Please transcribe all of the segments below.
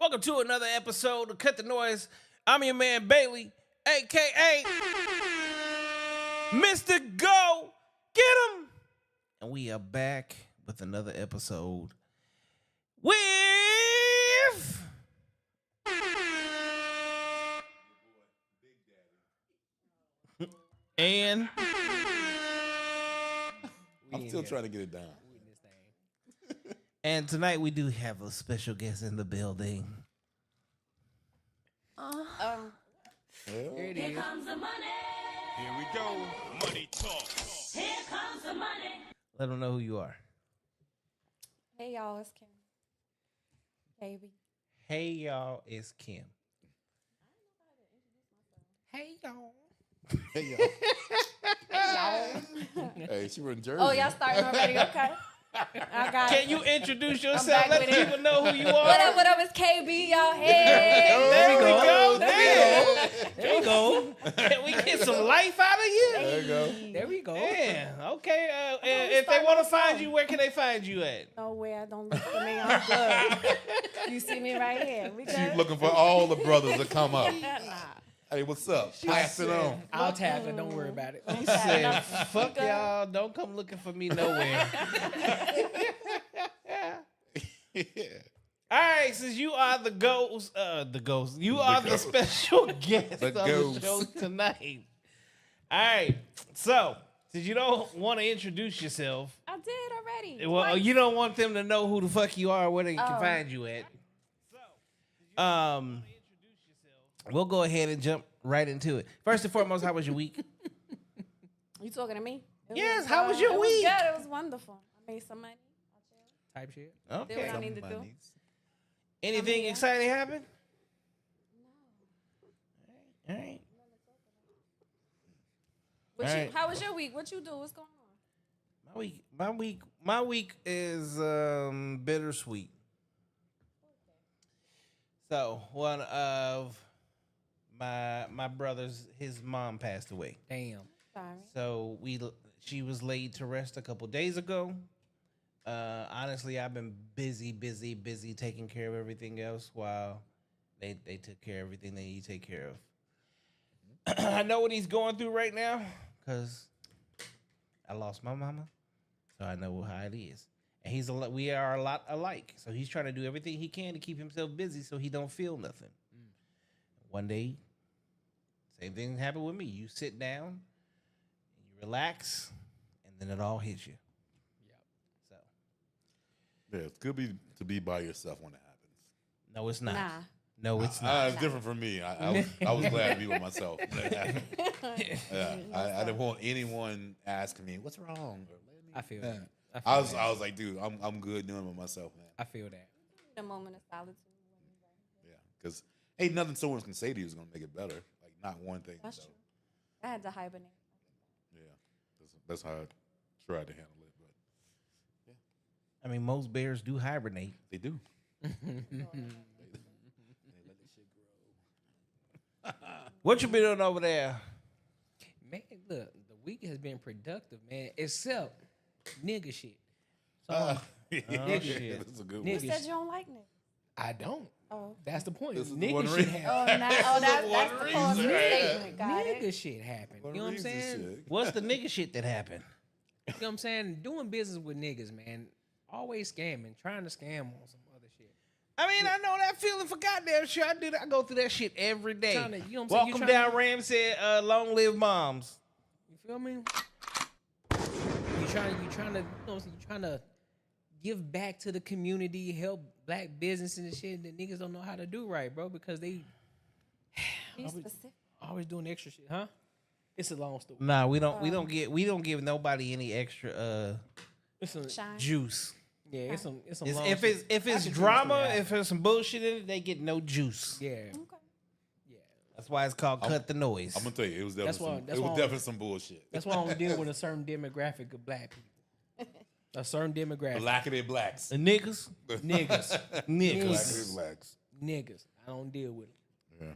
Welcome to another episode of Cut the Noise. I'm your man Bailey, aka Mr. Go. Get him! And we are back with another episode with and I'm still trying to get it down. and tonight we do have a special guest in the building. Here it is. Comes the money. Here we go. Money talk. Here comes the money. Let them know who you are. Hey y'all, it's Kim. Baby. Hey y'all, it's Kim. Hey y'all. Hey, y'all. Hey, she was in Jersey. Oh, y'all starting already? Okay. I got Can it. you introduce yourself? back Let with it. people know who you are. What up, it's KB, y'all. Hey. There we go. There we go. Can we get some life out of you? There you go. There we go. Yeah. Okay. we If they start want to off find slow. you, where can they find you at? Nowhere, don't look for me. I'm good. You see me right here. We good? She's looking for all the brothers to come up. Nah. Hey, what's up? Pass it on. I'll tag her. Don't worry about it. He said, "Fuck y'all. Don't come looking for me nowhere." Yeah. All right, since you are the ghost, you are the ghost. special guest The on the ghost. show tonight. All right, so since you don't want to introduce yourself, I did already. well, Twice. you don't want them to know who the fuck you are, where they can Oh. find you at. We'll go ahead and jump right into it. First and foremost, how was your week? You talking to me? It Yes, how was your it week? Was good. It was wonderful. I made some money. Type shit. Did what Okay. I need to do. Anything yeah. exciting happen? All right. What All you, right. how was your week? What you do? What's going on? My week is bittersweet. So one of my brother's, his mom passed away. Damn. Sorry. So she was laid to rest a couple days ago. Honestly, I've been busy taking care of everything else while they took care of everything they need to take care of. I know what he's going through right now because I lost my mama, so I know how it is. And we are a lot alike, so he's trying to do everything he can to keep himself busy so he don't feel nothing. One day, same thing happened with me. You sit down, you relax, and then it all hits you. So Yeah, it's good to be by yourself when it happens. no, it's not. Nah. No, it's not. It's different for me. I was glad to be with myself. when it happened. Yeah, I didn't want anyone asking me what's wrong. Or, let me-" I feel Yeah. that. I was like, dude, I'm good doing it with myself, man. I feel that. A moment of solitude. Yeah, because ain't nothing someone can say to you is gonna make it better. Like not one thing. That's so, true. I had to hibernate. Yeah, that's how I tried to handle it, but I mean, most bears do hibernate. they do. What you been doing over there? Man, look, the week has been productive, man, except nigga shit. So Yeah, shit. that's a good You one. Niggas. said you don't like niggas. I don't. Oh. That's the point. This is the Nigga one shit reason. happen. That's the one false reason. statement. Got Nigga it. shit happen. One You know what I'm reason saying? shit. What's the nigga shit that happened? You know what I'm saying? Doing business with niggas, man. Always scamming, trying to scam on some other shit. I mean, I know that feeling for goddamn sure. I do that. I go through that shit every day. Tryna- you know what I'm saying? Walk You them tryna- down Ramsey, long live moms. You feel me? You trying to give back to the community, help black businesses and shit that niggas don't know how to do right, bro, because they Be specific. always doing extra shit, huh? It's a long story. Nah, we don't give nobody any extra It's a, Shine. juice. yeah, it's some It's, long if story. it's if I it's can do drama, this if there's some bullshit in it, they get no juice. yeah, Okay. yeah. That's why it's called cut the noise. I'm gonna tell you, it was definitely That's why- definitely some bullshit. That's why I'm dealing with a certain demographic of black people. A certain demographic. Blackity blacks. The niggas, Niggas. niggas. Blackity blacks. Niggas. I don't deal with it. Yeah.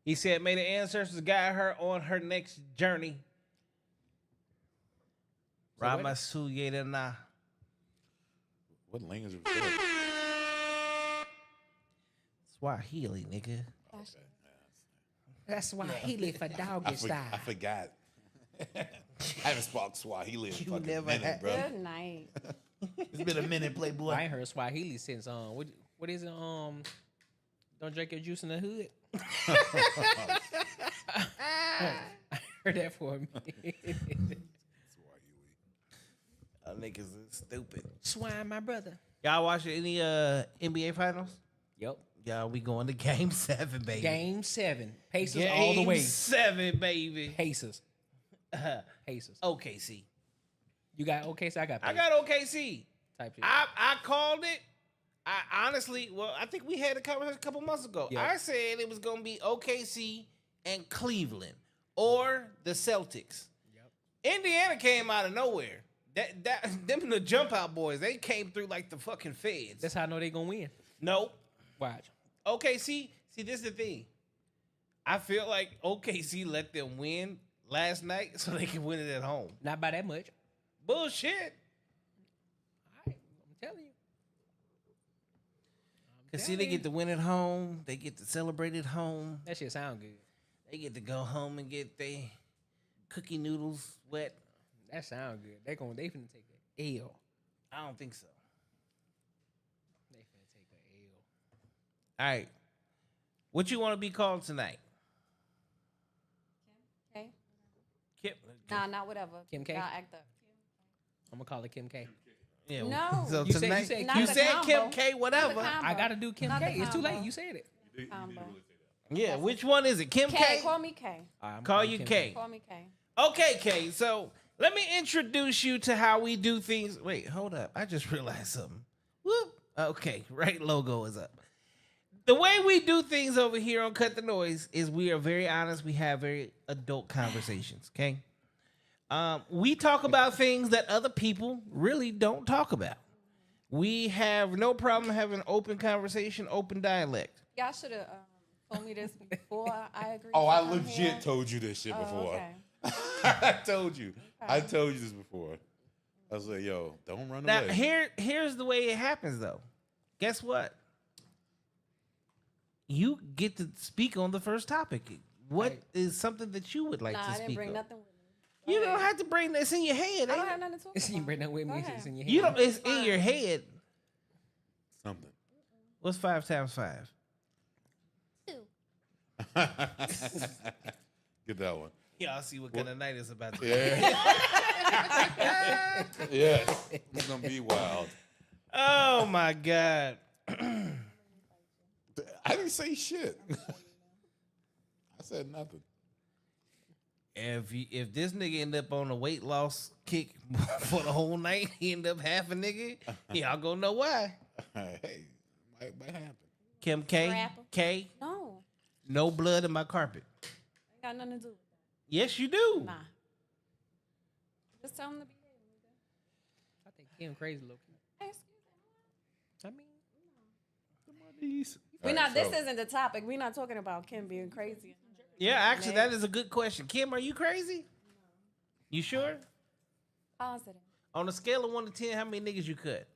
He said, "May the ancestors guide her on her next journey." Ramasuyedana. What language is that? That's Swahili, nigga. That's Swahili for doggy style. I forgot. I haven't spoken Swahili in a You fucking never minute, had- bro. Good night. It's been a minute, Playboy. I ain't heard Swahili since what is it don't drink your juice in the hood. I heard that for a minute. Niggas is stupid. Swine, my brother. Y'all watching any NBA finals? Yep. Y'all, we going to Game 7, baby. Game 7. Pacers Game all the way. 7, baby. Pacers. Pacers. OKC. You got OKC? I got I Pacers. got OKC. Type shit. I called it. I honestly, I think we had a conversation a couple months ago. Yeah. I said it was going to be OKC and Cleveland or the Celtics. Yep. Indiana came out of nowhere. Them the jump out boys. They came through like the fucking feds. That's how I know they gonna win. Nope. Watch. OKC. See, this is the thing. I feel like OKC let them win last night so they can win it at home. Not by that much. Bullshit. All right, I'm telling you. Cause see, they get to win at home. They get to celebrate at home. That shit sound good. They get to go home and get their cookie noodles wet. That sound good. They finna take an L. I don't think so. They finna take an L. All right. What you want to be called tonight? Okay. Kip. Nah, not whatever. Kim K? Y'all act up. I'm gonna call it Kim K. Yeah. No. So You said- tonight, you said Not you the said combo. Kim K. Not Whatever. the combo. I gotta do Kim Not K. the It's too late. combo. You said it. Combo. Yeah. Which one is it? Kim K. K. Call me K. All right, I'm Call calling you Kim K. Call me K. Okay, K. So let me introduce you to how we do things. Wait, hold up. I just realized something. Whoop. Okay, right logo is up. The way we do things over here on Cut the Noise is we are very honest. We have very adult conversations, okay? We talk about things that other people really don't talk about. We have no problem having open conversation, open dialect. Y'all should have told me this before I agreed. Oh, to I come legit here. told you this shit Oh, before. okay. I told you. I told you this before. I was like, yo, don't run Now, away. here's the way it happens, though. Guess what? You get to speak on the first topic. What is something that you would like Nah, to I speak didn't bring on? nothing with me. You Go don't ahead. have to bring this in your head. I ain't don't it? have nothing to talk You about. bring that with me. Go It's ahead. in your head. You don't. It's in your head. Something. What's 5 times 5? 2. Get that one. Y'all see what kind of night it's about to be. Yeah. Yeah. It's gonna be wild. Oh my God. I didn't say shit. I said nothing. If this nigga end up on a weight loss kick for the whole night, he end up half a nigga. Y'all gonna know why. Hey, might happen. Kim K. Rapper. K. No. No blood in my carpet. Ain't got nothing to do with Yes, you do. that. Nah. Just tell him to behave. I think Kim crazy, low key. Hey, excuse me. I mean, We're not. This isn't the topic. We're not talking about Kim being crazy. Yeah, actually, that is a good question. Kim, are you crazy? You sure? Positive. On a scale of 1 to 10, how many niggas you cut?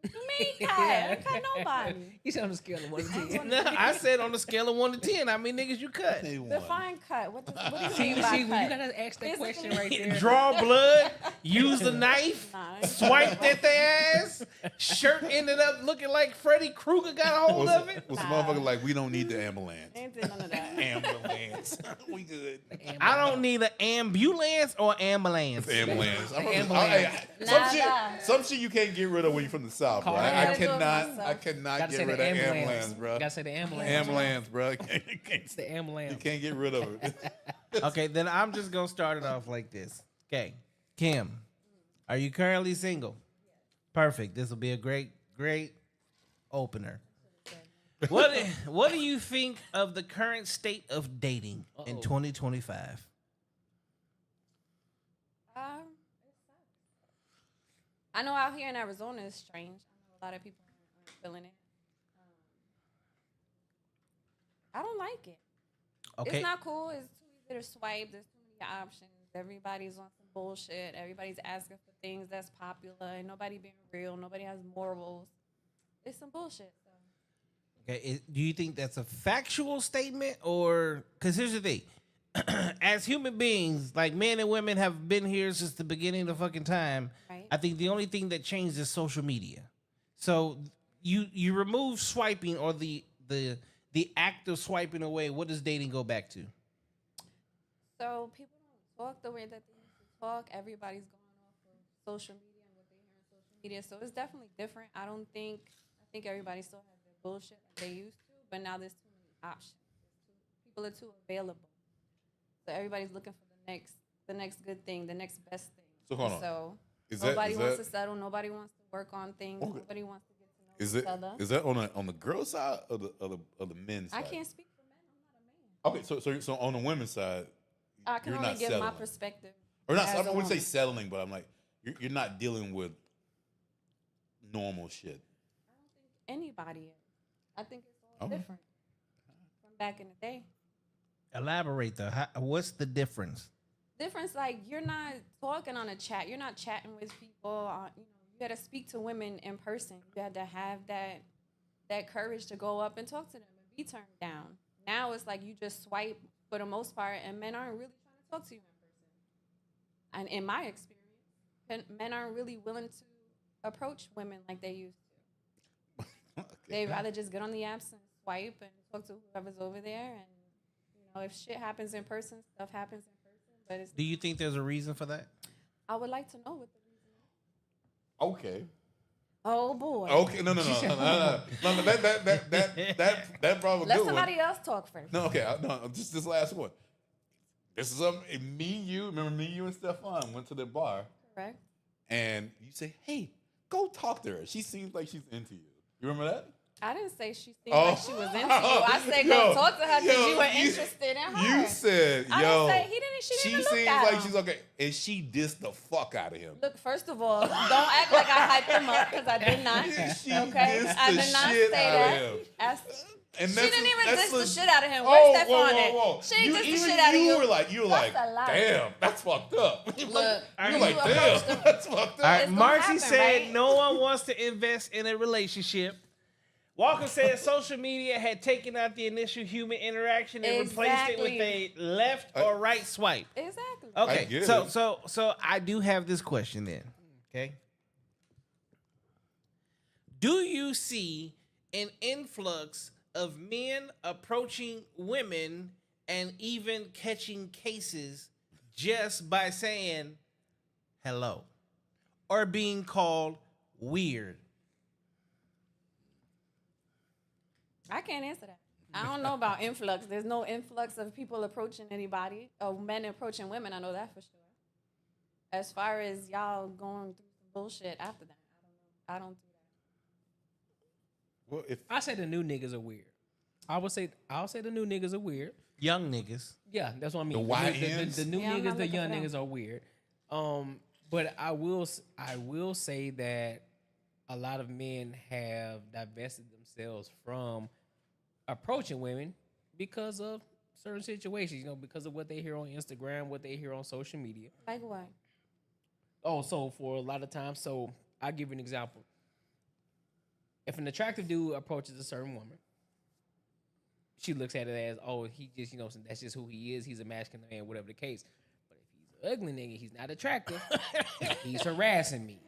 Me, Kai. I cut nobody. he's on the scale of 1 to 10. No, I said on a scale of 1 to 10, how many niggas you cut? Define cut. What do you See, mean by you cut? gotta ask that question right there. Draw blood, use the knife, Nah, swiped at their ass, shirt ended up looking like Freddy Krueger got a hold of it. Was the motherfucker like, we don't need the ambulance? ain't did none of that. Ambulance. We good. I don't need an ambulance or ambulance. Ambulance. Ambulance. Some shit you can't get rid of when you're from the South, bro. Call I it. cannot Gotta get say rid the of ambulance. ambulance, bro. Gotta say the ambulance. Ambulance, bro. It's the You ambulance. can't get rid of it. Okay, then I'm just gonna start it off like this. Okay, Kim, are you currently single? Perfect. This will be a great opener. What do you think of the current state of dating in 2025? I know out here in Arizona it's strange. I know a lot of people aren't feeling it. I don't like it. Okay. It's not cool. It's too easy to swipe. There's too many options. Everybody's on some bullshit. Everybody's asking for things that's popular, and nobody being real. Nobody has morals. It's some bullshit. So. Okay, do you think that's a factual statement, or because here's the thing: as human beings, like men and women have been here since the beginning of the fucking time. Right. I think the only thing that changed is social media. So you remove swiping or the act of swiping away. What does dating go back to? So people don't talk the way that they used to talk. Everybody's going off of social media and what they hear on social media. So it's definitely different. I think everybody still has their bullshit like they used to, but now there's too many options. People are too available. So everybody's looking for the next good thing, the next best thing. So hold on. So Is nobody wants that, to settle. Nobody wants to work on things. Okay. Nobody wants to get to know is each it other. is that on the girl side or the men's I side? can't speak for men. I'm not a man. Okay, so on the women's side, I can you're only not give my settling. perspective. or not. as I a wouldn't say woman. settling, but I'm like you're not dealing with normal shit. Anybody is. I think it's all Okay. different from back in the day. Elaborate though. What's the difference? Difference, like you're not talking on a chat. You're not chatting with people. You got to speak to women in person. You got to have that courage to go up and talk to them and be turned down. Now it's like you just swipe for the most part, and men aren't really trying to talk to you in person. And in my experience, men aren't really willing to approach women like they used to. Okay. They'd rather just get on the apps and swipe and talk to whoever's over there. And if shit happens in person, stuff happens in person. But it's Do you think there's a reason for that? I would like to know what the reason is. Okay. Oh boy. Okay. No. That brought a Let good somebody one. else talk first. No. Okay. No. Just this last one. This is something. Remember me, you, and Stefan went to the bar, Correct. and you say, "Hey, go talk to her. She seems like she's into you." You remember that? I didn't say she seemed Oh. like she was into you. I said go talk to her because you were interested in her. You said, I "Yo, didn't say she she didn't seems look at like him. she's okay," and she dissed the fuck out of him. Look, first of all, don't act like I hyped him up because I did not. She Okay, dissed I the did not shit say out that. of him. She And didn't even diss the leg- shit out of him. Oh, Where's that whoa, on whoa, it? whoa. She ain't diss the Even shit out of you. You were like, That's a lie. damn, that's fucked up. Look, You're you like, approached damn, him. that's fucked up. All right, It's gonna Marcy happen, said right? no one wants to invest in a relationship. Walker said social media had taken out the initial human interaction and replaced it with a left or right swipe. Exactly. Okay, get so it. so I do have this question then. Okay, do you see an influx of men approaching women and even catching cases just by saying hello or being called weird? I can't answer that. I don't know about influx. There's no influx of people approaching anybody, or men approaching women. I know that for sure. As far as y'all going through some bullshit after that, I don't know. I don't do that. Well, if I say the new niggas are weird. I'll say the new niggas are weird. Young niggas. Yeah, that's what I mean. The YNs? The new Yeah, I'm niggas, not the looking young for them. niggas are weird. But I will say that a lot of men have divested themselves from approaching women because of certain situations, because of what they hear on Instagram, what they hear on social media. Like what? Oh, so for a lot of times, so I'll give you an example. If an attractive dude approaches a certain woman, she looks at it as, oh, he just, that's just who he is. He's a masculine man, whatever the case. But if he's an ugly nigga, he's not attractive. He's harassing me.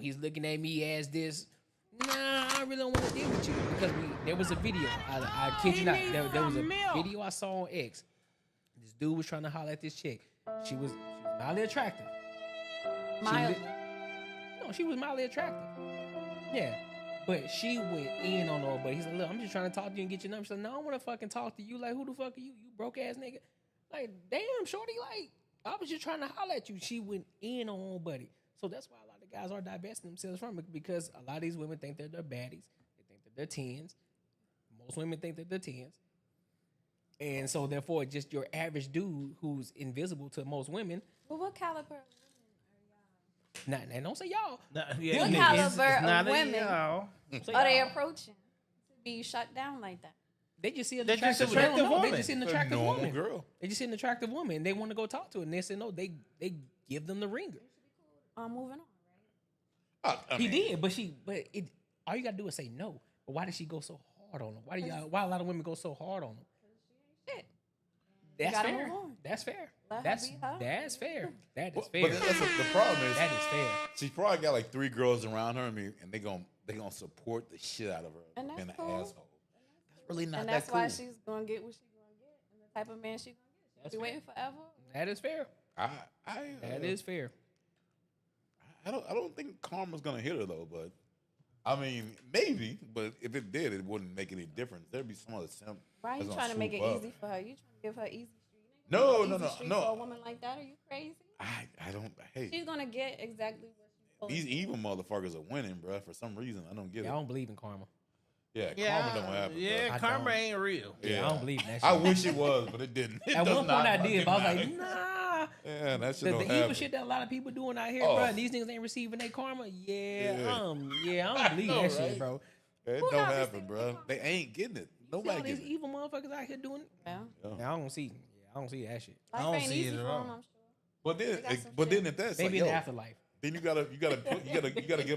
He's looking at me as this. Nah, I really don't want to deal with you because there was a video. I kid you not. There was a video I saw on X. This dude was trying to holler at this chick. She was mildly attractive. Mild. She was mildly attractive. Yeah. But she went in on her, but he's like, look, I'm just trying to talk to you and get your number. She's like, no, I don't want to fucking talk to you. Like, who the fuck are you? You broke ass nigga. Like, damn, shorty, like, I was just trying to holler at you. She went in on her buddy. So that's why a lot of guys are divesting themselves from it, because a lot of these women think that they're baddies. They think that they're tens. Most women think that they're tens. And so therefore, just your average dude who's invisible to most women. But what caliber of Nah, don't say y'all. What niggas, caliber it's of not a women y'all. Say are they y'all. approaching to be shut down like that? They just see an They're just attractive, attractive woman. They just see an a attractive normal woman. girl. They just see an attractive woman and they want to go talk to her. And they say no. They give them the ringer. Moving on, right? He did, but all you gotta do is say no. But why did she go so hard on them? Why a lot of women go so hard on them? Shit. That's gotta fair. move on. That's fair. Let her That's be her. that's fair. That is But fair. the problem is That is fair. she probably got like 3 girls around her, and they gonna support the shit out of her And that's being an cool. asshole. That's really not And that that's cool. why she's gonna get what she's gonna get, and the type of man she's gonna get. That's She'll be fair. waiting forever. That is fair. That is fair. I don't think karma's gonna hit her though, but I mean maybe. But if it did, it wouldn't make any difference. There'd be some other simp. Why are you that's trying to gonna make it swoop up. easy for her? You trying to give her easy street? No, Easy no, street no. For a woman like that, are you crazy? I don't. Hey, She's gonna get exactly what she's supposed these to. evil motherfuckers are winning, bro. For some reason, I don't get Yeah, I it. don't believe in karma. Yeah, Yeah, karma don't happen. yeah, I karma don't. ain't real. Yeah, I don't believe in that shit. I wish it was, but it didn't. It At does one point not I did, but I was fucking like, matter. nah. Yeah, that shit The don't evil happen. shit that a lot of people doing out here, Oh. bro. These niggas ain't receiving their karma. Yeah, Yeah. I don't believe know, that shit, right? bro. It Who don't not happen, receiving bro. karma? They ain't getting it. See all Nobody these getting it. evil motherfuckers out here doing it. Yeah. Yeah, I don't see. Yeah, I don't see that shit. Life don't ain't see easy it at for all. them, I'm sure. But then, They got some but shit. then if that's Maybe like, in yo, the afterlife. then you gotta give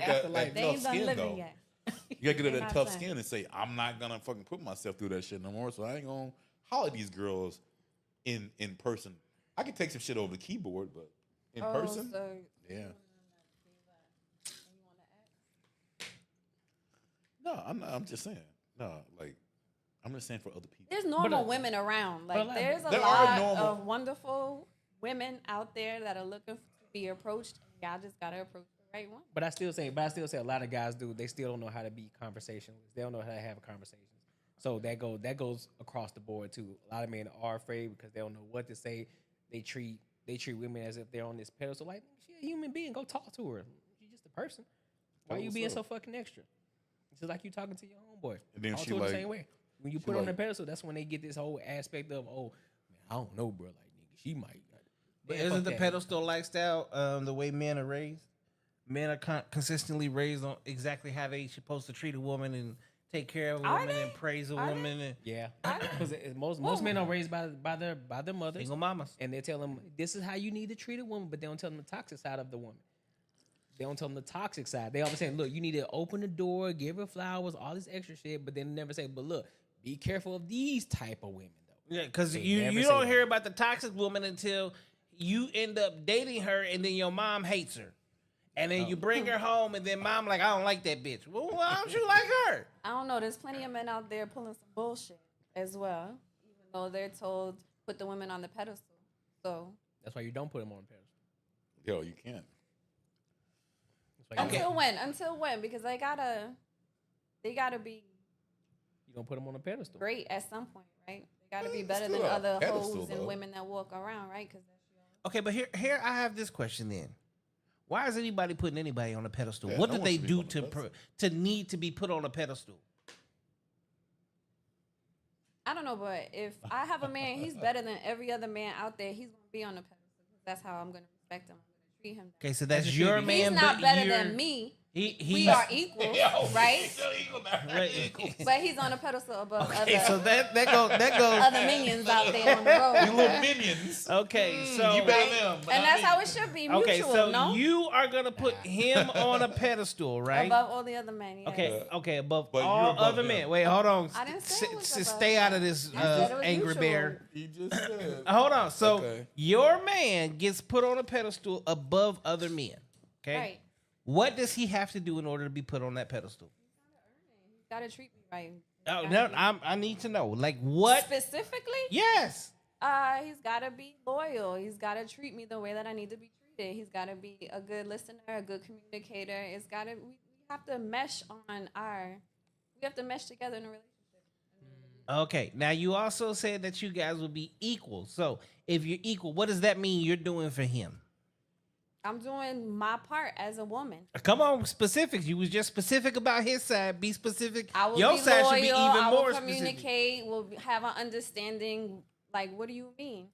that Afterlife. They tough ain't done skin living though. yet. You gotta get They that not tough done. skin and say, I'm not gonna fucking put myself through that shit no more. So I ain't gonna holler at these girls in person. I can take some shit over the keyboard, but in person, So yeah. No, I'm not. I'm just saying. No, like I'm just saying for other people. there's normal But, women around. but Like like- there's a There are lot normal- of wonderful women out there that are looking to be approached. And y'all just gotta approach the right one. But I still say a lot of guys do. They still don't know how to be conversationalists. They don't know how to have conversations. So that goes across the board too. A lot of men are afraid because they don't know what to say. They treat women as if they're on this pedestal. Like, she a human being. Go talk to her. She's just a person. Why Oh, you what's being up? so fucking extra? It's just like you talking to your homeboy. And then Talk she to her like- the same way. When you she put her on the like- pedestal, that's when they get this whole aspect of, oh, man, I don't know, bro. Like, nigga, she might. But Man, isn't fuck the that. pedestal lifestyle the way men are raised? Men are consistently raised on exactly how they supposed to treat a woman and take care of a Are woman they? and praise a Are they? woman and Yeah, because most men are raised by their mothers, single mamas. and they tell them this is how you need to treat a woman, but they don't tell them the toxic side of the woman. They don't tell them the toxic side. They always say, look, you need to open the door, give her flowers, all this extra shit, but they never say, but look, be careful of these type of women though. Yeah, because They you never say don't that. hear about the toxic woman until you end up dating her and then your mom hates her. And then you bring her home and then mom like, I don't like that bitch. Well, why don't you like her? I don't know. There's plenty of men out there pulling some bullshit as well, even though they're told put the women on the pedestal. So That's why you don't put them on a pedestal. Yo, you can't. That's why you, until when? Until when? Because they gotta be you don't put them on a pedestal. great at some point, right? They gotta be It's better still than a other pedestal, hoes and though. women that walk around, right? Because Okay, but here I have this question then. Why is anybody putting anybody on a pedestal? Yeah, What no did one they should be do on a pedestal. to need to be put on a pedestal? I don't know, but if I have a man, he's better than every other man out there. He's gonna be on the pedestal. That's how I'm gonna respect him. I'm gonna treat him. Okay, so that's As it your should be. man. He's not but better you're- than me. He We are equals, right? Right. But he's on a pedestal above Okay, other so that goes other minions out there on the road. You little minions. okay. So You better than them. but And not that's me. how it should be. Mutual, okay, so no? you are gonna put him on a pedestal, right? Above all the other men. Yes. Okay, okay, above But you're all above other him. men. Wait, hold on. I didn't say it was above Stay out of this I said it was angry mutual. bear. You just said. Hold on. So Okay. your man gets put on a pedestal above other men. Okay. Right. What does he have to do in order to be put on that pedestal? He's gotta treat me right. Oh, no, I need to know. Like what? Specifically? Yes. He's gotta be loyal. He's gotta treat me the way that I need to be treated. He's gotta be a good listener, a good communicator. It's gotta we have to mesh we have to mesh together in a relationship. Okay. Now you also said that you guys will be equal. So if you're equal, what does that mean you're doing for him? I'm doing my part as a woman. Come on, specifics. You was just specific about his side. Be specific. I will Your be side loyal. should be even I will more specific. communicate. We'll have an understanding. Like, what do you mean?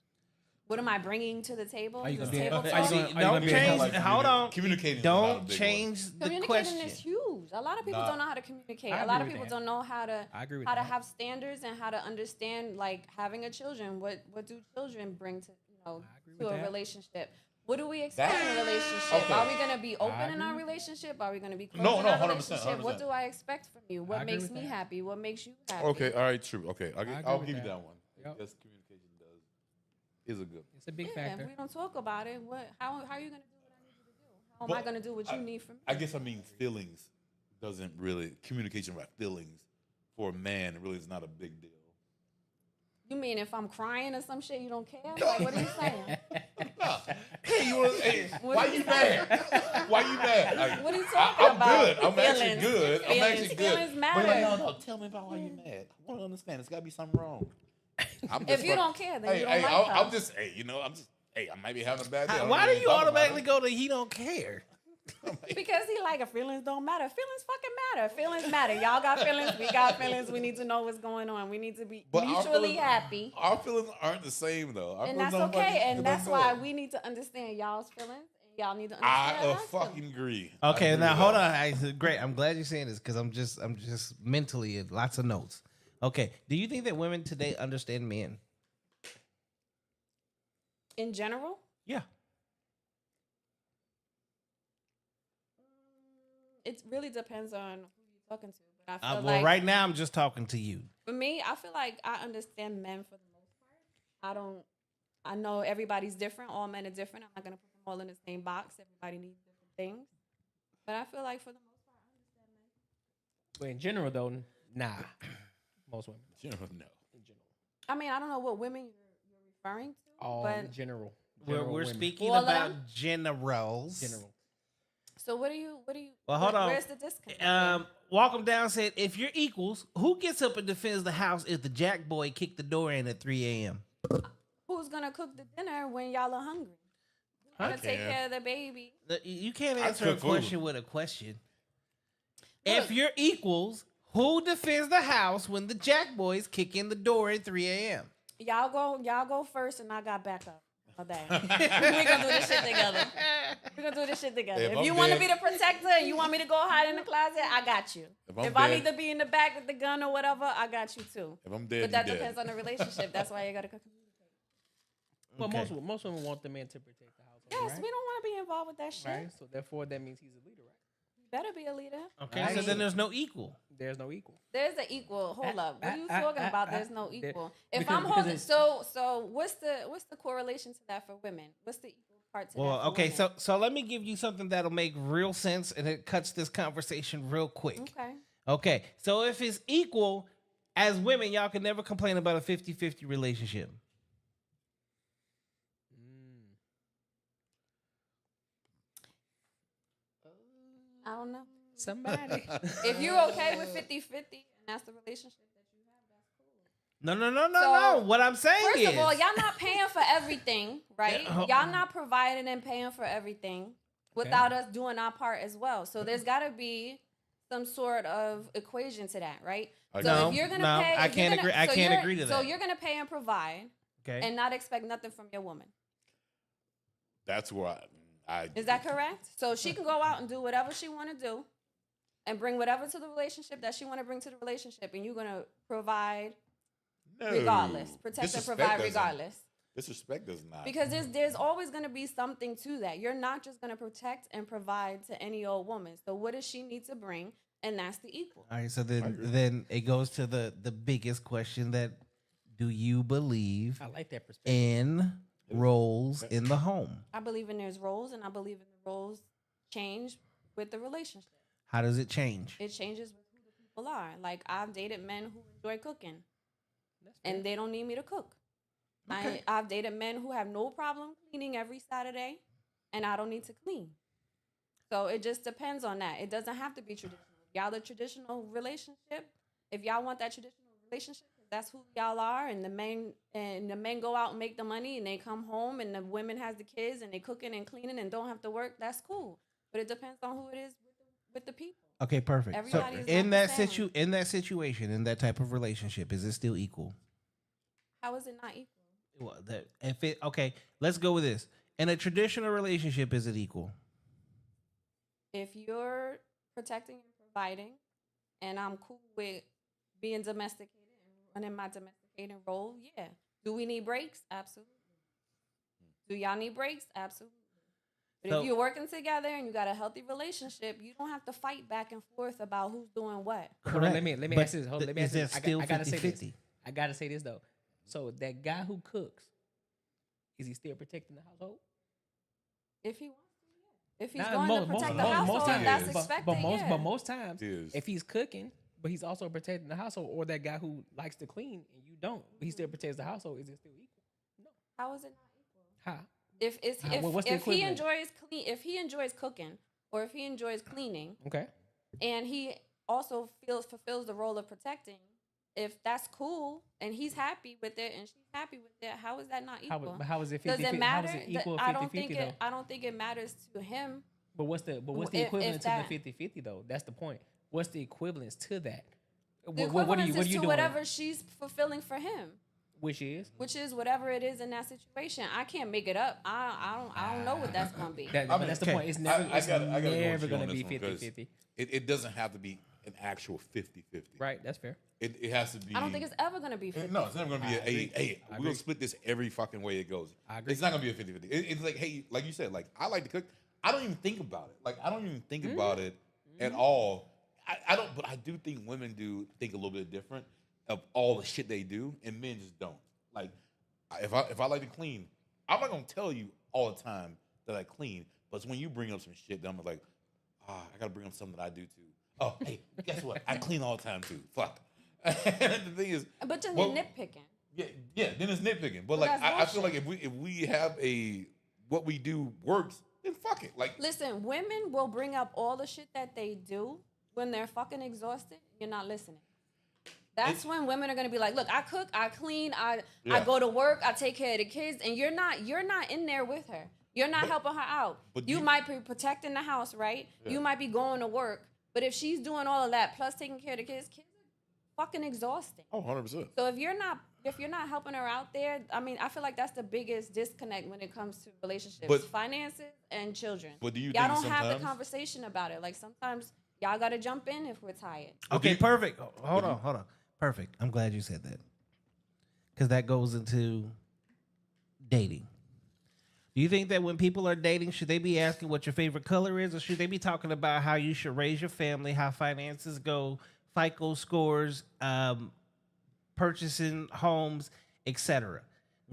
What am I bringing to the table? Are you Just gonna be- table are you talk? gonna- are you Don't gonna be- change. like Hold on. communicating is not a Don't big change the Communicating question. is huge. A lot of people Nah. don't know how to communicate. I A lot agree of with people that. don't know how to I agree with how to that. have standards and how to understand like having a children. What do children bring to I agree to with a that. relationship? What do we expect in a relationship? Okay. Are we gonna be open in our agree. relationship? Are we gonna be closed No, in no, our 100%, relationship? What 100%. do I expect from you? I What agree makes with me that. happy? What makes you happy? Okay, all right, true. Okay, agree I'll with give you that. that one. Yep. Yes, communication is a good. It's a big Yeah, factor. if we don't talk about it, how are you gonna do what I need you to do? How am I But gonna do what you need from me? I guess I mean feelings doesn't really communication about feelings for a man really is not a big deal. You mean if I'm crying or some shit, you don't care? Like, what are you saying? Hey, What why are you you mad? Why you mad? Like, What are you talking I'm about? good. I'm actually Feelings. good. I'm Feelings. actually good. Feelings But matter. like, no, tell me about why you mad. I want to understand. There's got to be something wrong. I'm If you don't care, then you don't like her. I'm just, I might be having a bad day. I don't Why really do you talk about automatically it. go to he don't care? Because he like, feelings don't matter. Feelings fucking matter. Feelings matter. Y'all got feelings. We got feelings. We need to know what's going on. We need to be But our mutually feelings- happy. Our feelings aren't the same though. Our And feelings that's don't okay. fucking- And they that's don't why go. we need to understand y'all's feelings. And y'all need to I understand our feelings. fucking agree. Okay, I agree now with hold that. on. Great. I'm glad you're saying this because I'm just mentally in lots of notes. Okay. Do you think that women today understand men? In general, Yeah. it really depends on who you're talking to. But I feel Well, like right now I'm just talking to you. for me, I feel like I understand men for the most part. I know everybody's different. All men are different. I'm not gonna put them all in the same box. Everybody needs different things. But I feel like for the most part, I understand men. But in general, though, nah. Most women. No. In general. I mean, I don't know what women you're referring to, All but general. We're General women. speaking All of about them? generals. General. so what do you? Well, hold on. Where's the disconnect? Walk 'em down said, if you're equals, who gets up and defends the house if the jack boy kicked the door in at 3 a.m.? Who's gonna cook the dinner when y'all are hungry? Who's gonna take can. care of the baby? You can't I answer a cook food. question with a question. Look. If you're equals, who defends the house when the jack boys kick in the door at 3 a.m.? Y'all go first, and I got backup. All day. We're gonna do this shit together. We're gonna do this shit together. If If I'm you want to dead- be the protector and you want me to go hide in the closet, I got you. If I'm If I dead- need to be in the back with the gun or whatever, I got you too. If I'm dead, But that you dead. depends on the relationship. That's why you gotta communicate. Well, Okay. most women want the man to protect the household. Yes, right? we don't want to be involved with that shit. Right. So therefore, that means he's a leader, right? You better be a leader. Okay, Right. so then there's no equal. There's no equal. There's an equal. Hold up. What are you I- talking about? I- There's no there- equal. If because- I'm because holding, it's- so what's the correlation to that for women? What's the equal part to that? Well, for okay, women? so let me give you something that'll make real sense and it cuts this conversation real quick. Okay. Okay, so if it's equal, as women, y'all can never complain about a 50-50 relationship. I don't know. Somebody. If you're okay with 50-50 and that's the relationship that you have, that's cool. No. So, What I'm saying First is, of all, y'all not paying for everything, right? Yeah. Y'all not providing and paying for everything without us doing our part as well. So there's got to be some sort of equation to that, right? I So know. if you're gonna No, pay, I if you're can't gonna- agree- I so can't you're- agree to So that. you're gonna pay and provide okay, and not expect nothing from your woman. That's where I Is that correct? So she can go out and do whatever she want to do, and bring whatever to the relationship that she want to bring to the relationship, and you're gonna provide No. regardless, protect and Disrespect provide doesn't- regardless. Disrespect does not. Because there's always going to be something to that. You're not just going to protect and provide to any old woman. So what does she need to bring? And that's the equal. all right. So I agree. then it goes to the biggest question: that do you believe I like that perspective. in roles in the home? I believe in there's roles, and I believe in the roles change with the relationship. How does it change? It changes with who the people are. Like I've dated men who enjoy cooking, That's fair. and they don't need me to cook. Okay. I've dated men who have no problem cleaning every Saturday, and I don't need to clean. So it just depends on that. It doesn't have to be traditional. Y'all the traditional relationship. If y'all want that traditional relationship, 'cause that's who y'all are, and the men go out and make the money, and they come home, and the women has the kids, and they cooking and cleaning and don't have to work. That's cool. But it depends on who it is with the people. Okay, perfect. So Everybody is in not that the same. in that situation, in that type of relationship, is it still equal? How is it not equal? Well, okay, let's go with this. In a traditional relationship, is it equal? If you're protecting and providing, and I'm cool with being domesticated and running my domesticating role, yeah. Do we need breaks? Absolutely. Do y'all need breaks? Absolutely. But So- if you're working together and you got a healthy relationship, you don't have to fight back and forth about who's doing what. Hold on, let me But ask this. Hold on, let me is ask that this. still I gotta say this. 50-50? I gotta say this though. So that guy who cooks, is he still protecting the household? If he wants to, yeah. If he's Not going to protect the household, times, that's Yes. expected, but most times, Is. if he's cooking, but he's also protecting the household, or that guy who likes to clean and you don't, but he still protects the household, is it still equal? How is it not equal? How? If it's What's the if he equivalent? if he enjoys cooking or if he enjoys cleaning Okay. and he also fulfills the role of protecting, if that's cool and he's happy with it and she's happy with it, how is that not equal? How is it 50? Does it matter? How is it equal I 50 don't think 50 though? I don't think it matters to him. But what's the if equivalent to that- the 50-50 though? That's the point. What's the equivalence to that? The What are equivalence you is to doing? whatever she's fulfilling for him, Which is which is whatever it is in that situation. I can't make it up. I don't know what that's gonna be. that, I but mean, that's the okay. point. It's never, I it's gotta go with never you going on to be this one, 'cause 50-50. It doesn't have to be an actual 50-50. Right, that's fair. It has to be. I don't think it's ever gonna be 50. No, it's never going to be I agree. hey, I we're agree. going to split this every fucking way it goes. I agree. It's not going to be a 50-50. It's like, hey, like you said, like, I like to cook. I don't even think about it. Like, I don't even think about it at all. I don't, but I do think women do think a little bit different of all the shit they do, and men just don't. Like, if I like to clean, I'm not going to tell you all the time that I clean, but it's when you bring up some shit that I'm like, I got to bring up something that I do too. Oh, hey, guess what? I clean all the time too. Fuck. And the thing is, But then well, you're nitpicking. yeah, then it's nitpicking. But Well, like, that's I feel like bullshit. if we have what we do works, then fuck it. Like, Listen, women will bring up all the shit that they do when they're fucking exhausted. You're not listening. That's when women are gonna be like, "Look, I cook, I clean, I go to work, I take care of the kids," and you're not in there with her. You're not helping her out. but You you- might be protecting the house, right? You might be going to work, but if she's doing all of that plus taking care of the kids are fucking exhausting. oh, 100%. So if you're not helping her out there, I mean, I feel like that's the biggest disconnect when it comes to relationships, But- finances and children. But do you y'all think don't have the sometimes- conversation about it? Like sometimes y'all gotta jump in if we're tired. Okay, perfect. Hold on. Perfect. I'm glad you said that. Because that goes into dating. Do you think that when people are dating, should they be asking what your favorite color is, or should they be talking about how you should raise your family, how finances go, FICO scores, purchasing homes, etc.?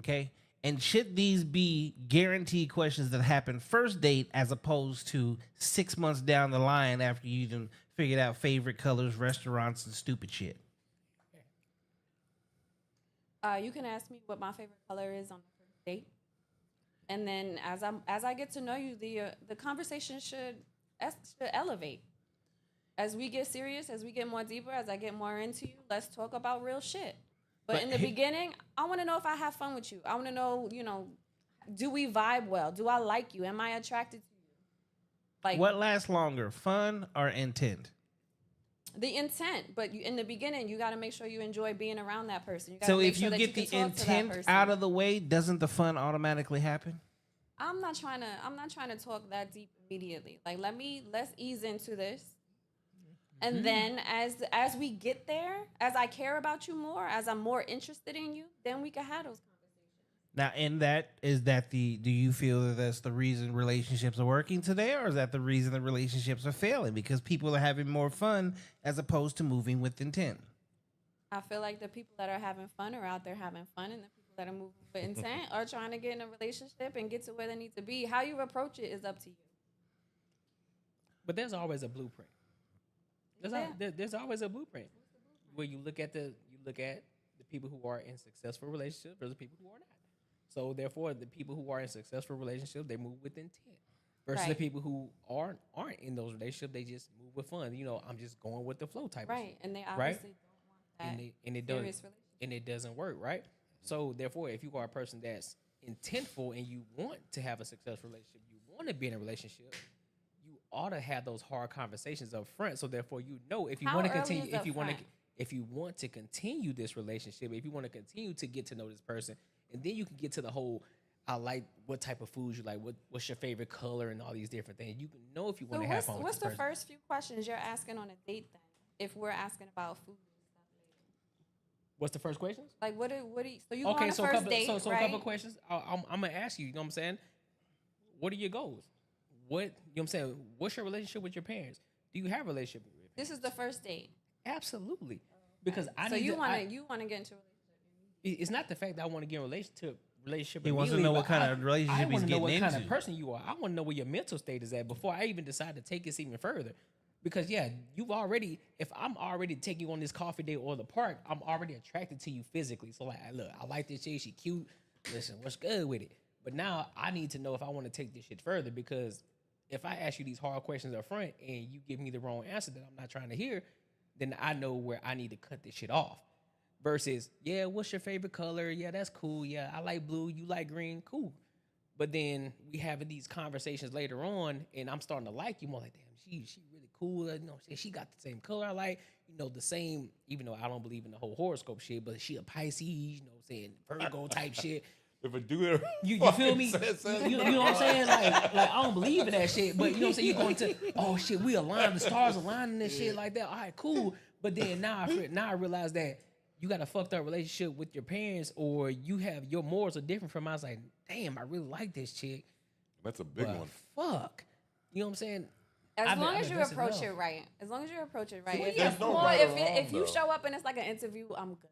Okay? And should these be guaranteed questions that happen first date as opposed to 6 months down the line after you done figured out favorite colors, restaurants, and stupid shit? You can ask me what my favorite color is on the first date, and then as I get to know you, the conversation should elevate. As we get serious, as we get more deeper, as I get more into you, let's talk about real shit. But in the beginning, I want to know if I have fun with you. I want to know, do we vibe well? Do I like you? Am I attracted to you? Like What lasts longer, fun or intent? the intent, but in the beginning, you got to make sure you enjoy being around that person. You gotta So make if sure you that get the can talk to that intent person. out of the way, doesn't the fun automatically happen? I'm not trying to talk that deep immediately. Like let's ease into this. And then as we get there, as I care about you more, as I'm more interested in you, then we can have those conversations. Now, do you feel that that's the reason relationships are working today, or is that the reason that relationships are failing? Because people are having more fun as opposed to moving with intent. I feel like the people that are having fun are out there having fun, and the people that are moving with intent are trying to get in a relationship and get to where they need to be. How you approach it is up to you. But there's always a blueprint. There's always a blueprint where you look at the people who are in successful relationships versus people who are not. So therefore, the people who are in successful relationships, they move with intent. Versus the Right. people who aren't in those relationships, they just move with fun. I'm just going with the flow type of Right. shit. And they obviously don't want that And it serious does relationship. and it doesn't work, right? So therefore, if you are a person that's intentful and you want to have a successful relationship, you want to be in a relationship, you ought to have those hard conversations up front. So therefore, if you How want to early continue, is if you want to continue this relationship, if you want to continue to get to know this person, and then you can get to the whole, I like what type of foods you like, what's your favorite color, and all these different things. You can know if you want So to have fun with what's this the person. first few questions you're asking on a date then? If we're asking about food and stuff later. What's the first questions? Like what do you so you go on Okay, a so first date, a right? couple questions. I'm gonna ask you. You know what I'm saying? What are your goals? what, you know what I'm saying? What's your relationship with your parents? Do you have a relationship with your parents? This is the first date. Absolutely. Because So you want to get into a relationship. it's not the fact that I want to get in a relationship. He wants to immediately, know what but kind of relationship I he's want to know getting what into. kind of person you are. I want to know where your mental state is at before I even decide to take this even further. Because if I'm already taking you on this coffee date or the park, I'm already attracted to you physically. So like, look, I like this chick, she cute. Listen, what's good with it? But now I need to know if I want to take this shit further, because if I ask you these hard questions up front and you give me the wrong answer that I'm not trying to hear, then I know where I need to cut this shit off. Versus, yeah, what's your favorite color? Yeah, that's cool. Yeah, I like blue. You like green. Cool. But then we having these conversations later on, and I'm starting to like you more. Like, damn, she really cool. You know, she got the same color I like. You know, the same. Even though I don't believe in the whole horoscope shit, but she a Pisces. You know, what I'm saying Virgo type shit. If a dude You feel me? You know what I'm saying? Like I don't believe in that shit, but you know what I'm saying? You're going to, oh shit, we aligned, the stars aligning and shit like that. All right, cool. But then now I realize that you got a fucked up relationship with your parents, or you have your morals are different from mine. I was like, damn, I really like this chick. That's a big But one. fuck. You know what I'm saying? As long as you approach it right. If There's it's no more, right or if you wrong, show up and it's like an interview, I'm good.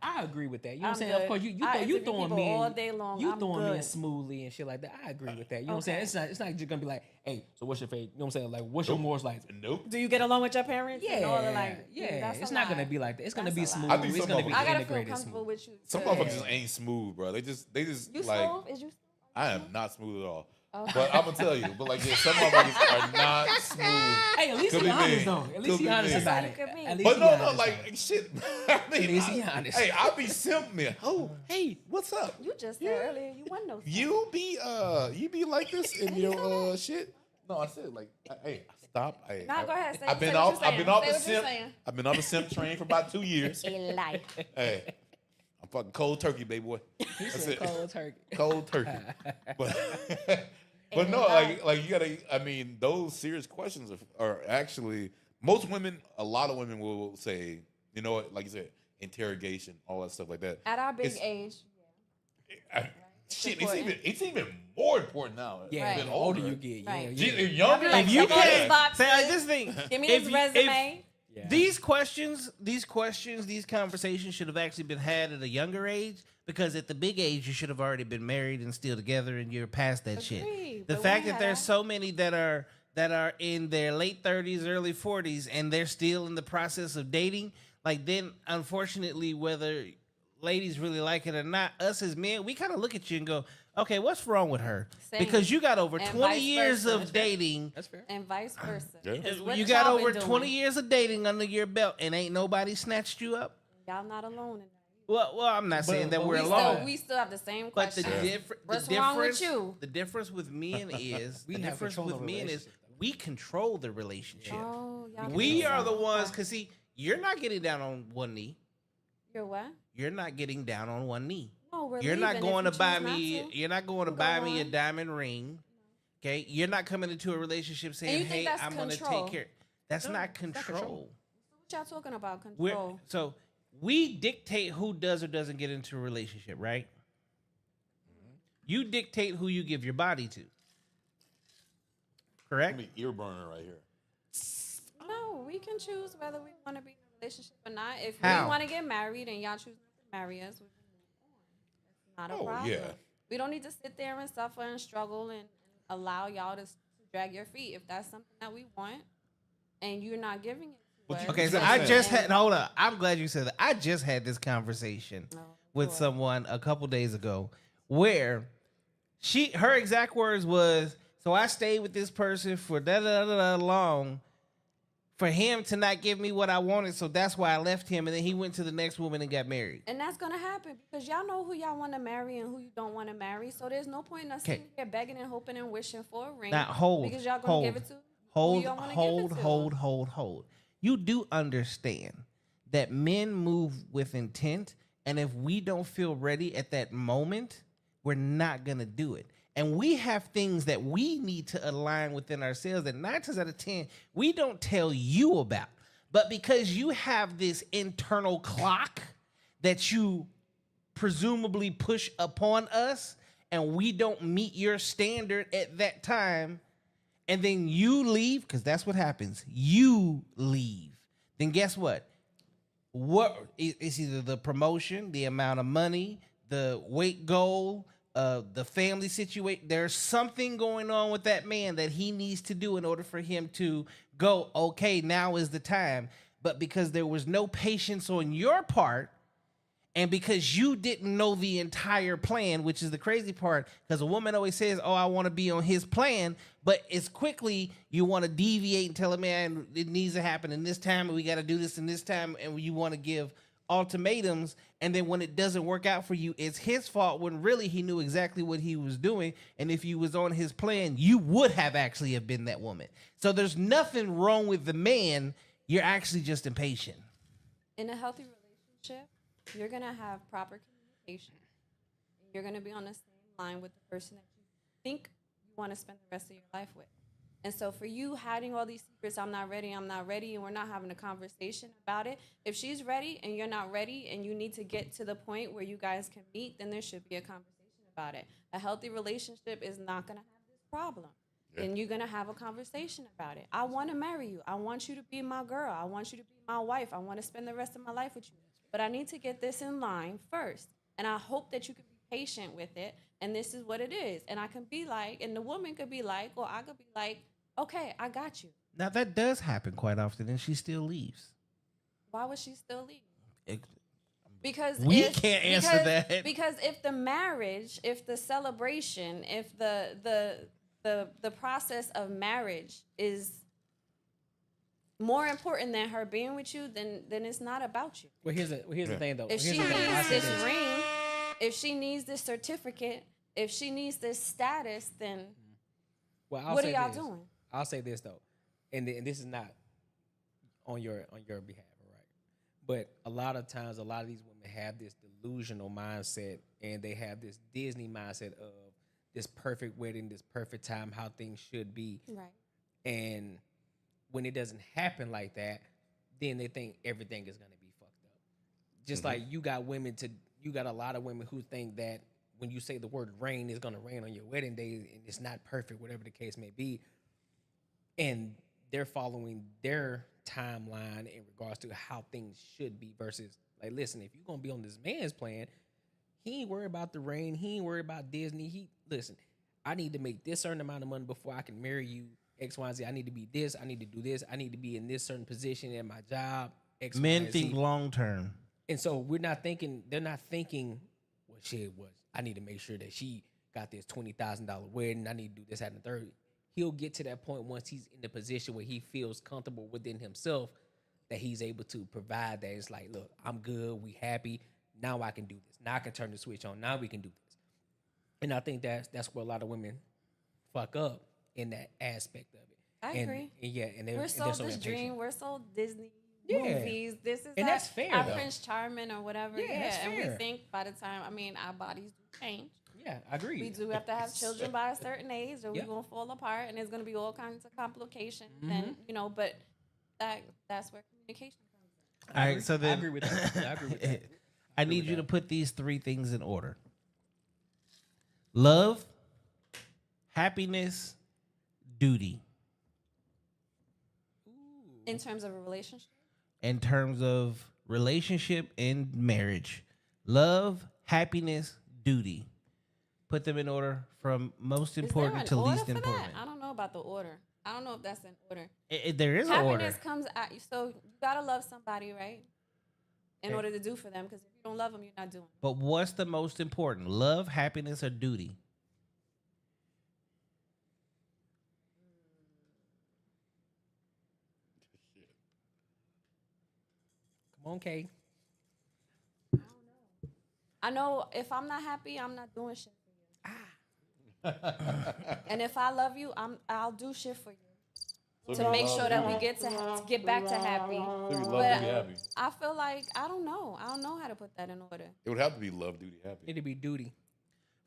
I agree with that. You know what I'm I'm saying? good. Of course, you I interview throwing people me in all day long. You I'm throwing me in good. smoothly and shit like that. I agree with that. You know what I'm Okay. saying? It's not just gonna be like, hey, so what's your favorite? You know what I'm saying? Like, what's your morals like? Nope. Do you get along with your parents? Yeah, And all the, like, yeah. that's It's a not lie. gonna be like that. It's gonna That's be a smooth. lie. I think It's some gonna be motherfuckers- I gotta feel integrated comfortable smooth. with you. Some too. motherfuckers just ain't smooth, bro. They just You like. smooth? Is you smooth? I am not smooth at all. Okay. But I'm gonna tell you. But like, yeah, some motherfuckers are not smooth. Hey, at least Could he be honest me. though. At Could least he be honest me. about That's it. how you could be. At least But he no, honest like about it. shit. I mean, least he honest. Hey, I be simp man. Oh, hey, what's up? You just said earlier you want no. You be like this in your shit. No, I said like, hey, stop. Hey, Nah, go ahead. Say- I've been say what off. you're I've been saying. off Say the what you're simp. saying. I've been off the simp train for about 2 years. A lie. Hey, I'm fucking cold turkey, baby boy. He That's said it. cold turkey. Cold turkey. But no, like you gotta. I mean, those serious questions are actually most women. A lot of women will say, you know what, like you said, interrogation, all that stuff like that. At our big It's- age. Shit, important. it's even more important now. Yeah, Right. the older you get, Right. yeah. Younger, Like, If you check all these can't boxes. say like this thing, Give me if his you- if- resume. Yeah. These questions, these conversations should have actually been had at a younger age, because at the big age you should have already been married and still together, and you're past that shit. Agreed, The but we fact had that there's that. so many that are in their late 30s, early 40s, and they're still in the process of dating, like then unfortunately, whether ladies really like it or not, us as men, we kind of look at you and go, okay, what's wrong with her? Same. Because you got over And 20 vice years versa. of dating. That's fair. And vice versa. Yeah. 'Cause what You got y'all over been 20 doing? years of dating under your belt, and ain't nobody snatched you up. Y'all not alone in that. Well, I'm not saying that but we're we alone. We still have the same But the, question. difference, What's wrong with you? The difference with men is We the have difference control with of the men is relationship, though. we control the relationship. Oh, y'all We can are the decide. ones, Okay. because see, you're not getting down on one knee. You're what? You're not getting down on one knee. No, we're You're not leaving if going you to buy choose not me. to. You're not going to Go buy me a on. diamond ring. Okay, you're not coming into a relationship saying, you think "Hey, that's I'm going to control? take care." That's No, not it's not control. control. What y'all talking about? We're, Control. so we dictate who does or doesn't get into a relationship, right? You dictate who you give your body to. Correct? me ear burner right here. No, we can choose whether we want to be in a relationship or not. If How? we want to get married and y'all choose not to marry us, we can move on. That's not a Oh, problem. yeah. We don't need to sit there and suffer and struggle and allow y'all to drag your feet. If that's something that we want and you're not giving it to But us. you- Okay, so You I said- just had, hold up. I'm glad you said that. I just had this conversation Oh, with Lord. someone a couple days ago where her exact words was, so I stayed with this person for da long for him to not give me what I wanted, so that's why I left him, and then he went to the next woman and got married. And that's gonna happen because y'all know who y'all want to marry and who you don't want to marry. So there's no point in us Okay. sitting here begging and hoping and wishing for a ring. Now hold, because y'all gonna hold, give it to who hold, y'all wanna hold, give it to. hold. You do understand that men move with intent, and if we don't feel ready at that moment, we're not gonna do it. And we have things that we need to align within ourselves that 9 times out of 10 we don't tell you about. But because you have this internal clock that you presumably push upon us, and we don't meet your standard at that time, and then you leave, because that's what happens. You leave. Then guess what? It's either the promotion, the amount of money, the weight goal, the family situation. There's something going on with that man that he needs to do in order for him to go, okay, now is the time. But because there was no patience on your part, and because you didn't know the entire plan, which is the crazy part, because a woman always says, oh, I want to be on his plan, but it's quickly you want to deviate and tell a man it needs to happen in this time, and we got to do this in this time, and you want to give ultimatums, and then when it doesn't work out for you, it's his fault, when really he knew exactly what he was doing, and if you was on his plan, you would have actually have been that woman. So there's nothing wrong with the man, you're actually just impatient. In a healthy relationship, you're going to have proper communication. You're going to be on the same line with the person that you think you want to spend the rest of your life with. And so for you hiding all these secrets, I'm not ready, and we're not having a conversation about it. If she's ready and you're not ready and you need to get to the point where you guys can meet, then there should be a conversation about it. A healthy relationship is not going to have this problem. And you're going to have a conversation about it. I want to marry you. I want you to be my girl. I want you to be my wife. I want to spend the rest of my life with you. But I need to get this in line first. And I hope that you can be patient with it. And this is what it is. And I can be like, and the woman could be like, or I could be like, okay, I got you. Now, that does happen quite often, and she still leaves. Why would she still leave? Because we can't answer that. Because if the marriage, if the celebration, if the process of marriage is more important than her being with you, then it's not about you. Well, here's the thing, though. If she needs this ring, if she needs this certificate, if she needs this status, then what are y'all doing? I'll say this though, and this is not on your behalf, right? But a lot of times, a lot of these women have this delusional mindset, and they have this Disney mindset of this perfect wedding, this perfect time, how things should be. Right. And when it doesn't happen like that, then they think everything is gonna be fucked up. Just like you got a lot of women who think that when you say the word rain, is gonna rain on your wedding day, and it's not perfect, whatever the case may be. And they're following their timeline in regards to how things should be versus, like, listen, if you're gonna be on this man's plan, he ain't worried about the rain, he ain't worried about Disney. Listen, I need to make this certain amount of money before I can marry you. X, Y, and Z. I need to be this. I need to do this. I need to be in this certain position in my job. X, Men Y, and think Z. long term, And so they're not thinking, well, shit, I need to make sure that she got this $20,000 wedding. I need to do this, that, and the third. He'll get to that point once he's in the position where he feels comfortable within himself that he's able to provide that. It's like, look, I'm good. We happy. Now I can do this. Now I can turn the switch on. Now we can do this. And I think that's where a lot of women fuck up in that aspect of it. I agree. And We're they're sold this dream. We're sold Disney Yeah. movies. This is And that's fair, though. Prince Charming or whatever. Yeah, that's and fair. we think by the time, our bodies do change. Yeah, I agree. We do have to have children by a certain age, or Yeah. we're gonna fall apart, and there's gonna be all kinds of complications. And but that's where communication comes in. all right. So then I agree with that. I agree with that. I need you to put these three things in order: love, happiness, duty. In terms of a relationship, In terms of relationship and marriage, love, happiness, duty. Put them in order from most important is to there an least order for important. that? I don't know about the order. I don't know if that's in order. There is an order. Happiness comes at you, so you gotta love somebody, right? In order to do for them, because if you don't love them, you're not doing. But what's the most important? Love, happiness, or duty? Come on, Kay. I know if I'm not happy, I'm not doing shit for you. And if I love you, I'll do shit for you to make sure that we get to get back to happy. So you love But to be happy. I feel like I don't know how to put that in order. It would have to be love, duty, happy. It'd be duty.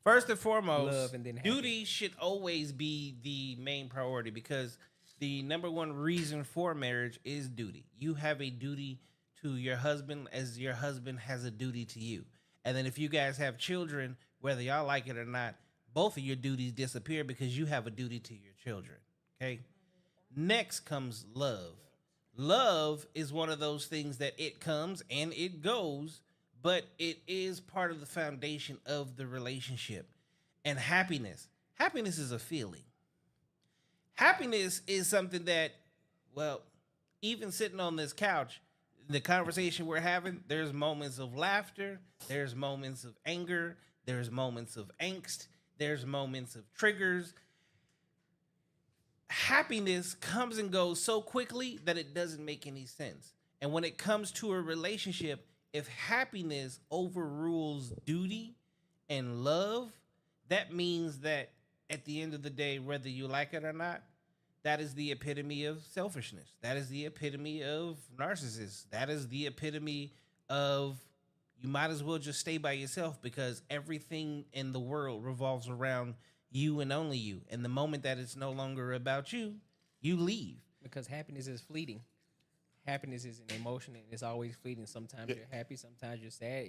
First and foremost, Love and then happy. duty should always be the main priority, because the number one reason for marriage is duty. You have a duty to your husband as your husband has a duty to you. And then if you guys have children, whether y'all like it or not, both of your duties disappear because you have a duty to your children. Okay. Next comes love. Love is one of those things that it comes and it goes, but it is part of the foundation of the relationship. And happiness. Happiness is a feeling. Happiness is something that, well, even sitting on this couch, the conversation we're having, there's moments of laughter, there's moments of anger, there's moments of angst, there's moments of triggers. Happiness comes and goes so quickly that it doesn't make any sense. And when it comes to a relationship, if happiness overrules duty and love, that means that at the end of the day, whether you like it or not, that is the epitome of selfishness. That is the epitome of narcissists. That is the epitome of you might as well just stay by yourself because everything in the world revolves around you and only you. And the moment that it's no longer about you, you leave. Because happiness is fleeting. Happiness is an emotion and it's always fleeting. Sometimes you're happy, sometimes you're sad.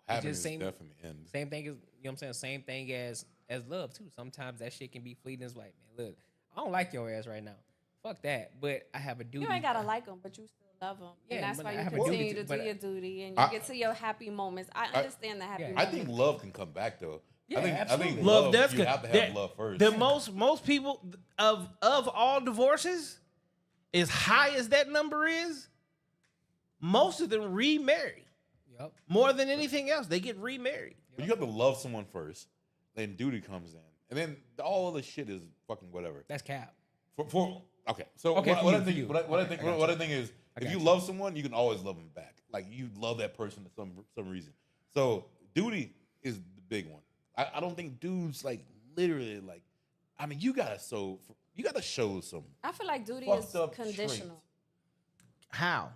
Happiness same, definitely ends. Same thing as, you know what I'm saying? Same thing as love too. Sometimes that shit can be fleeting. It's like, man, look, I don't like your ass right now. Fuck that. But I have a duty. You ain't gotta like them, but you still love them. Yeah, and that's but why I you have a continue duty to do your duty and you get to your happy moments. I understand the happy moments. I think love can come back though. Yeah, I think absolutely. Love does. You have to have love first. The most people of all divorces, as high as that number is, most of them remarry. Yep. More than anything else, they get remarried. But you have to love someone first, then duty comes in, and then all other shit is fucking whatever. That's cap. Okay, so Okay, what I for think, you. what I think, I got what you. I think is, I if got you you. love someone, you can always love them back. Like you love that person for some reason. So duty is the big one. I don't think dudes like literally like. I mean, you gotta show some. I feel like duty fucked is up conditional. traits. How?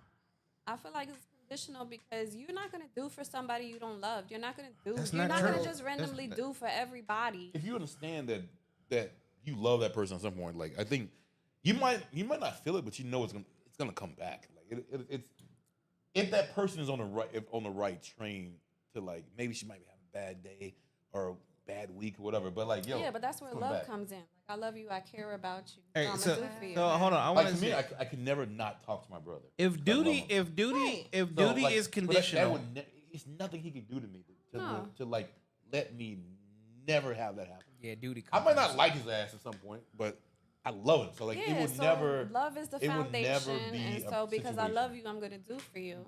I feel like it's conditional because you're not gonna do for somebody you don't love. You're not gonna do. That's You're not not true. gonna just randomly do for everybody. If you understand that you love that person at some point, like I think you might not feel it, but you know it's gonna come back. Like it's if that person is on the right train to like maybe she might be having a bad day or a bad week or whatever, but like yo, Yeah, but that's where come love back. comes in. Like I love you. I care about you. Hey, I'm so, gonna do for you. so hold on. I Like want to me, to. I could never not talk to my brother. If duty is But conditional, it's nothing he can do to me No. to like let me never have that happen. Yeah, duty. I might not like his ass at some point, but I love him. So like Yeah, it would so never. love is the it would never foundation, be and a so because I situation. love you, I'm gonna do for you.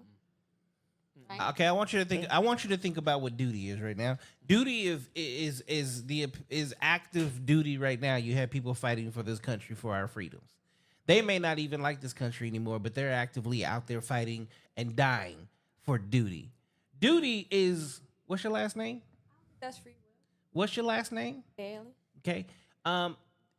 Right? okay, I want you to think. I want you to think about what duty is right now. Duty is active duty right now. You have people fighting for this country for our freedoms. They may not even like this country anymore, but they're actively out there fighting and dying for duty. Duty is what's your last name? That's free will. What's your last name? Bailey. Okay.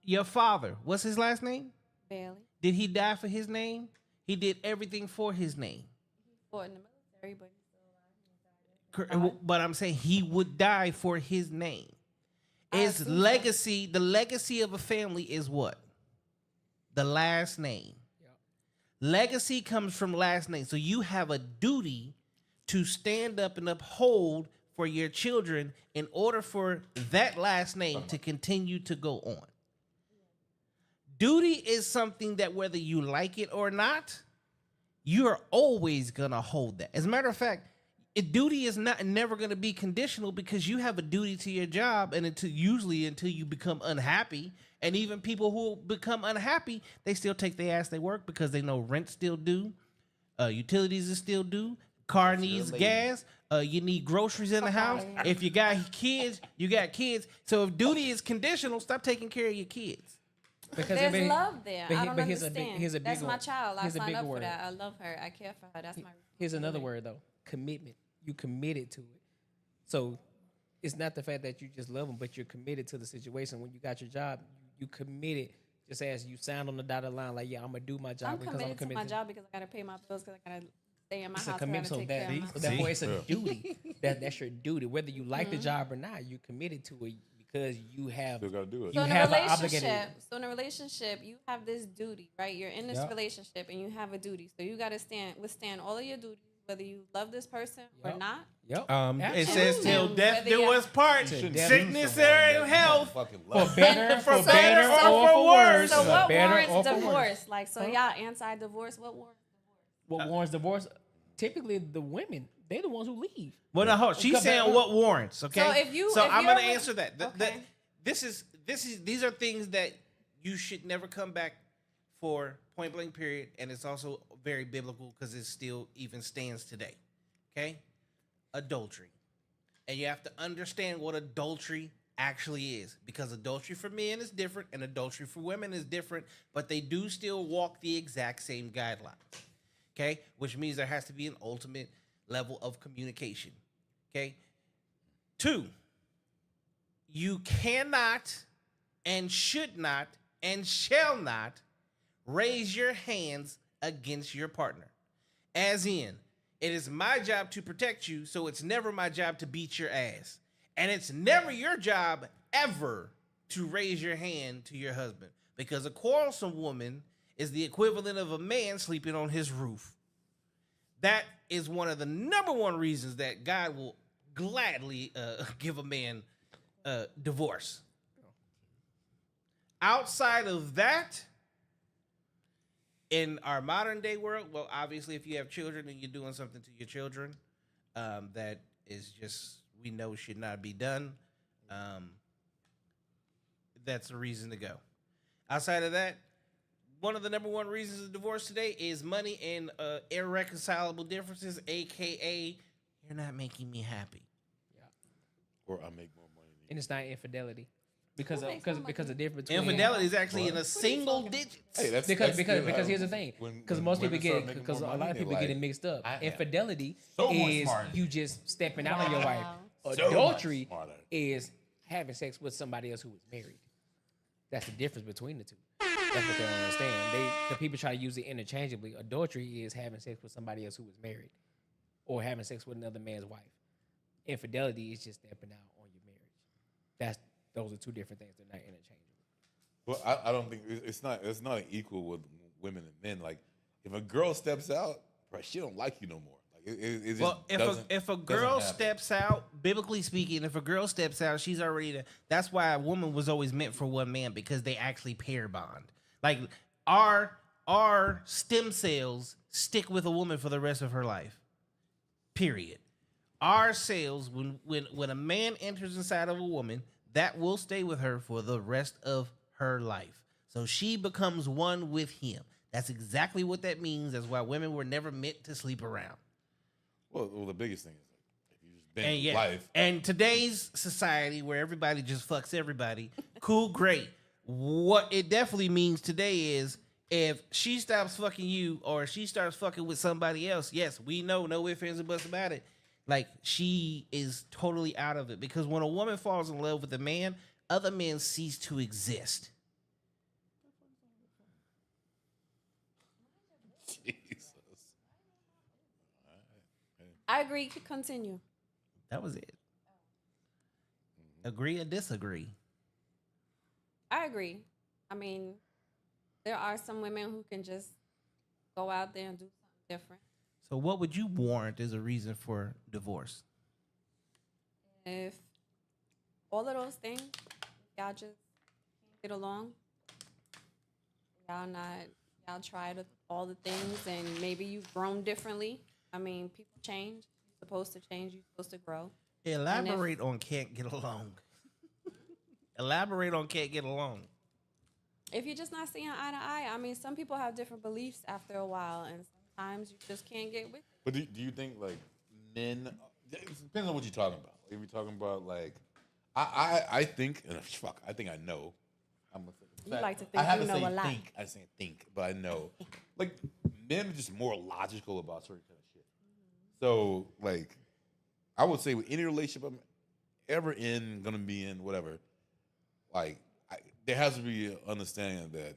Your father. What's his last name? Bailey. Did he die for his name? He did everything for his name. He fought in the military, but he's still alive. He died. But I'm saying he would die for his name. I His assume so. legacy, the legacy of a family is what? The last name. Yep. Legacy comes from last name. So you have a duty to stand up and uphold for your children in order for that last name to continue to go on. Duty is something that whether you like it or not, you're always going to hold that. As a matter of fact, duty is never going to be conditional because you have a duty to your job, and until you become unhappy. And even people who become unhappy, they still take their ass to work because they know rent still due, utilities is still due, car needs gas, you need groceries in the house. If you got kids, you got kids. So if duty is conditional, stop taking care of your kids. Because There's everybody- love there. but I he- don't but here's a understand. big- here's a That's bigger my one. child. I Here's a signed bigger up for word. that. I love her. I care for her. That's my. Here's another responsibility. word though: commitment. You committed to it. So it's not the fact that you just love them, but you're committed to the situation. When you got your job, you committed. Just as you sound on the dotted line, like, yeah, I'm gonna do my job I'm because committed I'm committed to my job because I gotta pay my bills because I gotta stay in my It's a house. I commitment, gotta so take care of that, myself. so therefore it's a Yeah. duty. That's your duty, whether you like the job or not. You're committed to it because you have. Still gotta do it. You So in a have an relationship, obligated- you have this duty, right? You're in this Yep. relationship and you have a duty. So you gotta withstand all of your duties, whether you love this person or Yep. not. Yep. It says till Absolutely. death Whether do y'all- us part, You shouldn't sickness sue someone or that you health. fucking For love. better, For for better better, or or for for worse. worse. So For what better warrants or for divorce? worse. Like, so Huh? y'all anti-divorce? What warrants divorce? What warrants divorce? Typically, the women, they're the ones who leave. Well, no, hold. She's Because saying that- what warrants. Okay. So if you- so if I'm you're gonna with- answer that. Okay. These are things that you should never come back for, point blank period, and it's also very biblical because it still even stands today. Okay, adultery, and you have to understand what adultery actually is, because adultery for men is different and adultery for women is different, but they do still walk the exact same guidelines. Okay, which means there has to be an ultimate level of communication. Okay, 2, you cannot and should not and shall not raise your hands against your partner. As in, it is my job to protect you, so it's never my job to beat your ass. And it's never your job ever to raise your hand to your husband, because a quarrelsome woman is the equivalent of a man sleeping on his roof. That is one of the number one reasons that God will gladly give a man divorce. Outside of that, in our modern day world, well, obviously, if you have children and you're doing something to your children, that is just, we know should not be done. That's a reason to go. Outside of that, one of the number one reasons of divorce today is money and irreconcilable differences, aka you're not making me happy. Or I make more money than you. And it's not infidelity. Because Who of, makes more because money? the difference between Infidelity is actually What? in a single digits. Hey, that's because good. here's the thing, When because most people women get start it, making because a more lot money, of people they're get it like, mixed up. I am Infidelity so much is smarter. you just stepping out on your wife. Wow. So much Adultery smarter. is having sex with somebody else who is married. That's the difference between the two. That's what they don't understand. The people try to use it interchangeably. Adultery is having sex with somebody else who is married, or having sex with another man's wife. Infidelity is just stepping out on your marriage. Those are two different things. They're not interchangeable. Well, I don't think it's not equal with women and men. Like, if a girl steps out, bro, she don't like you no more. Like, it just Well, if a girl doesn't happen. steps out, biblically speaking, if a girl steps out, she's already. That's why a woman was always meant for one man, because they actually pair bond. Like our stem cells stick with a woman for the rest of her life. Period. Our cells, when a man enters inside of a woman, that will stay with her for the rest of her life. So she becomes one with him. That's exactly what that means. That's why women were never meant to sleep around. Well, the biggest thing is, like, if you just been And through yeah, life, and today's society where everybody just fucks everybody, cool, great. What it definitely means today is, if she stops fucking you or she starts fucking with somebody else, yes, we know, no ifs, ands, or buts about it. Like, she is totally out of it, because when a woman falls in love with a man, other men cease to exist. Jesus. I agree. Continue. That was it. Agree or disagree? I agree. I mean, there are some women who can just go out there and do something different. So what would you warrant as a reason for divorce? If all of those things, y'all just can't get along, y'all tried all the things, and maybe you've grown differently. I mean, people change. You're supposed to change. You're supposed to grow. Elaborate on can't get along. Elaborate on can't get along. If you're just not seeing eye to eye, I mean, some people have different beliefs after a while, and sometimes you just can't get with it. But do you think, like, men? It depends on what you're talking about. If you're talking about, like, I think, and fuck, I think I know. You like to think I have you to know say a lot. think. I say think, but I know. Like, men are just more logical about certain kind of shit. So, like, I would say with any relationship I'm ever in, gonna be in, whatever, like, there has to be an understanding that,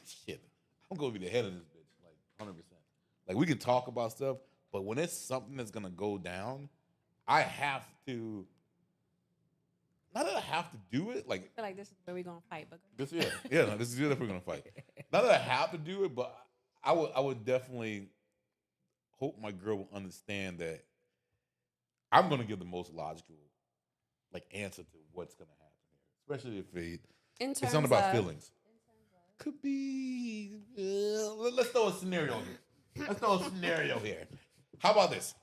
shit, I'm gonna be the head of this bitch, like, 100%. Like, we can talk about stuff, but when it's something that's gonna go down, I have to. Not that I have to do it, like, I feel like this is where we're gonna fight, but this, no, this is good if we're gonna fight. Not that I have to do it, but I would definitely hope my girl will understand that I'm gonna give the most logical answer to what's gonna happen here, especially if it's not about feelings. Could be. Let's throw a scenario here. How about this?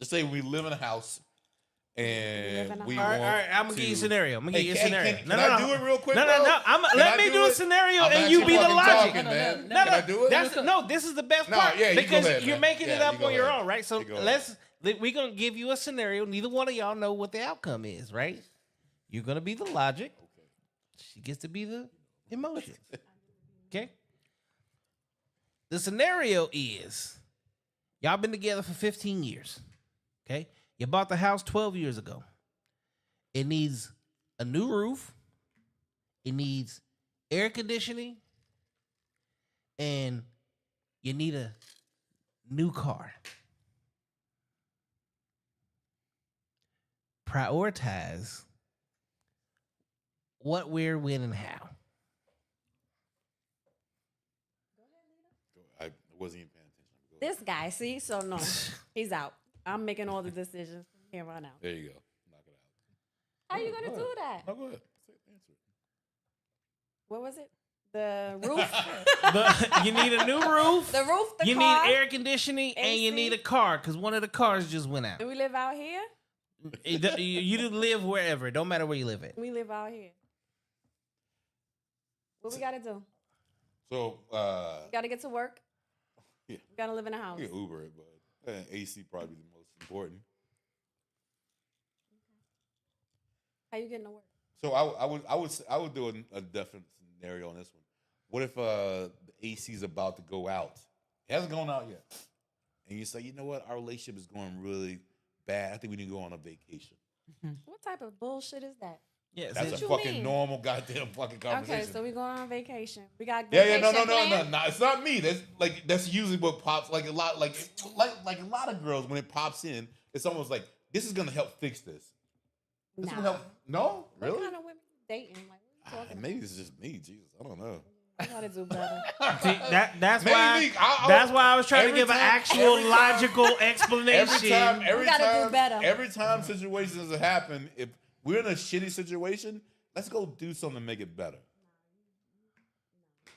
Let's say we live in a house and we all want right, I'm gonna give you a scenario. I'm gonna give you a scenario. Can I do it real quick? No. Let me do a scenario and you be the logic. Can I do it? This is the best part because you're making it up on your own, right? So we're gonna give you a scenario. Neither one of y'all know what the outcome is, right? You're gonna be the logic. She gets to be the emotions. Okay. The scenario is y'all been together for 15 years. Okay. You bought the house 12 years ago. It needs a new roof. It needs air conditioning. And you need a new car. Prioritize what, where, when, and how. I wasn't even paying attention. This guy, see? So no, he's out. I'm making all the decisions from here on out. There you go. Knock it out. How you gonna do that? No, go ahead. Answer it. What was it? The roof. You need a new roof. The roof. The you car. need air conditioning, and AC. you need a car because one of the cars just went out. And we live out here. You do live wherever. It don't matter where you live at. We live out here. What we gotta do? So, We gotta get to work. Yeah. We gotta live in a house. you can Uber it, but AC probably the most important. How you getting to work? So I would do a definite scenario on this one. What if the AC is about to go out? It hasn't gone out yet, and you say, you know what, our relationship is going really bad. I think we need to go on a vacation. What type of bullshit is that? Yes, That's a you fucking mean? normal goddamn fucking conversation. Okay, so we going on vacation. We got Yeah, no. plan? It's not me. That's usually what pops like a lot a lot of girls when it pops in. It's almost like this is gonna help fix this. This will Nah. help. No, really? What kind of women dating? Like, what you talking about? Maybe it's just me. Jesus, I don't know. We gotta do better. See, that's Maybe. why. I'll- That's why I was trying to every give an time- actual every time- logical explanation. Every gotta do time, better. every time situations happen, if we're in a shitty situation, let's go do something to make it better.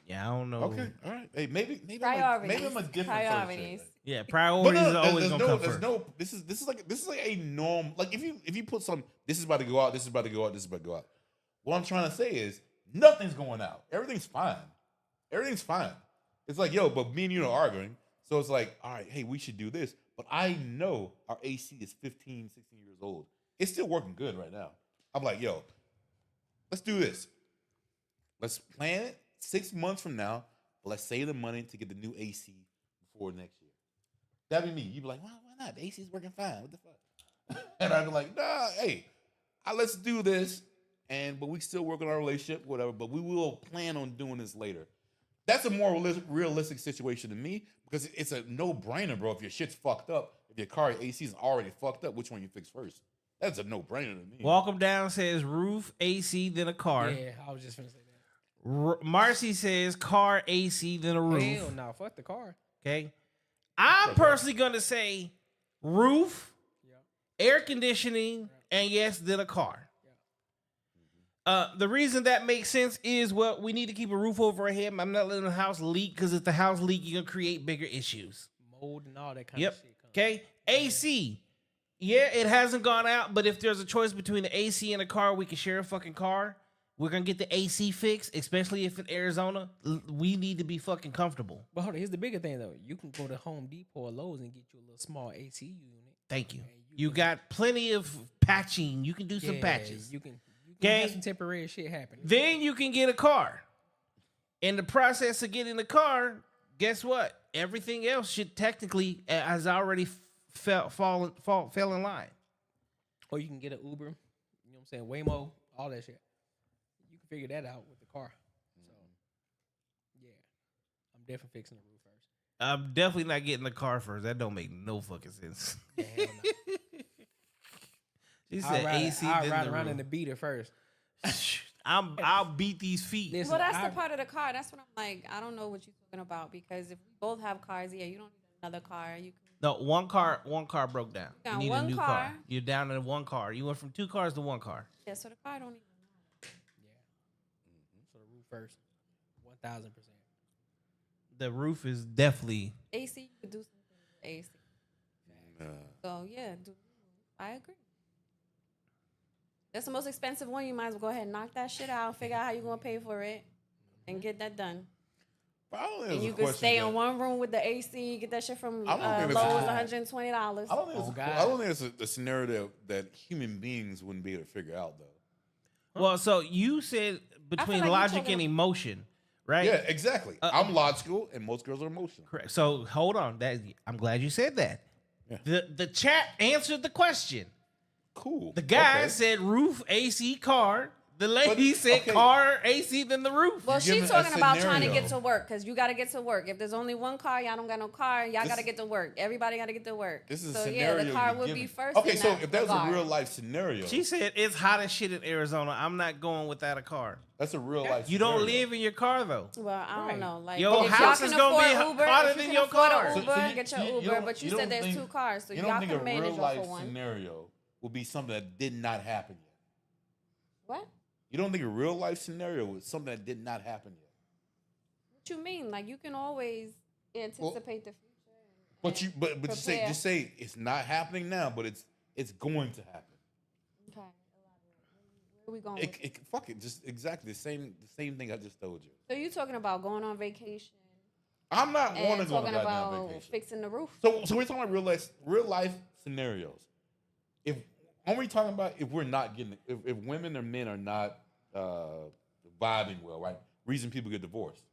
Yeah, I don't know. Okay, all right. Hey, maybe Priorities. maybe I'm a different Priorities. Yeah, But priorities no, are always gonna come there's first. no. This is like a norm. Like if you put some, this is about to go out. This is about to go out. This is about to go out. What I'm trying to say is nothing's going out. Everything's fine. Everything's fine. It's like, yo, but me and you are arguing. So it's like, all right, hey, we should do this. But I know our AC is 15, 16 years old. It's still working good right now. I'm like, yo, let's do this. Let's plan it 6 months from now, but let's save the money to get the new AC before next year. That'd be me. You'd be like, why not? The AC is working fine. What the fuck? And I'd be like, nah, hey, let's do this. But we still work on our relationship, whatever. But we will plan on doing this later. That's a more realistic situation to me because it's a no-brainer, bro. If your shit's fucked up, if your car AC is already fucked up, which one you fix first? That's a no-brainer to me. Walk 'em down says roof, AC, then a car. Yeah, I was just gonna say that. Marcy says car, AC, then a roof. Hell no, fuck the car. Okay. I'm personally gonna say roof, air conditioning, and yes, then a car. The reason that makes sense is, well, we need to keep a roof over our head. I'm not letting the house leak because if the house leak, you're gonna create bigger issues. Mold and all that kind of shit. Okay. AC. Yeah, it hasn't gone out, but if there's a choice between the AC and a car, we can share a fucking car. We're gonna get the AC fixed, especially if in Arizona. We need to be fucking comfortable. But hold on, here's the bigger thing though. You can go to Home Depot or Lowe's and get you a little small AC unit. Thank you. And You got plenty of patching. You can do some patches. You can Okay. have some temporary shit happen. Then you can get a car. In the process of getting the car, guess what? Everything else should technically has already fell in line. Or you can get an Uber. You know what I'm saying? Waymo, all that shit. You can figure that out with the car. So, yeah. I'm definitely fixing the roof first. I'm definitely not getting the car first. That don't make no fucking sense. Yeah, hell no. She said AC. I'll then ride the around roof. in the beater first. I'll beat these feet. Listen, Well, that's the part of the car. That's what I'm like. I don't know what you're talking about because if we both have cars, yeah, you don't need another car. You can No, one car broke down. You got need a one new car. car. You're down to one car. You went from 2 cars to 1 car. yeah, so the car don't even So the roof first, 1,000%. The roof is definitely. AC. You could do something with AC. So yeah, I agree. That's the most expensive one. You might as well go ahead and knock that shit out. Figure out how you're gonna pay for it, and get that done. But I don't think And it's you a could question stay that- in one room with the AC. Get that shit from I don't think Lowe's, it's a- $120. I don't think it's Oh, a, God. I don't think it's a scenario that human beings wouldn't be able to figure out, though. Well, so you said between like you're logic talking and about- emotion, right? Yeah, exactly. I'm logical, and most girls are emotional. Correct. So hold on. I'm glad you said that. Yeah. The chat answered the question. Cool. The guy Okay. said roof, AC, car. The lady said okay. car, AC, then the roof. Well, You're she's giving a talking about trying to scenario. get to work because you got to get to work. If there's only one car, y'all don't got no car. Y'all got to get to work. Everybody got to get to work. This is so a scenario. yeah, the car you're would giving. be first. Okay, in so that if that was a regard. real life scenario, She said it's hot as shit in Arizona. I'm not going without a car. that's a real life. You don't scenario. live in your car though. Well, I don't Right. know. Like, Your if house y'all is can gonna be afford Uber, hotter if you than can your afford car. an So- Uber, so you- get your you Uber. don't- But you you said don't there's think- 2 cars, so You y'all don't think can a manage real off life of one. scenario will be something that did not happen yet? What? You don't think a real life scenario was something that did not happen yet? What you mean? Like, you can always anticipate the future. But you, but prepare. just say it's not happening now, but it's going to happen. Okay. Where are we going? With it? Fuck it, just exactly the same thing I just told you. So you talking about going on vacation I'm not and want to go on a talking goddamn about vacation. fixing the roof? So we're talking about real life scenarios. If are we talking about if we're not getting if women or men are not vibing well, right? Reason people get divorced.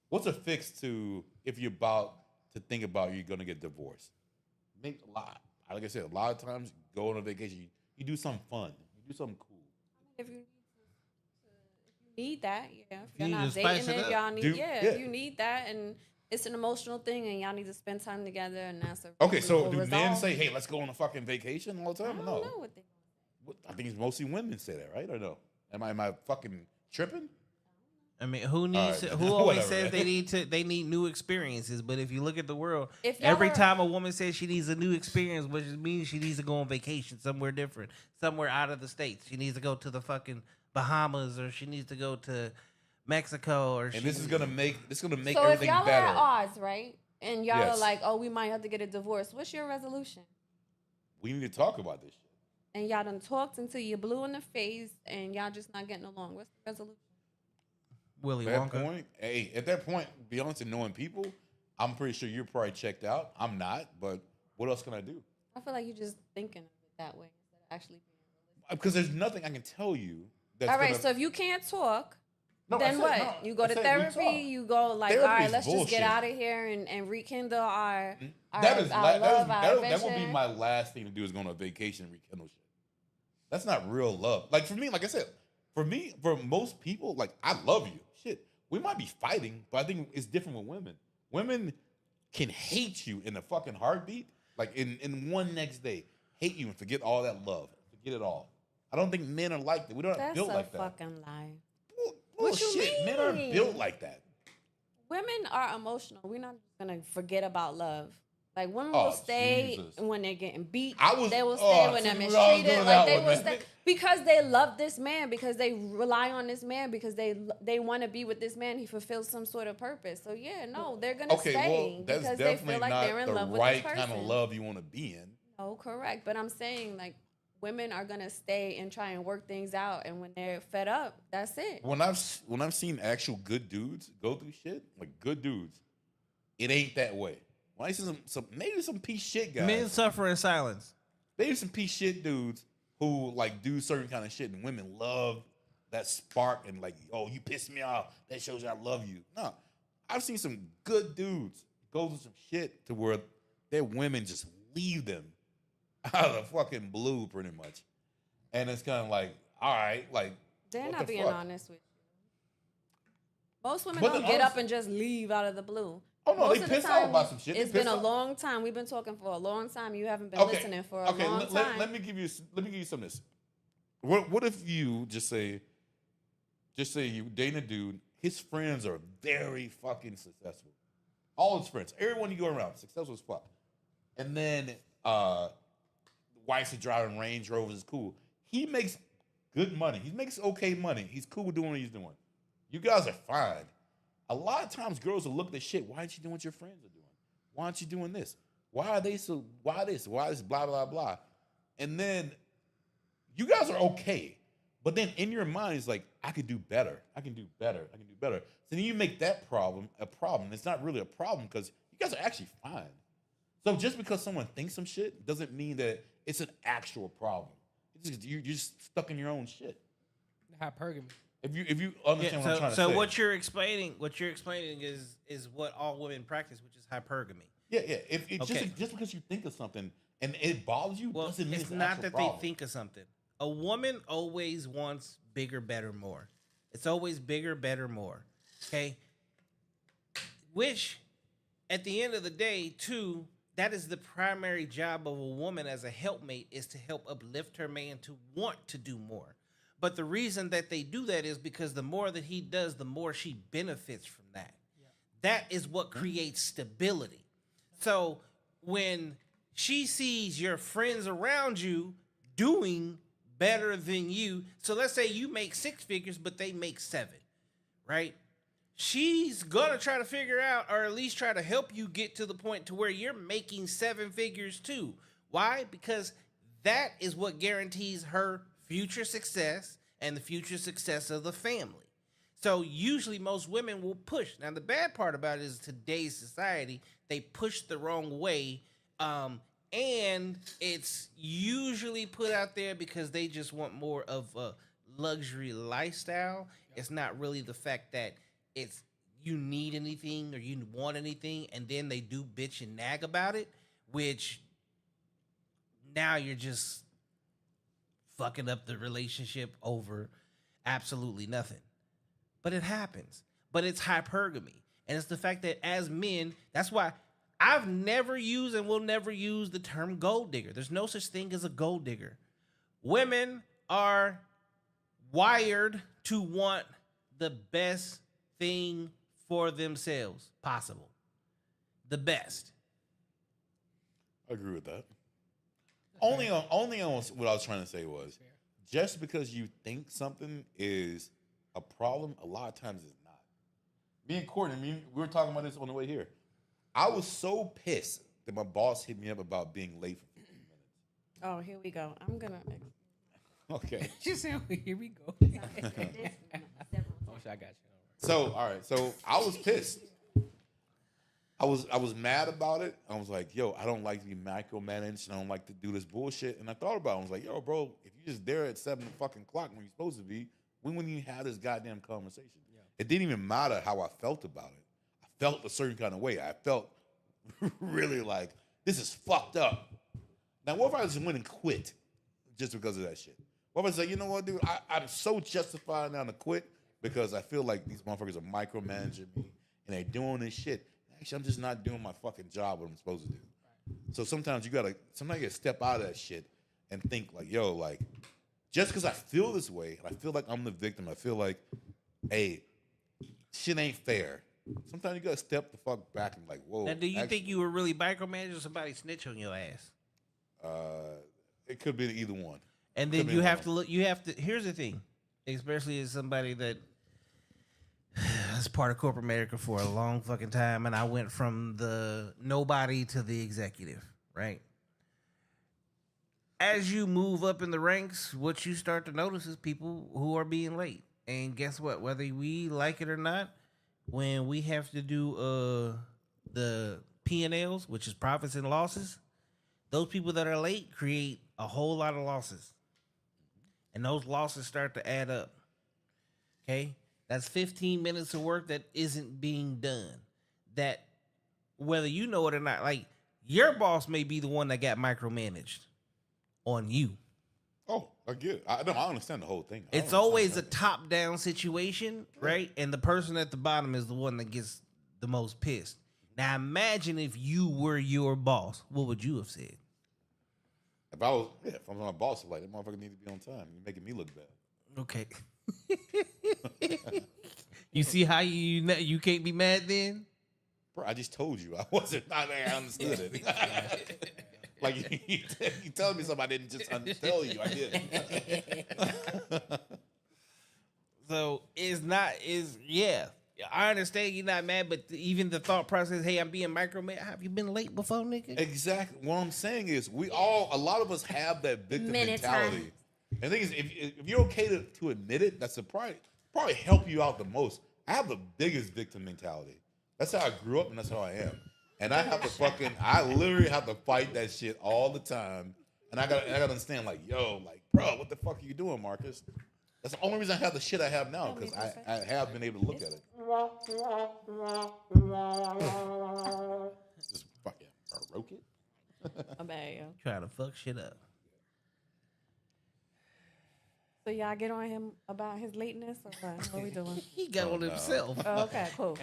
What's a fix to if you're about to think about you're gonna get divorced? Make a lot. Like I said, a lot of times you go on a vacation, you do something fun, you do something cool. If you need that, yeah. If You you're need not to spice dating it it, up. y'all need Yeah. if you need that and it's an emotional thing and y'all need to spend time together and that's a Okay, so reasonable do men resolve. say, "Hey, let's go on a fucking vacation all the I time"? don't No. know what they I think it's mostly women say that, right? Or no? Am I fucking tripping? I mean, who needs? right. Who always Whatever, says man. they need new experiences? But if you look at the world, If y'all every are- time a woman says she needs a new experience, which means she needs to go on vacation somewhere different, somewhere out of the states. She needs to go to the fucking Bahamas, or she needs to go to Mexico, or And this is gonna make So if everything y'all better. are at odds, right? And y'all Yes. are like, oh, we might have to get a divorce. What's your resolution? We need to talk about this shit. And y'all done talked until you're blue in the face and y'all just not getting along. What's the resolution? Willy At that Wonka. point, hey, at that point, be honest and knowing people, I'm pretty sure you're probably checked out. I'm not, but what else can I do? I feel like you're just thinking of it that way instead of actually being realistic. Because there's nothing I can tell you that's All right, gonna, so if you can't talk, No, I then said- what? no, You go I to said we therapy, talk. you go like, Therapy all right, is let's just bullshit. get out of here and rekindle our that is our la- love, our that would be adventure. my last thing to do is go on a vacation and rekindle shit. That's not real love. Like for me, like I said, for most people, like I love you. Shit, we might be fighting, but I think it's different with women. Women can hate you in a fucking heartbeat, like in one next day, hate you and forget all that love, forget it all. I don't think men are like that. We don't That's built a like that. fucking lie. What you shit? Men aren't mean? built like that. Women are emotional. We're not just gonna forget about love. Like women Oh, will stay Jesus. when they're getting beat. I they will was- stay oh, when they're see, I was mistreated. doing Like that they one, will man. stay because they love this man, because they rely on this man, because they want to be with this man. He fulfills some sort of purpose. So yeah, no, they're gonna Okay, stay well, that's because they definitely feel like not they're in the love with right this person. kind of love you want to be in. No, correct. But I'm saying like women are gonna stay and try and work things out, and when they're fed up, that's it. When I've seen actual good dudes go through shit, like good dudes, it ain't that way. When I see some maybe some piece shit guys, Men suffer in silence. maybe some piece shit dudes who like do certain kind of shit, and women love that spark and like, oh, you pissed me off. That shows you I love you. No, I've seen some good dudes go through some shit to where their women just leave them out of the fucking blue, pretty much, and it's kind of like, all right, like They're what not the being fuck? honest with you. Most women But don't the get honest- up and just leave out of the blue. Oh, no, Most they of the piss off time, about some shit. They It's been piss a off. long time. We've been talking for a long time. You haven't been listening for a long time. Let me give you some of this. What if you just say you dating a dude, his friends are very fucking successful. All his friends, everyone you go around, successful as fuck. And then wife's driving Range Rovers is cool. He makes good money. He makes okay money. He's cool doing what he's doing. You guys are fine. A lot of times girls will look at the shit. Why aren't you doing what your friends are doing? Why aren't you doing this? Why are they so, why this? Why this, blah, blah, blah. And then you guys are okay. But then in your mind, it's like, I could do better. I can do better. I can do better. So then you make that problem a problem. It's not really a problem because you guys are actually fine. So just because someone thinks some shit doesn't mean that it's an actual problem. It's just, you're just stuck in your own shit. Hypergamy. If you understand what I'm trying to say. So what you're explaining is what all women practice, which is hypergamy. Yeah. If just because you think of something and it bothers you, doesn't mean it's not that problem. they think of something. A woman always wants bigger, better, more. It's always bigger, better, more. Okay? Which, at the end of the day, too, that is the primary job of a woman as a helpmate, is to help uplift her man to want to do more. But the reason that they do that is because the more that he does, the more she benefits from that. Yeah. That is what creates stability. So when she sees your friends around you doing better than you, so let's say you make 6 figures, but they make 7, right? She's gonna try to figure out, or at least try to help you get to the point to where you're making 7 figures too. Why? Because that is what guarantees her future success and the future success of the family. So usually most women will push. Now the bad part about it is today's society, they push the wrong way. And it's usually put out there because they just want more of a luxury lifestyle. It's not really the fact that it's you need anything or you want anything, and then they do bitch and nag about it, which now you're just fucking up the relationship over absolutely nothing. But it happens. But it's hypergamy. And it's the fact that as men, that's why I've never used and will never use the term gold digger. There's no such thing as a gold digger. Women are wired to want the best thing for themselves possible. The best. I agree with that. Only on what I was trying to say was, just because you think something is a problem, a lot of times it's not. Me and Courtney, we were talking about this on the way here. I was so pissed that my boss hit me up about being late for 15 minutes. Oh, here we go. I'm gonna. Okay. She said, "Here we go." Oh, I got you. So, all right. So I was pissed. I was mad about it. I was like, yo, I don't like to be micromanaged and I don't like to do this bullshit. And I thought about it. I was like, yo, bro, if you're just there at 7 fucking o'clock when you're supposed to be, when wouldn't you have this goddamn conversation? Yeah. It didn't even matter how I felt about it. I felt a certain kind of way. I felt really like, this is fucked up. Now, what if I just went and quit just because of that shit? What if I say, you know what, dude, I'm so justified now to quit because I feel like these motherfuckers are micromanaging me and they're doing this shit. Actually, I'm just not doing my fucking job what I'm supposed to do. So sometimes you gotta step out of that shit and think like, yo, like, just because I feel this way, and I feel like I'm the victim, I feel like, hey, shit ain't fair. Sometimes you gotta step the fuck back and like, whoa. Now, do you think you were really micromanaging, or somebody snitch on your ass? It could be either one. And then you have to look. You have to. Here's the thing, especially as somebody that was part of corporate America for a long fucking time, and I went from the nobody to the executive, right? As you move up in the ranks, what you start to notice is people who are being late. And guess what? Whether we like it or not, when we have to do the P&Ls, which is profits and losses, those people that are late create a whole lot of losses. And those losses start to add up. Okay? That's 15 minutes of work that isn't being done. That, whether you know it or not, like, your boss may be the one that got micromanaged on you. Oh, I get it. I understand the whole thing. It's always a top-down situation, right? And the person at the bottom is the one that gets the most pissed. Now, imagine if you were your boss. What would you have said? If I was my boss, like, that motherfucker need to be on time. You're making me look bad. Okay. You see how you can't be mad then? Bro, I just told you I wasn't. I understood it. Like you telling me something I didn't just tell you. I did. So yeah. I understand you're not mad, but even the thought process, hey, I'm being micromanaged. Have you been late before, nigga? Exactly. What I'm saying is, a lot of us have that victim mentality. And the thing is, if you're okay to admit it, that's probably help you out the most. I have the biggest victim mentality. That's how I grew up, and that's how I am. And I literally have to fight that shit all the time. And I gotta understand, like, yo, like, bro, what the fuck are you doing, Marcus? That's the only reason I have the shit I have now, because I have been able to look at it. Just fucking broke it. I'm bad, yo. Trying to fuck shit up. So y'all get on him about his lateness or what? What we doing? He got on himself. Oh, okay, cool.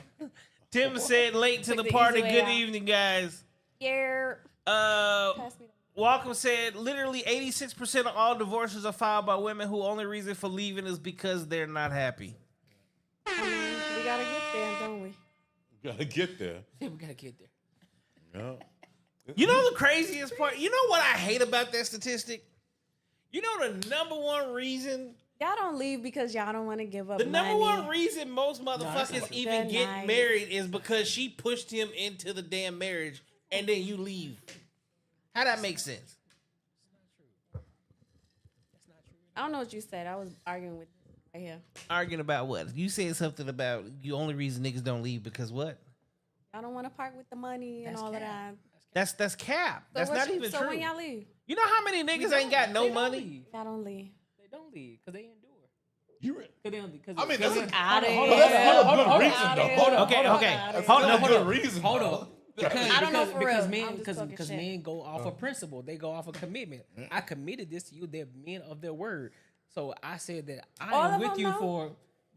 Tim said, late to Took the the party. easy way Good out. evening, guys. Yeah. Pass me Welcome said, literally 86% of all divorces are filed by women who only reason for leaving is because they're not happy. I mean, we gotta get there, don't we? Gotta get there. Yeah, we gotta get there. Yeah. You know the craziest part? You know what I hate about that statistic? You know the number one reason? Y'all don't leave because y'all don't want to give up The money. number one reason most motherfuckers even Good get night. married is because she pushed him into the damn marriage and then you leave. How that make sense? I don't know what you said. I was arguing with you right here. Arguing about what? You said something about the only reason niggas don't leave because what? Y'all don't want to part with the money and That's all of cap. that. That's cap. So That's what not you- even so true. when y'all leave, You know how many niggas ain't got no money? y'all don't leave. They don't leave because they endure. You re- Cause they don't, cause I mean, that's a, Outta but here. that's still a good Hold on, reason, outta though. here. Hold on. Okay, okay. That's Hold still on, a good reason. Hold though. on. Because, I don't know for because real. men, I'm just talking because shit. men go off of principle. They go off of commitment. I committed this to you. They're men of their word. So I said that I All am of with them you know? for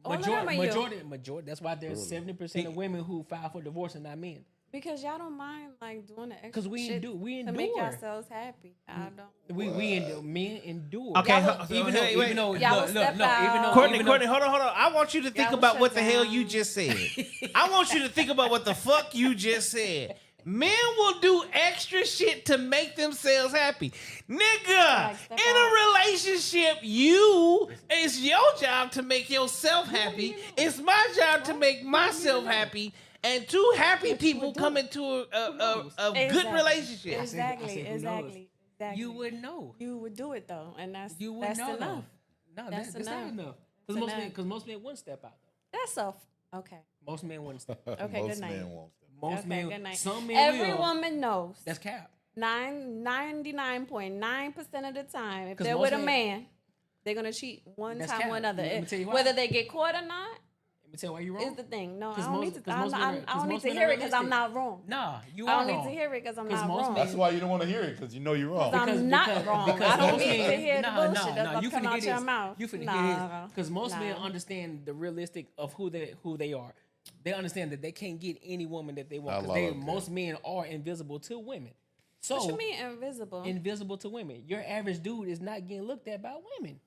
All of them are you? majority. That's why there's 70% of women who file for divorce and not men. Because y'all don't mind like doing the extra 'Cause we shit we to make endure. yourselves happy. I don't. We endure. Men endure. Okay, Y'all will- even though, wait. even though, Y'all will look, step even though, out. Courtney, even though- hold on. I want you to think Y'all about shut what the hell down. you just said. I want you to think about what the fuck you just said. Men will do extra shit to make themselves happy. Nigga, Like, step in a relationship, it's your job to make yourself happy. It's my job to make myself happy. And two happy people come into a good Exactly. relationship. Exactly. who knows? Exactly. you would know. You would do it though, and You would that's know. enough. No, That's that's not enough. enough. That's enough. Because most men wouldn't step out. Though. That's so okay. Most men wouldn't step. Okay, Most good night. men won't. Most Okay, men. good night. Some men Every will. woman knows. That's cap. 99.9% of the time, if 'Cause they're most with a men- man, they're gonna cheat one That's time cap. or another. Let me tell you why. Whether they get caught or not Let me tell you why you wrong. is the thing. No, I 'Cause don't most- need to. 'cause I'm most not- men are- I 'cause don't need most to men are hear it because I'm realistic. not wrong. Nah, you I are don't need wrong. to hear it because I'm 'Cause not most wrong. men- That's why you don't want to hear it, because you know you're wrong. I'm not wrong. I don't most need to men- hear the bullshit that's gonna you come finna out hear your this. mouth. You finna Nah. hear this. Because most men Nah. understand the realistic of who they are. They understand that they can't get any woman that they want. I Because love it. most men are invisible to women. So What you mean invisible? invisible to women. Your average dude is not getting looked at by women.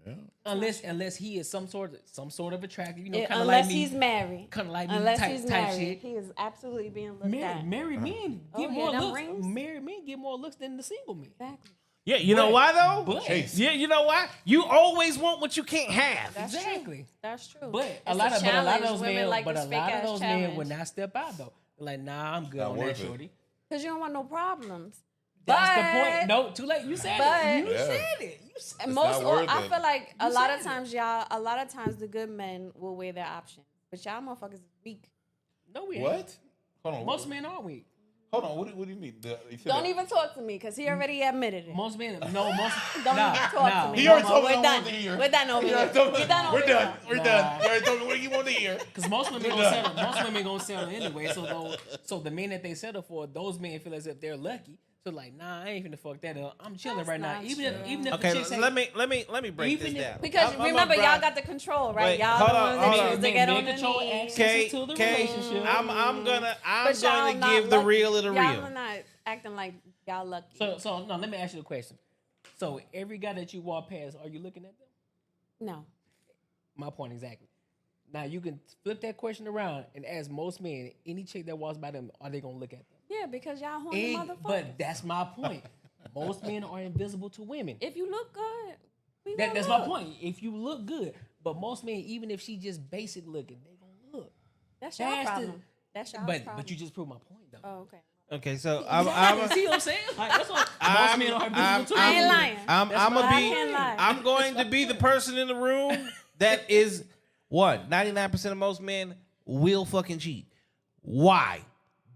Yeah. Unless he is some sort of attractive, kind of unless like me. he's married. Kind of like me Unless type, he's type married, shit. he is absolutely being looked at. Married men Oh, get yeah, more them looks. rings? Married men get more looks than the single men. Exactly. Yeah, you know why though? But Chase. Yeah, you know why? You always want what you can't have. That's exactly. true. That's true. But It's a lot of challenge. those Women men, like but this a lot of fake-ass those men challenge. would not step out though. Like, nah, I'm good Not on that, worth it. shorty. Because you don't want no problems. That's the But- point. No, too late. You said but- it. You Yeah. said it. You said And It's most, not worth I it. feel like a You lot said of it. times the good men will weigh their options. But y'all motherfuckers is weak. no, we ain't. What? Hold on. Most men are weak. Hold on. What do you mean? You said Don't that- even talk to me because he already admitted it. Most men, most. Don't nah, even talk nah. to me. He already no told more. me We're I done. wanted to hear. We're done over He here. already told me- We're done over We're done. here. We're done. You already told me what you want to hear. Because most women gonna settle. Most women gonna settle anyway. So the men that they settle for, those men feel as if they're lucky. So like, nah, I ain't finna fuck that up. I'm chilling That's right now. not Even true. if the Okay, chick say, let me break Even this if- down. Because I'm remember, gonna y'all grind- got the control, right? Wait, y'all hold the on, ones hold that on. choose to men get on control the knee. access Okay, to the okay. relationship. I'm gonna But y'all not give the lucky. real of the Y'all real. are not acting like y'all lucky. So no, let me ask you a question. So every guy that you walk past, are you looking at them? No. My point exactly. Now you can flip that question around and ask most men, any chick that walks by them, are they gonna look at them? Yeah, because y'all horny motherfuckers. But that's my point. Most men are invisible to women. If you look good, That's my point. If you look good, but most men, even if she just basic looking, they gonna look. That's your problem. That's your problem. But you just proved my point though. Oh, okay. Okay, so See what I'm saying? Like, that's what most men are invisible to I ain't women. lying. I'm going to be the person in the room that is what 99% of most men will fucking cheat. Why?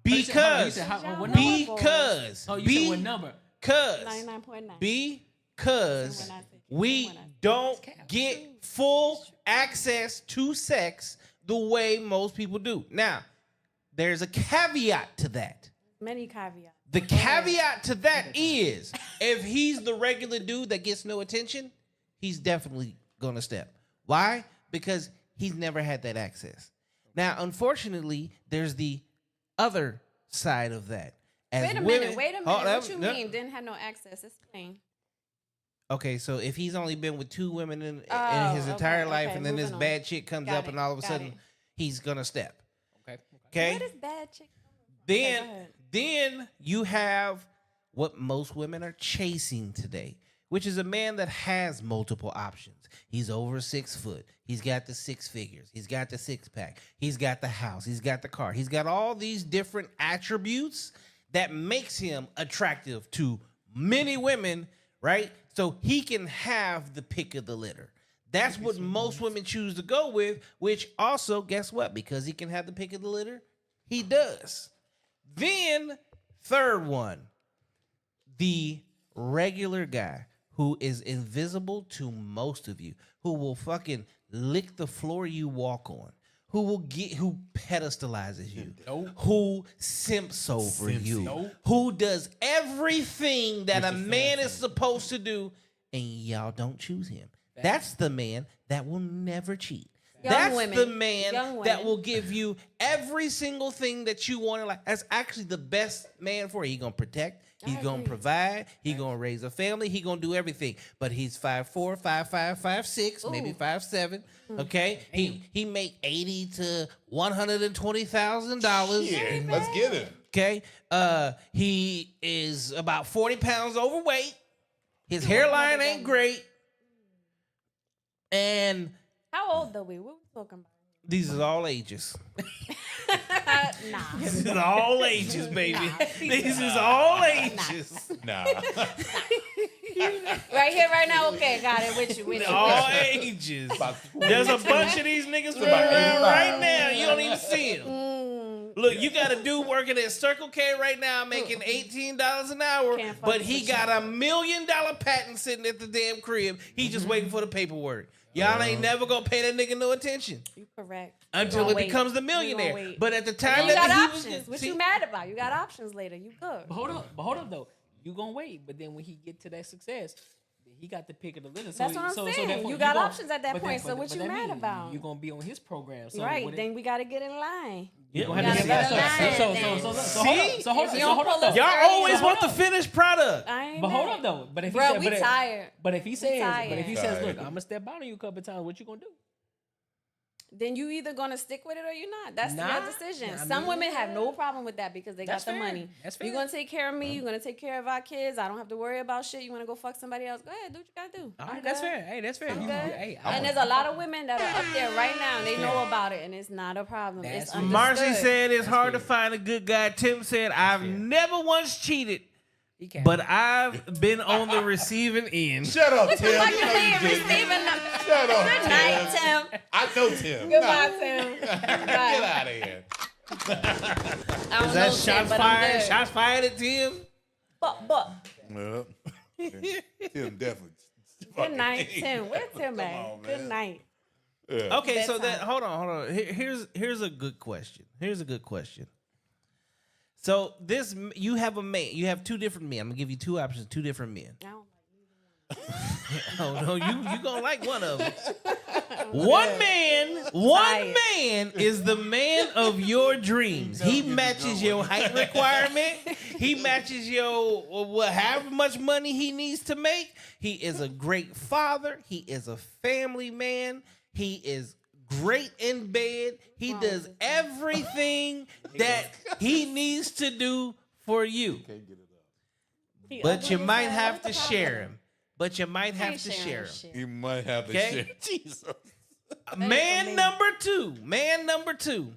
Because what number? because Oh, you said what number? because 99.9. because we don't get full access to sex the way most people do. Now, there's a caveat to that. Many caveats. The caveat to that is if he's the regular dude that gets no attention, he's definitely gonna step. Why? Because he's never had that access. Now, unfortunately, there's the other side of that. As Wait a minute. What you mean? Didn't have no access? Explain. Okay, so if he's only been with two women in his okay, entire life, okay, and then this moving on. bad chick comes Got up, it, and all of a got sudden it. he's gonna step. Okay. Okay. What is bad chick? Then, go ahead. then you have what most women are chasing today, which is a man that has multiple options. He's over 6 foot. He's got the 6 figures. He's got the 6-pack. He's got the house. He's got the car. He's got all these different attributes that makes him attractive to many women, right? So he can have the pick of the litter. That's what most women choose to go with, which also, guess what? Because he can have the pick of the litter, he does. Then, third one, the regular guy who is invisible to most of you, who will fucking lick the floor you walk on, who pedestalizes you, who simps over you, who does everything that a man is supposed to do, and y'all don't choose him. That's the man that will never cheat. That's the man that will give you every single thing that you want in life. That's actually the best man for you. He's going to protect. He's going to provide. He's going to raise a family. He's going to do everything. But he's 5'4", 5'5", 5'6", maybe 5'7". Okay? He make $80,000 to $120,000. Yeah, let's get it. Okay? He is about 40 pounds overweight. His hairline ain't great. And How old are we? What we talking about? these are all ages. Nah. This is all ages, baby. This is all ages. Nah. Right here, right now. Okay, got it. With you. All ages. About There's a bunch of these niggas running about around 85. right now. You don't even see them. Look, you got a dude working at Circle K right now making $18 an hour, Can't fuck but with he the got $1 million patent sitting at the damn crib. He just waiting for the paperwork. Y'all ain't never gonna pay that nigga no attention You correct. until it becomes the You gonna millionaire. wait. But at the time You got that he was options. What see, you mad about? You got options later. You good. But hold up though. You gonna wait, but then when he get to that success, he got the pick of the litter. That's what I'm saying. therefore You got gonna- options at that but point, so what but you that mad mean about? You gonna be on his program. So Right. what it- Then we got to get in line. Yeah, gonna You have to gotta get get that in line. So See? hold If you don't up pull though. us- y'all Early, always so want the hold finished product. I ain't But hold mad. up though. But if he Bro, said, we tired. but if he says, tired. look, I'm gonna step out on you a couple of times, what you gonna do? Then you either gonna stick with it or you're not. That's Nah. your decision. I Some mean, women have no problem with that because they got That's the fair. money. That's fair. You're gonna take care of me. You're gonna take care of our kids. I don't have to worry about shit. You wanna go fuck somebody else? Go ahead, do what you gotta do. All I'm right, that's good. fair. Hey, that's fair. I'm You- good. hey, And there's a lot of women that are up there right now and they know about it and it's not a problem. That's It's fair. understood. Marcy said it's hard to fair. find a good guy. Tim said I've never once cheated, He can't. but I've been on the receiving end. Shut up, Tim. Fuck You you know mean you didn't. receiving them. Shut up, Good night, Tim. I know Tim. Goodbye, No. Tim. Get Bye. out of here. I don't Is know that Tim, shots but I'm fired? good. Shots fired at Tim? But Well, Tim definitely. good night, Tim. Where's Tim Come at? on, Good man. night. Yeah. Okay, so Bedtime. that hold on. Here's a good question. So you have a man. You have two different men. I'm gonna give you two options. Two different men. I don't Oh no, you gonna like one of them. One man is the man of your dreams. He matches your height requirement. He matches your however much money he needs to make. He is a great father. He is a family man. He is great in bed. He does everything that he needs to do for you. Can't get it up. He But ugly you as might hell. have What's to the problem? share him. But you might have Ain't to sharing share him. shit. You might have to Okay. share. Jesus. Man number two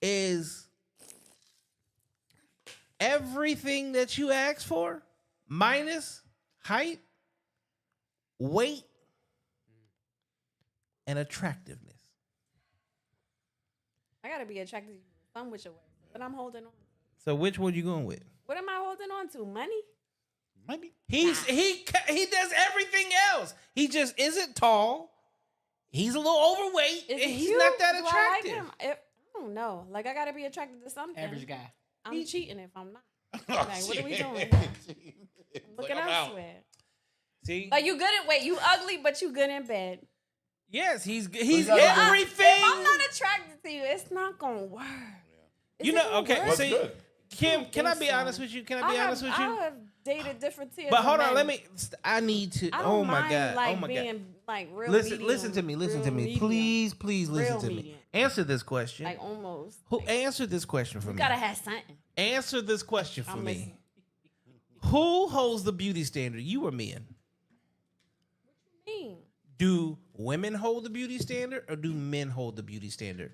is everything that you ask for minus height, weight, and attractiveness. I gotta be attracted to you some which way, but I'm holding on. So which one you going with? What am I holding on to? Money? Might be. He does everything else. He just isn't tall. He's a little overweight. Is And he he's cute? not that Do I like attractive. him? I don't know. Like I gotta be attracted to something. Average guy. I'm cheating if I'm not. Oh, Like, what are we shit. doing? It's Looking like, I'm out. elsewhere. See? Like you good at you ugly, but you good in bed. Yes, he's gotta- everything. If I'm not attracted to you, it's not gonna work. Is You it know, gonna okay, work? What's see, good? Kim, can I think be so. honest with you? Can I be honest with I you? have dated different tiers. But of hold on, men. I need to. I don't Oh my mind, god. Like Oh my being god. like real. Listen medium, to me. Listen real to me. medium, Please listen Real to me. medium. Answer this question. Like almost. Who answer this question for You me? gotta have something. Answer this question for I'm me. listening. Who holds the beauty standard? You or men? Me. Do women hold the beauty standard or do men hold the beauty standard?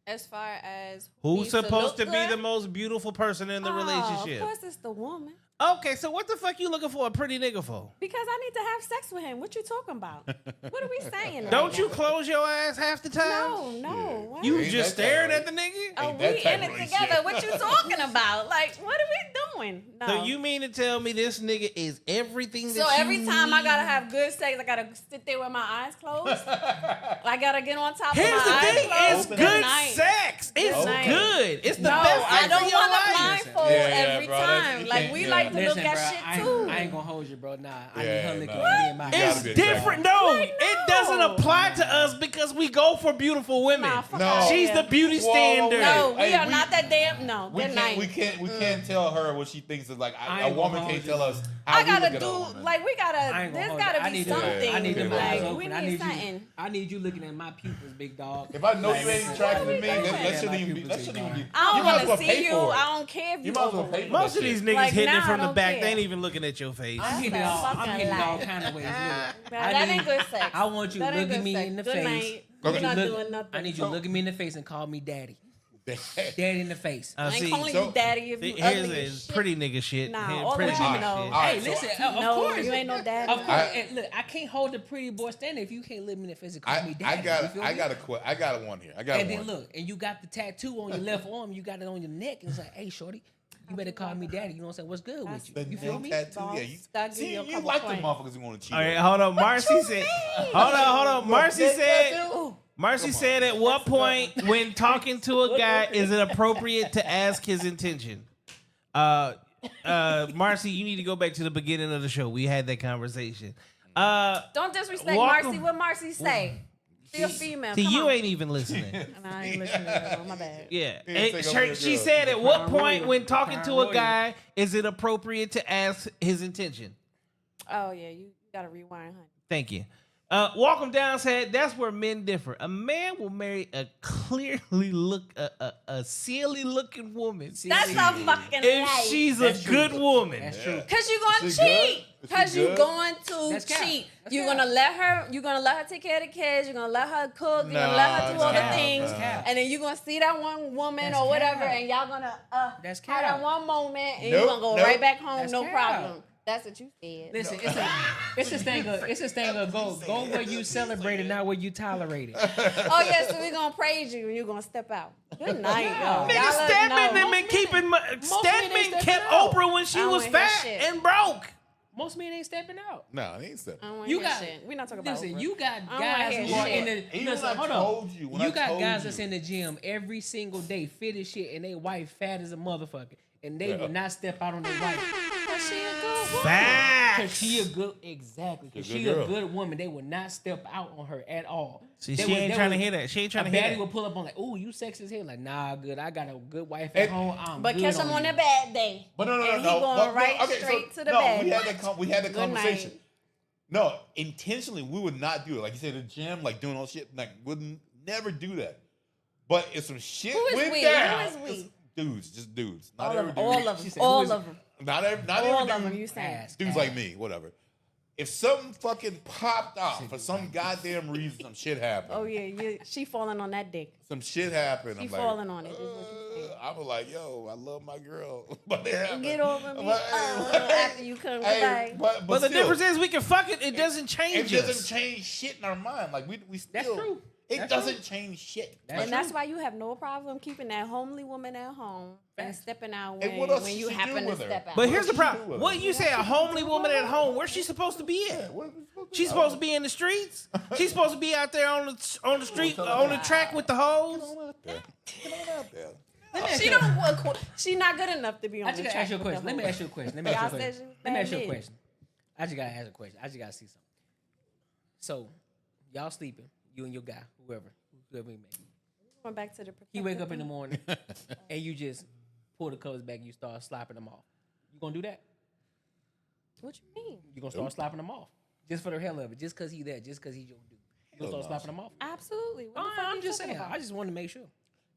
As far as Who's needs to supposed to look be good? the most beautiful person in the Oh, relationship? Of course, it's the woman. Okay, so what the fuck you looking for a pretty nigga for? Because I need to have sex with him. What you talking about? What are we saying? Don't right you now? close your ass half the time? No. What? You Ain't just that staring type at the nigga? Oh, Ain't we that in type it of together. shit. What you talking about? Like, what are we doing? No. So you mean to tell me this nigga is everything that So you every time I need? gotta have good sex, I gotta sit there with my eyes closed. I gotta get on top Here's of the my thing: eyes closed. it's Open good Good night. sex. It's night. good. It's the No, best I sex don't of your want to life. blindfold every bro, that's- time. you Like can't- we yeah. like to Listen, look at bro, shit I too. ain't gonna hold you, bro. Nah, I Yeah, need her licking nah. me in my You gotta It's be different. No, it doesn't apply to us because we go for beautiful women. Nah, fuck No. outta She's here. the beauty Whoa, whoa, standard. wait. No, we Hey, are not that damn. No, We good can't, night. we can't tell her what she thinks is like. I A ain't woman gonna can't hold tell you. us how I we look gotta at a do woman. like we I gotta. ain't gonna There's hold gotta you. I be need something. I need them eyes Like open. we I need need something. you. I need you looking at my pupils, big dog. If I know Like, you ain't listen, attracted to me, what are we that doing? shouldn't even be. My That pupils shouldn't even big be. I don't you might as want well to pay see you. for it. I don't care if You you might as well pay overweight. for Most that of these shit. niggas Like, hitting it nah, I from the don't back. care. They ain't even looking at your face. I'm hitting That's all. I'm fucking hitting all lie. kind of ways. Look, That ain't good sex. I want you That ain't looking good me sex. in the Good face. night. Okay. You're not Look- doing nothing. I need you to look at me in the face and call me daddy. That- Daddy in the face. I ain't See, calling so- you daddy if you here's ugly is as shit. pretty nigga shit. Nah, Here, all pretty that nigga you know. shit. All right, Hey, so- listen. Of No, course, you ain't no daddy. Of course. And look, I can't hold the pretty boy standing if you can't look me in the face and call me daddy. You feel me? I got one here. I got And then one. look, and you got the tattoo on your left arm, you got it on your neck, and it's like, hey, shorty, you better call me daddy. You know what I'm saying? What's good with you? The You feel name me? tattoo, Boss, yeah. I'll give See, you a you couple like the points. motherfuckers who want to cheat. All right, hold on. Marcy said. Hold on. Marcy said. Marcy said, at what point when talking to a guy is it appropriate to ask his intention? Marcy, you need to go back to the beginning of the show. We had that conversation. Don't disrespect Welcome- Marcy. What Marcy say? She a female. See, Come you on. ain't even listening. And I ain't listening to her. My bad. Yeah. Yeah, And take over your she girl. said, at what Crown point Royal. when talking Crown to a Royal. guy is it appropriate to ask his intention? Oh yeah, you gotta rewind, honey. Thank you. Welcome down said that's where men differ. A man will marry a clearly a silly looking woman That's a fucking if lie. she's That's a true. good woman. That's true. Cause you gonna She cheat. good? Cause She you good? going to That's cap. cheat. That's You're cap. gonna let her. You're gonna let her take care of the kids. You're gonna let her cook. You're gonna let her do Nah, all the nah, things. nah. And then you're gonna see that one woman That's or whatever, cap. and y'all gonna That's have that cap. one moment, and Nope, you're gonna go nope. right back home, That's no cap. problem. That's what you said. Listen, it's this thing of go where you celebrate it, not where you tolerate it. Oh yeah, so we're gonna praise you, and you're gonna step out. Good night, yo. Nigga, Y'all Stedman know. been keeping men Stedman ain't kept stepping out. Oprah when she I don't was wanna hear fat shit. and broke. Most men ain't stepping out. No, they ain't stepping. I don't wanna You hear got shit. We're not talking about. Listen, Oprah. you got I don't guys wanna who are hear in shit. the Even listen, when I hold on. told you, when I You got told guys you. that's in the gym every single day, fit as shit, and they wife fat as a motherfucker, and they Yeah. will not step out on their wife. Cause she a good woman. Cause Facts. she a good exactly. Cause She a she good a girl. good woman. They will not step out on her at all. See, They she would- ain't they trying to would- hear that. She ain't trying A to hear baddie that. will pull up on like, "Ooh, you sexy as hell." Like, nah, good. I got a good wife at And- home. I'm But good catch him on you. a bad day. But no. And he going right straight to the no, bed. we had that Good conversation. night. No, intentionally, we would not do it. Like you said, the gym, like doing all shit, like wouldn't never do that. But if some shit Who is went we? down, Who is we? dudes, just dudes. Not All every of dude. them. All of She them. said, All who is of them. Not every All dude. of them. You saying? Ass. Dudes like me, whatever. If something fucking popped off for some goddamn reason, some shit happened. Oh yeah, she falling on that dick. Some shit happened. She I'm like, falling on it, is what you saying. I was like, yo, I love my girl. But it happened. Get over me But, after you come hey, back. But the still, difference is we can fuck it. It doesn't it change doesn't us. change shit in our mind. Like we still. That's true. It That's doesn't true. change shit. That's And that's why you have no problem keeping that homely woman at home and Facts. stepping out And when, what else when should you she do happen to with her? step out. But here's the What she do problem. with What it? you say, a homely woman at home? Where's she supposed to be at? She's supposed to be in the streets. She's supposed to be out there on the street, on the track with the hoes. She not good enough to be on I the just gotta track ask you a with question. them Let me hoes. ask you a question. Let me ask you a Y'all said question. she was Let me ask you a bad question. I just gotta ask a question. I just gotta see something. So, y'all sleeping, you and your guy, whoever he may be. Going back to the He wake up in the morning and you just pull the covers back and you start slapping them off. You gonna do that? What you mean? You gonna start slapping them off just for the hell of it, just cause he there, just cause he's your dude. You gonna start slapping them off? Absolutely. What the fuck I'm you just talking saying. about? I just want to make sure.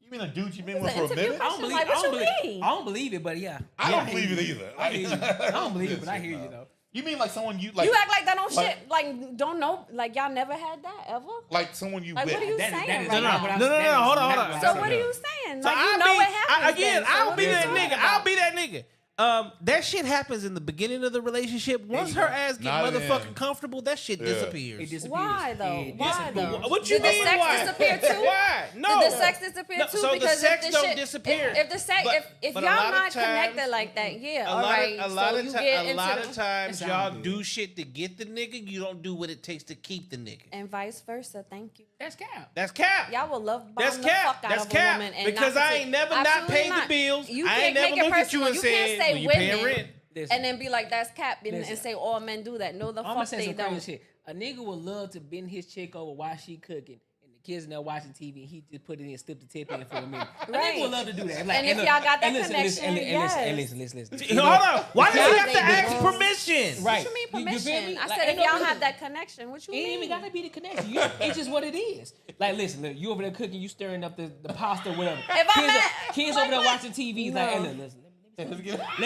You mean a dude you've been It's with an for a interview minute? question. Like, what you mean? I don't believe it, but yeah. I Yeah, don't believe it either. I hear you. I don't believe it, but I hear you though. You mean like someone you like? You act like that don't like- shit. Like don't know. Like y'all never had that ever. Like someone you Like, with? what are you That is- saying that is right not now? what I- No, that is hold on, not hold what on. I So said. what are you saying? So Like you know it happens. again, then. So I'll what be are you that talking nigga. about? I'll be that nigga. That shit happens in the beginning of the relationship. Once her ass get Not in. motherfucking comfortable, that shit Yeah. disappears. It disappears. Why though? It Why disappears. though? What you Did the mean? sex Why? disappear too? Why? No. Did the sex disappear No, too? so the because sex if the don't shit, disappear. If the sex, But- if but y'all a lot of not times- connected like that, yeah, all right. A lot So of you ti- get a into lot the- of times That y'all sound do shit to get the nigga. You don't do what it takes to keep the nigga. and vice versa. Thank you. That's cap. That's cap. Y'all will love bomb That's the cap. fuck out That's of cap. a woman and Because not I to ain't take- never not Absolutely paid the bills. You I can't ain't never make it looked at you personal. and You said, can't say "Will you pay women rent?" Listen. and then be like that's cap and Listen. say all men do that. No, the I'm gonna fuck say they some don't. crazy shit. A nigga would love to bend his chick over while she cooking, and the kids in there watching TV, and he just put it in, slip the tip in for a minute. A Right. nigga would love to do that. And if look, y'all got that listen, connection, listen. Hold on. Why does he Because have to they ask do. permission? Right. What you mean feel permission? me? I Like, said ain't if no y'all reason. have that connection, what you It ain't mean? even gotta be the connection. It's just what it is. Like, listen, look, you over there cooking, you stirring up the pasta, or whatever. If I'm kids, at- kids like over there what? watching TV, like, hey, No. look, listen. Let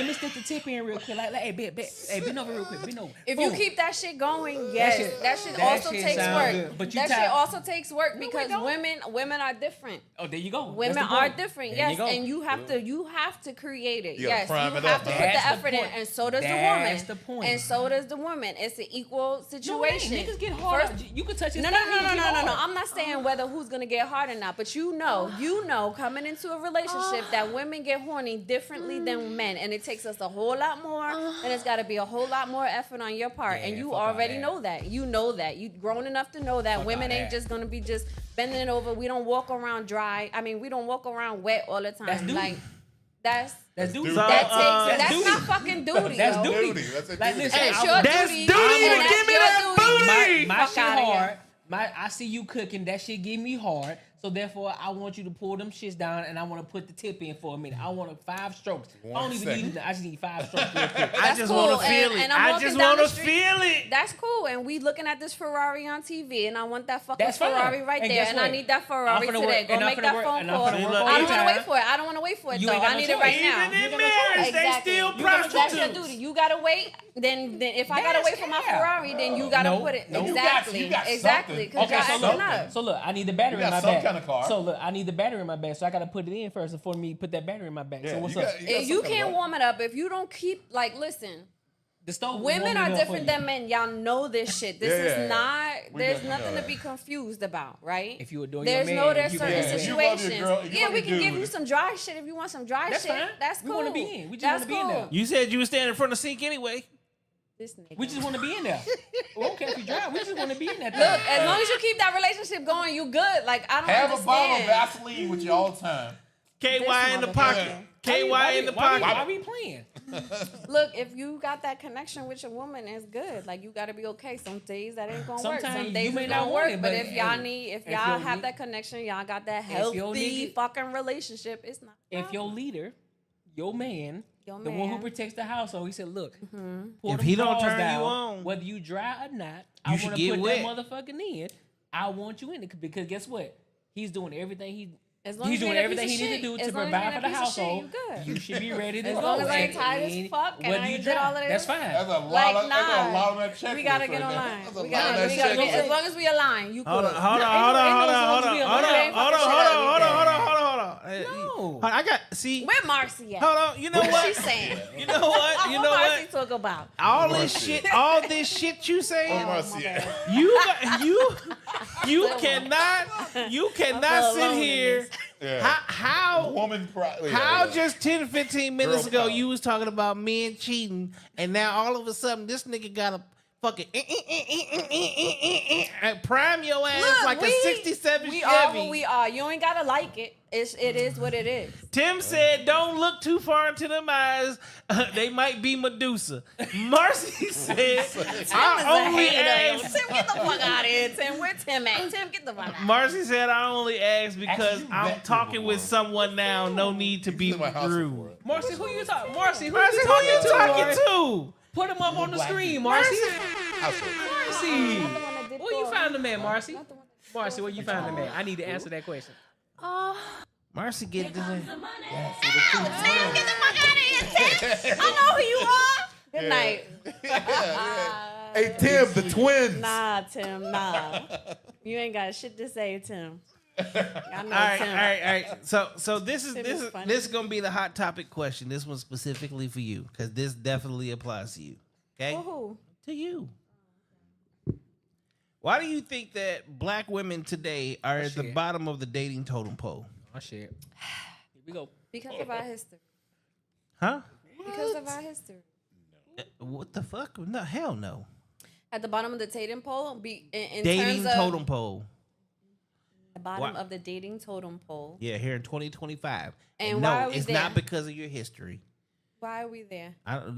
me stick the tip in real quick. Like hey, bend over real quick. Bend over. If you Boom. keep that shit going, yes, that shit also takes sound work. good. But you That shit tired. also takes work No, it because don't. women are different. Oh, there you go. Women That's the are point. different, There yes, go. and you have to create it. You gotta Yes, prime you it have up, to huh? put the That's the effort in, point. and so does the That's woman. the point. And so does the woman. It's an equal No, it ain't. situation. Niggas get hard. First- You can touch his No. thigh, niggas get hard. I'm not saying whether who's gonna get hard or not, but you know, coming into a relationship that women get horny differently than men, and it takes us a whole lot more, and it's got to be a whole lot more effort on your part, Yeah, and you fuck all already that. know that. You know that. You grown enough to know that Fuck women all ain't that. just gonna be just bending over. We don't walk around dry. I mean, we don't walk around wet all the time. That's duty. Like that's. That's duty. duty. That's duty. not fucking duty. That's yo. duty. Duty. That's a Like, duty. listen, And it's I- your That's duty. duty. and that's Give me your that duty. booty. my Fuck shit outta here. hard. I see you cooking. That shit give me hard. So therefore, I want you to pull them shits down, and I want to put the tip in for a minute. I want 5 strokes. I don't even need. I just need 5 strokes real quick. I That's just cool, want to feel and it. I'm I walking just down want the to street. feel it. That's cool, and we looking at this Ferrari on TV, and I want that fucking That's fine. Ferrari right And there, guess and I what? need that Ferrari I'm finna today. work- Go and I'm make finna that work- phone and I'm call. finna I work don't want to overtime. wait for it. I don't want to wait for it You though. ain't got I no need it choice. right now. Even in You got no marriage, choice. they Exactly. still That's your prostitutes. duty. You gotta wait. Then if I gotta That's wait for my cap. Ferrari, then you gotta No, put it no. exactly, You got exactly. something. Because Okay, you're so acting look, up. so look, I need the battery You in got my some bag. kind of car. So look, I need the battery in my bag, so I gotta put it in first before me put that battery in my bag. Yeah, so what's you up? got- If you can't warm it up, if you don't keep like, listen. The stove. Women are different than men. Y'all know this shit. This Yeah. is not. We There's definitely know nothing to that. be confused about, right? If you adore your there's man, no there's you certain can- If you love your situations. girl, if you Yeah, love we your can give dude. you some dry shit if you want some dry That's shit. fine. That's We cool. wanna be in. We just That's wanna be in there. cool. You said you were standing in front of the sink anyway. This nigga. We just want to be in there. We don't care if you drive. We just want to be in that. Look, as long as you keep that relationship going, you good. Like I don't Have a bottle of understand. Vaseline with you all the time. KY in the motherfucker. pocket. KY in the pocket. Why we playing? Look, if you got that connection with your woman, it's good. Like you got to be okay. Some days that ain't gonna work. Sometimes Some you days may it's not gonna want work. it, But but if y'all hey, need, if if y'all your have nigga- that connection, y'all got that If your healthy nigga- fucking relationship. It's not. If your leader, your man, your the one who man. protects the household. He said, "Look, pull If them he don't drawers turn you down, on, whether you dry or not, you I should want to get put wet. that motherfucking in. I want you in it because guess what? He's doing everything As long he's as you doing ain't a everything piece he of need to shit. do As to long as you provide ain't for a the piece of shit, household. you good. You should be ready to As go. long as I ain't And tired as fuck and whether I you ain't did all of dry, this. that's fine. That's a lot Like, of, that's nah. a lot of that checklist. We gotta get right there. online. That's a We lot of gotta that get, checklist. as long as we align, you hold could. on, hold on, Ain't hold no- on, ain't hold no on, hold songs on, we hold on, aligned. hold on, Fucking hold shit on, up, hold you on, hold on, hold on, hold on. No. I got see. Where Marcy at? Hold on, you know What she what? saying? You know what? You What know Marcy what? talk about? All Marcy. this shit, all this shit you saying, Marcy. you cannot sit alone in here. this. Yeah. How Woman pride. Yeah, how yeah. just 10, 15 minutes Girl ago power. you was talking about men cheating, and now all of a sudden this nigga got a fucking and prime your ass Look, like a 67 we Chevy. are what we are. You ain't gotta like it. It is what it is. Tim said, "Don't look too far into them eyes. They might be Medusa." Marcy said, "I only asked." Tim, get the fuck out of here, Tim. Where Tim at? Tim, get the fuck out. Marcy said, "I only asked because Actually, you I'm met talking people with before. someone now. No need to be He's in my house Drew." before. Marcy, who you talking? Marcy, who Marcy, you who you talking Marcy? to? Put him up on the black screen, people. Marcy. Household. Marcy. Not the one that did Where you Thor. found the man, Marcy? Not the one that did Marcy, Thor. where you found the man? I need to answer that question. Marcy, get this. Tim, get the fuck out of here, Tim. I know who you are. Good night. Hey, Tim, the twins. Nah, Tim, nah. You ain't got shit to say, Tim. I know All right, Tim. all right. So this is Tim this is is funny. this is gonna be the hot topic question. This one's specifically for you because this definitely applies to you. Okay, For who? to you. Why do you think that black women today are at the shit. bottom of the dating totem pole? Oh shit. Here we go. Because of our history. Huh? Because of our history. What the fuck? No, hell no. At the bottom of the dating pole, in Dating terms of totem pole. the bottom Why- of the dating totem pole. Yeah, here in 2025. And no, why are we it's there? not because of your history. Why are we there? I don't.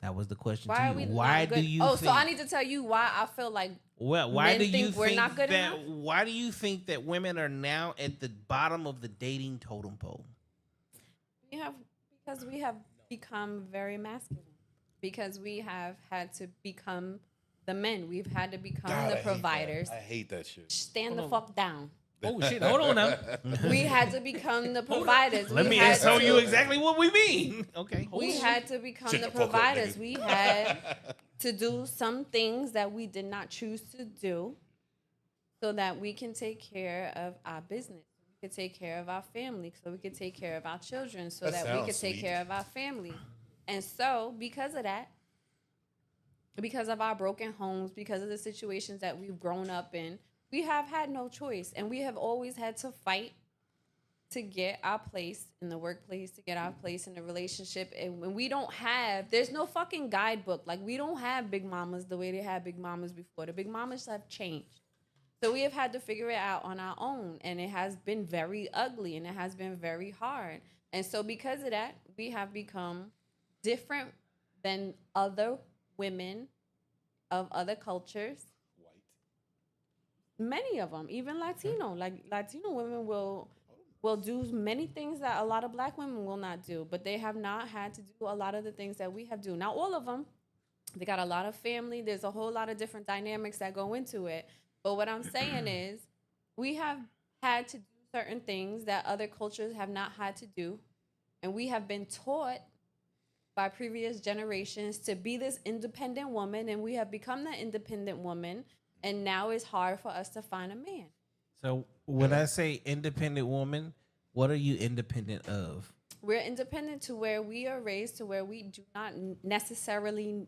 That was the question Why to are you. we Why not do good? you? Oh, think, so I need to tell you why I feel like Well, why men do you think we're think not good that? enough? Why do you think that women are now at the bottom of the dating totem pole? because we have become very masculine. Because we have had to become the men. We've had to become God, I the hate providers. that. I hate that shit. Stand the fuck down. Oh shit. Hold on now. We had to become the providers. Let We me had tell to- you exactly what we mean. Okay. We had to become Shut the the fuck up, providers. nigga. We had to do some things that we did not choose to do so that we can take care of our business. We could take care of our family, so we could take care of our children, so That that we could sounds take sweet. care of our family. And so, because of that, because of our broken homes, because of the situations that we've grown up in, we have had no choice. And we have always had to fight to get our place in the workplace, to get our place in the relationship. And when we don't have, there's no fucking guidebook. Like, we don't have big mamas the way they had big mamas before. The big mamas have changed. So we have had to figure it out on our own. And it has been very ugly and it has been very hard. And so because of that, we have become different than other women of other cultures. Many of them, even Latino, like Latino women will do many things that a lot of black women will not do, but they have not had to do a lot of the things that we have do. Not all of them. They got a lot of family. There's a whole lot of different dynamics that go into it. But what I'm saying is we have had to do certain things that other cultures have not had to do. And we have been taught by previous generations to be this independent woman, and we have become that independent woman, and now it's hard for us to find a man. So when I say independent woman, what are you independent of? We're independent to where we are raised to where we do not necessarily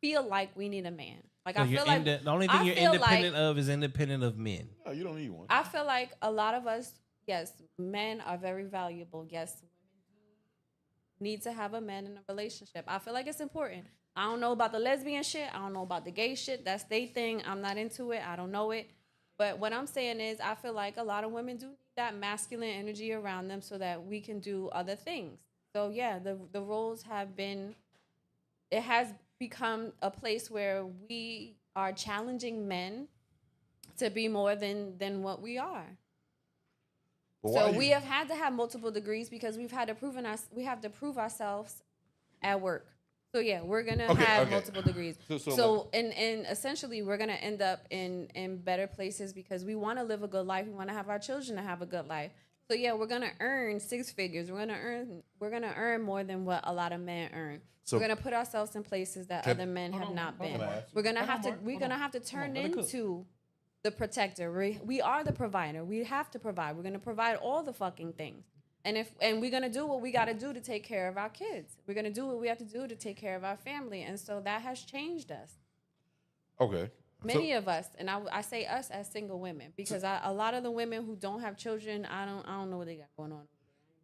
feel like we need a man. Like, So I feel like the only thing I you're feel independent like, of is independent of men. No, you don't need one. I feel like a lot of us, yes, men are very valuable. Yes, women do need to have a man in a relationship. I feel like it's important. I don't know about the lesbian shit. I don't know about the gay shit. That's their thing. I'm not into it. I don't know it. But what I'm saying is I feel like a lot of women do need that masculine energy around them so that we can do other things. So, yeah, the roles have been, it has become a place where we are challenging men to be more than what we are. But So why we have had to have multiple degrees because we have to prove ourselves at work. So yeah, we're gonna have multiple degrees. So and essentially we're gonna end up in better places because we want to live a good life. We want to have our children to have a good life. So yeah, we're gonna earn 6 figures. We're gonna earn more than what a lot of men earn. So- we're gonna put ourselves in places that other men have not been. We're gonna have to turn into the protector. We are the provider. We have to provide. We're gonna provide all the fucking things. And we're gonna do what we gotta do to take care of our kids. We're gonna do what we have to do to take care of our family. And so that has changed us. Okay. Many of us, and I say us as single women, because a lot of the women who don't have children, I don't know what they got going on.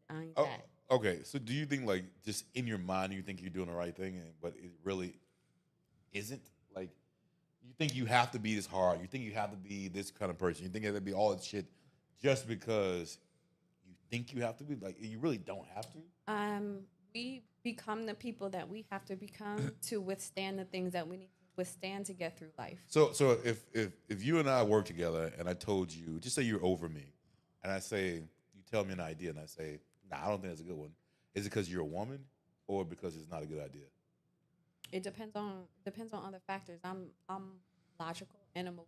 I ain't that. Okay. So do you think, like, just in your mind, you think you're doing the right thing, but it really isn't? Like, you think you have to be this hard. You think you have to be this kind of person. You think you have to be all this shit just because you think you have to be? Like, you really don't have to? We become the people that we have to become to withstand the things that we need to withstand to get through life. So if you and I work together and I told you, just say you're over me, and I say, you tell me an idea, and I say, nah, I don't think that's a good one. Is it because you're a woman or because it's not a good idea? It depends on other factors. I'm logical and emotional.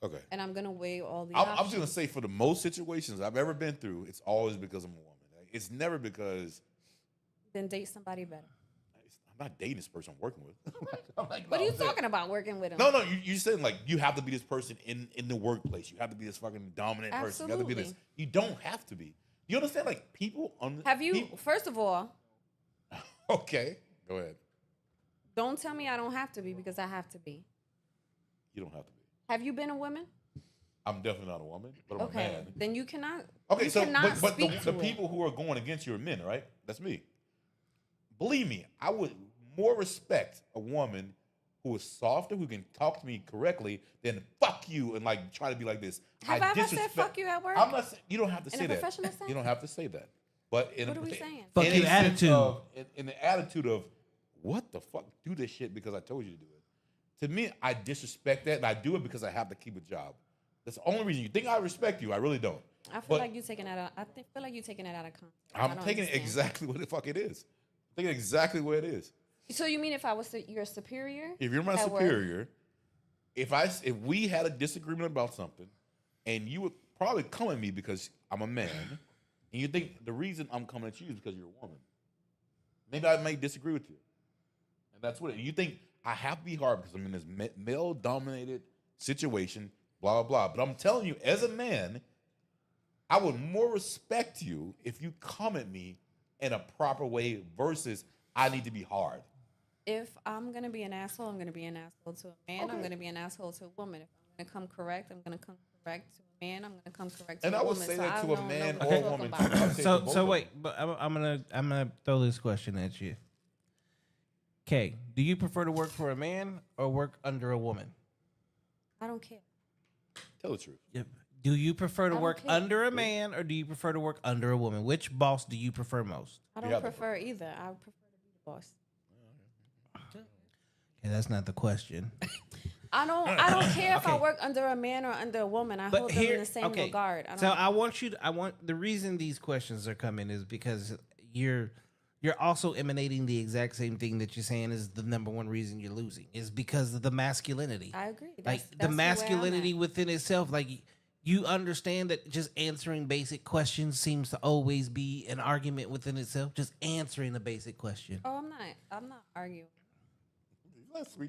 Okay. And I'm gonna weigh all the I'm options. just gonna say, for the most situations I've ever been through, it's always because I'm a woman. It's never because. Then date somebody better. I'm not dating this person I'm working with. What are you talking about working with him? No, you said, like, you have to be this person in the workplace. You have to be this fucking dominant person. You have to be this. You don't have to be. You understand? Like, people first of all, okay, go ahead. don't tell me I don't have to be, because I have to be. You don't have to be. Have you been a woman? I'm definitely not a woman, but I'm a man. Then you cannot. Okay, you so cannot but speak the to people who are going against you are men, right? That's me. Believe me, I would more respect a woman who is softer, who can talk to me correctly, than fuck you and, like, try to be like this. Have I ever said fuck you at work? I'm not saying, you don't have to In say a that. professional sense? You don't have to say that. But in What are we saying? Fuck in you a sense attitude. in the attitude of, what the fuck? Do this shit because I told you to do it. To me, I disrespect that, and I do it because I have to keep a job. That's the only reason. You think I respect you? I really don't. I feel like you're taking it out. Feel like you're taking it out of context. I'm taking it exactly what the fuck it is. I'm taking it exactly what it is. So you mean if I was your superior? If you're my at work? superior, if we had a disagreement about something, and you would probably come at me because I'm a man, and you think the reason I'm coming at you is because you're a woman, maybe I may disagree with you, and that's what you think. I have to be hard because I'm in this male-dominated situation, blah, blah, blah. But I'm telling you, as a man, I would more respect you if you come at me in a proper way versus I need to be hard. If I'm going to be an asshole, I'm going to be an asshole to a man. Okay. I'm going to be an asshole to a woman. If I'm going to come correct, I'm going to come correct to a man. I'm going to come correct to a woman. And I would say that to a man or a woman. So wait, but I'm gonna throw this question at you. Okay, do you prefer to work for a man or work under a woman? I don't care. Tell the truth. Yep. Do you prefer to work care. under a man or do you prefer to work under a woman? Which boss do you prefer most? I don't prefer either. I prefer to be the boss. Okay, that's not the question. I don't care if I work under a man or under a woman. I hold them in the same regard. I want the reason these questions are coming is because you're also emanating the exact same thing that you're saying is the number one reason you're losing is because of the masculinity. I agree. That's the masculinity within itself. Like, you understand that just answering basic questions seems to always be an argument within itself. Just answering a basic question. Oh, I'm not arguing.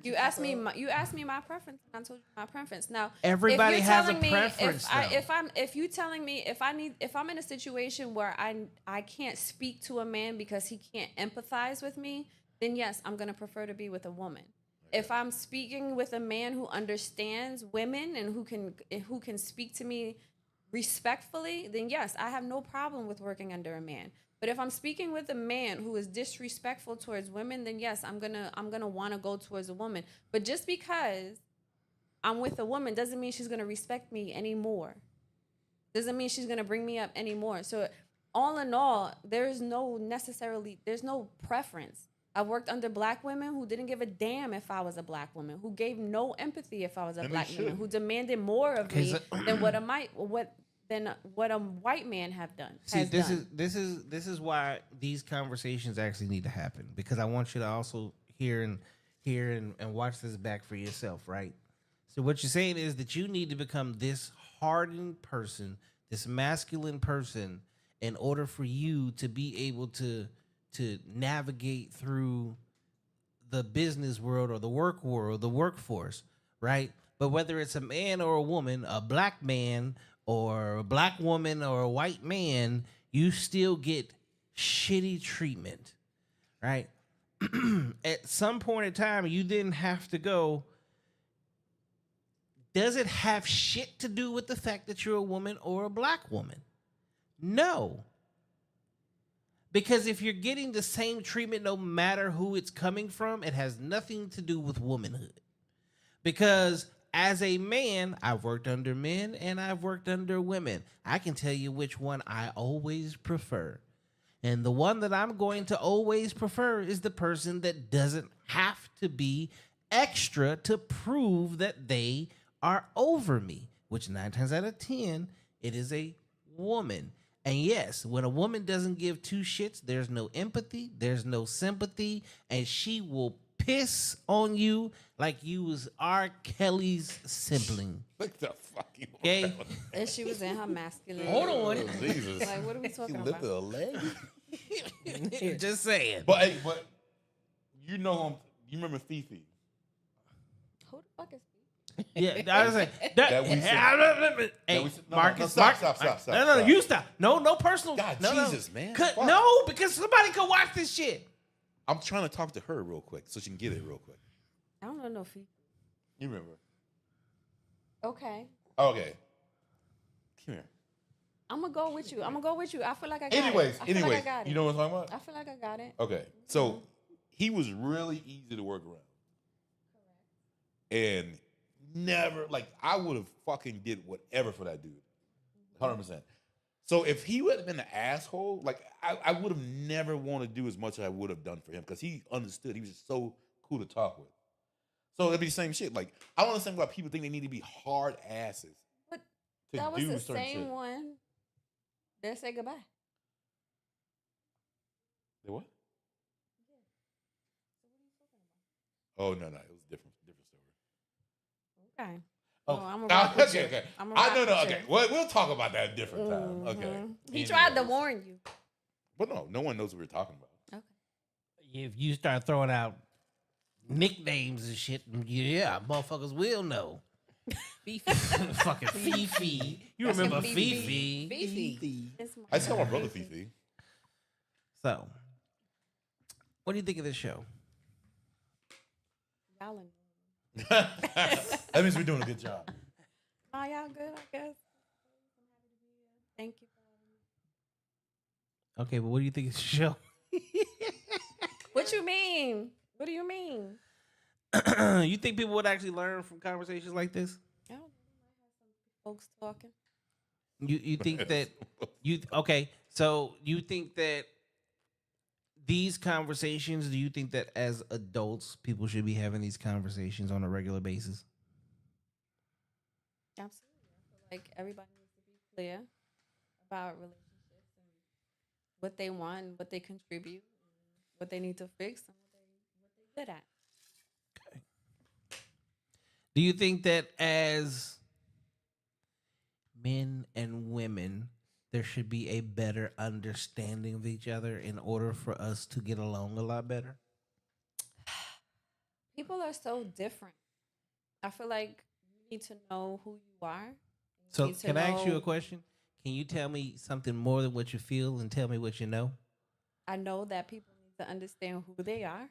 You asked me my preference, and I told you my preference. Now, everybody has a preference. If I'm in a situation where I can't speak to a man because he can't empathize with me, then yes, I'm gonna prefer to be with a woman. If I'm speaking with a man who understands women and who can speak to me respectfully, then yes, I have no problem with working under a man. But if I'm speaking with a man who is disrespectful towards women, then yes, I'm gonna want to go towards a woman. But just because I'm with a woman doesn't mean she's gonna respect me anymore. Doesn't mean she's gonna bring me up anymore. So all in all, there's no preference. I've worked under black women who didn't give a damn if I was a black woman, who gave no empathy if I was a black woman, who demanded more of me than than what a white man have done. See, has done. this is why these conversations actually need to happen, because I want you to also hear and watch this back for yourself, right? So what you're saying is that you need to become this hardened person, this masculine person, in order for you to be able to navigate through the business world or the work world, the workforce, right? But whether it's a man or a woman, a black man or a black woman or a white man, you still get shitty treatment, right? At some point in time, you didn't have to go. Does it have shit to do with the fact that you're a woman or a black woman? No. Because if you're getting the same treatment no matter who it's coming from, it has nothing to do with womanhood. Because as a man, I've worked under men and I've worked under women. I can tell you which one I always prefer. And the one that I'm going to always prefer is the person that doesn't have to be extra to prove that they are over me, which 9 times out of 10, it is a woman. And yes, when a woman doesn't give two shits, there's no empathy, there's no sympathy, and she will piss on you like you was R. Kelly's sibling. What the fuck? Okay? And she was in her masculine. Hold on. Oh, Jesus. Like, what are we talking She about? lifted a leg. Just saying. But hey, you know, you remember Fifi? Who the fuck is Yeah, I was like, That we said. hey, That we said- no, Marcus, no, stop, Marcus, stop, stop, stop, no, stop. you stop. No personal. God, no, Jesus, man. Cut- Fuck. No, because somebody could watch this shit. I'm trying to talk to her real quick so she can get it real quick. I don't know no feet. You remember? Okay. Okay. Come here. I'm gonna go with you. I feel like I got Anyways, it. I feel like I got it. you know what I'm talking about? I feel like I got it. Okay, so he was really easy to work around, and never like I would have fucking did whatever for that dude, 100%. So if he would have been an asshole, like I would have never wanted to do as much as I would have done for him because he understood. He was just so cool to talk with. So it'd be the same shit. Like I don't understand why people think they need to be hard asses. But to that was do the certain same shit. one that said goodbye. They what? Oh no, it was different story. Okay. Oh, Well, I'ma rock with you. okay. I'ma I rock know, with okay. you. We'll talk about that a different time. Okay. Mhm. He tried to Anyways. warn you. But no one knows what we're talking about. Okay. If you start throwing out nicknames and shit, yeah, motherfuckers will know. Fucking Fifi. You That's remember him, Fifi? Fifi. It's I saw my brother Fifi. So, what do you think of this show? Y'all in. That means we're doing a good job. Oh, y'all good, I guess. Thank you. Okay, but what do you think of the show? What you mean? What do you mean? You think people would actually learn from conversations like this? I don't know. Might have some folks talking. You think that okay? So you think that these conversations? Do you think that as adults, people should be having these conversations on a regular basis? Absolutely. I feel like everybody needs to be clear about relationships and what they want, and what they contribute, and what they need to fix, and what they're good at. Do you think that as men and women, there should be a better understanding of each other in order for us to get along a lot better? People are so different. I feel like you need to know who you are. You So, need to can I ask you know- a question? Can you tell me something more than what you feel and tell me what you know? I know that people need to understand who they are.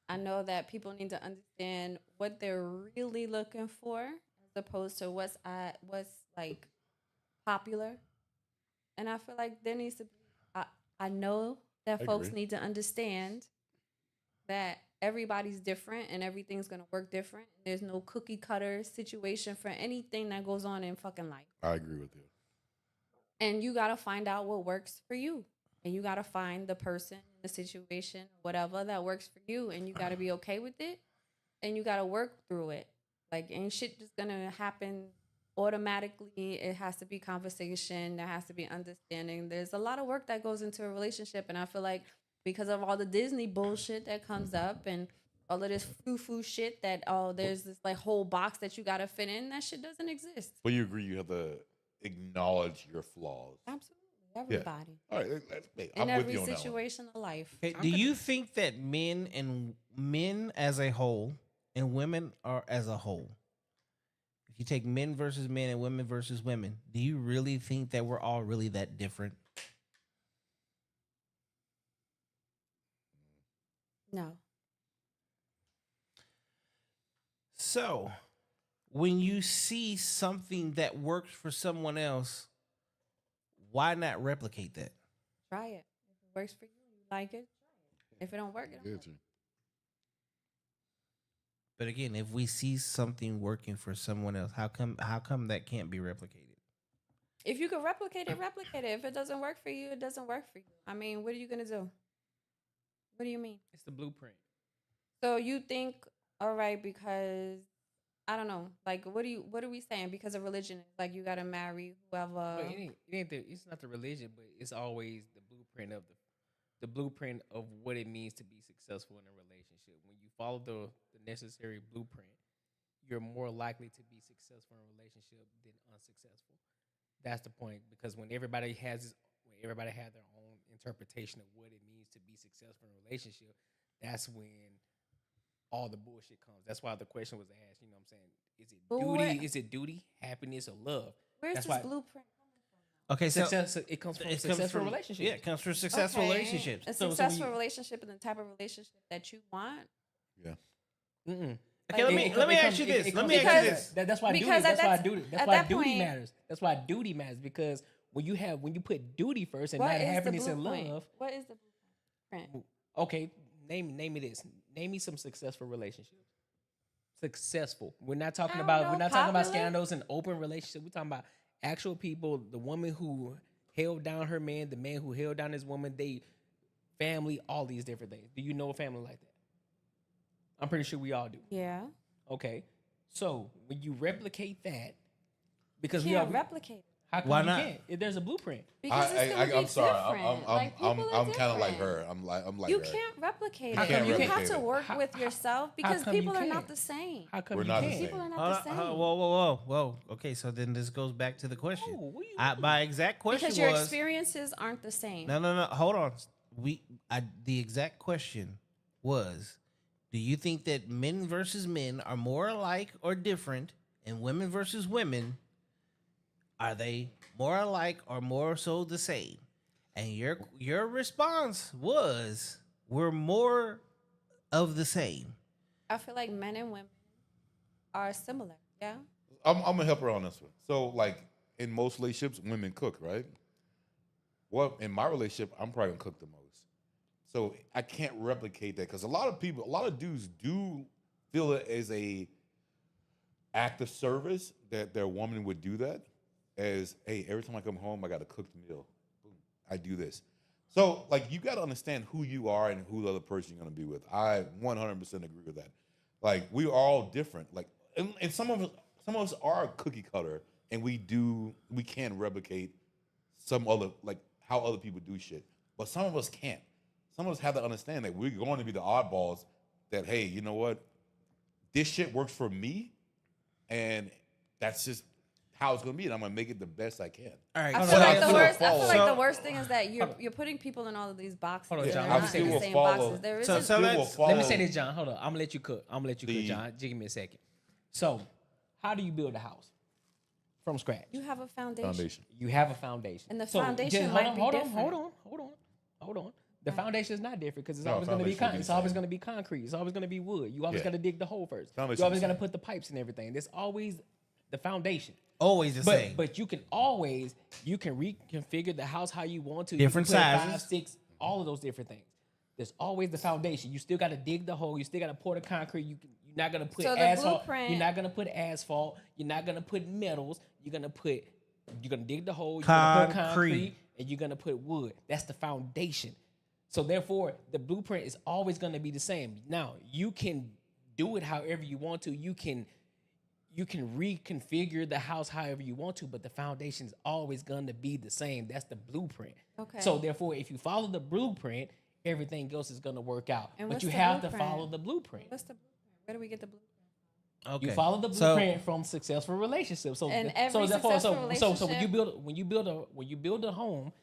I know that people need to understand what they're really looking for, as opposed to what's like popular. And I feel like there needs to be. I know that I folks agree. need to understand that everybody's different and everything's gonna work different. There's no cookie cutter situation for anything that goes on in fucking life. I agree with you. And you gotta find out what works for you. And you gotta find the person, the situation, whatever that works for you. And you gotta be okay with it. And you gotta work through it. Like, ain't shit just gonna happen automatically it has to be conversation. There has to be understanding. There's a lot of work that goes into a relationship, and I feel like because of all the Disney bullshit that comes up and all of this foo-foo shit that there's this like whole box that you gotta fit in. That shit doesn't exist. But you agree you have to acknowledge your flaws. Absolutely, everybody All right, hey, in I'm with every you on that one. situation of life. Okay, do you think that men as a whole and women are as a whole, if you take men versus men and women versus women, do you really think that we're all really that different? No. So, when you see something that works for someone else, why not replicate that? Try it. If it works for you, you like it. Try it. If it don't work, it don't work. But again, if we see something working for someone else, how come that can't be replicated? If you can replicate it, replicate it. If it doesn't work for you, it doesn't work for you. I mean, what are you gonna do? What do you mean? It's the blueprint. So you think, all right, because I don't know, like what are we saying? Because of religion, like you gotta marry whoever. But it's not the religion, but it's always the blueprint of the blueprint of what it means to be successful in a relationship. When you follow the necessary blueprint, you're more likely to be successful in a relationship than unsuccessful. That's the point, because when everybody has their own interpretation of what it means to be successful in a relationship, that's when all the bullshit comes. That's why the question was asked. You know what I'm saying? Is it duty? Is it duty, happiness, or love? Where's That's this why blueprint? Okay, so it comes from successful relationships. Yeah, it comes from successful Okay, relationships. A So successful we- relationship is the type of relationship that you want. Yeah. Mm-mm. Okay, Like, let me ask you this. Let me ask you this. That's why duty. Because That's at why that- duty. That's at why that duty point- matters. That's why duty matters, because when you put duty first and What not is the happiness and blueprint? love. What is the blueprint? Okay, name me this. Name me some successful relationships. Successful. We're not talking I don't about know, we're not talking about popular? scandals and open relationships. We're talking about actual people. The woman who held down her man, the man who held down his woman, they family, all these different things. Do you know a family like that? I'm pretty sure we all do. Yeah. Okay, so when you replicate that, because You we all can't replicate it. how come Why you not? can't? If there's a blueprint. Because it's gonna be I'm sorry. different. Like, people are I'm kind of like different. her. I'm like You her. can't replicate How it. come you You can't? have to work with yourself because come you people are can't? not the same. How come We're you not the can't? same. People are not the same. Whoa. Okay, so then this goes back to the question. Oh, what do you My exact question Because your was experiences aren't the same. no. Hold on. The exact question was, do you think that men versus men are more alike or different, and women versus women, are they more alike or more so the same? And your response was, we're more of the same. I feel like men and women are similar. Yeah. I'm gonna help her on this one. So, like in most relationships, women cook, right? Well, in my relationship, I'm probably gonna cook the most. So I can't replicate that because a lot of dudes do feel it as a act of service that their woman would do that. As, hey, every time I come home, I got to cook the meal. Boom, I do this. So, like, you got to understand who you are and who the other person you're gonna be with. I 100% agree with that. Like, we are all different. Like, and some of us are cookie cutter, and we can replicate some other, like, how other people do shit. But some of us can't. Some of us have to understand that we're going to be the oddballs. That, hey, you know what? This shit works for me, and that's just how it's gonna be, and I'm gonna make it the best I can. All right. I so feel like that's- the worst. I feel like so- the worst thing is that you're putting people in all of these boxes. Hold on, and John. they're I not still in the will same follow- boxes. There So- isn't. so let's- Let me say this, John. Hold on. I'm gonna let you cook. John. Just give me a second. So, how do you build a house from scratch? You have a foundation. You have a foundation, And the So, foundation just might be hold different. on. The foundation is not different because it's No, always going to be foundation will be the it's always same. going to be concrete. It's always going to be wood. You always Yeah. got to dig the hole first. Foundation You always is got to the put the pipes and everything. There's always the foundation. Always the same. But you can reconfigure the house how you want to. Different you can put sizes. 5, 6, all of those different things. There's always the foundation. You still got to dig the hole. You still got to pour the concrete. You're not gonna put So the asphalt. blueprint- You're not gonna put asphalt. You're not gonna put metals. You're gonna dig the hole. You're gonna put Concrete. concrete, and you're gonna put wood. That's the foundation. So therefore, the blueprint is always gonna be the same. Now you can do it however you want to. You can you can reconfigure the house however you want to, but the foundation is always going to be the same. That's the blueprint. Okay. So therefore, if you follow the blueprint, everything else is going to work out. And But what's you the have to blueprint? follow the blueprint. What's the blueprint? Where do we get the blueprint? Okay. You follow the So- blueprint from successful relationships. So, And every therefore, successful so when you relationship- build a home,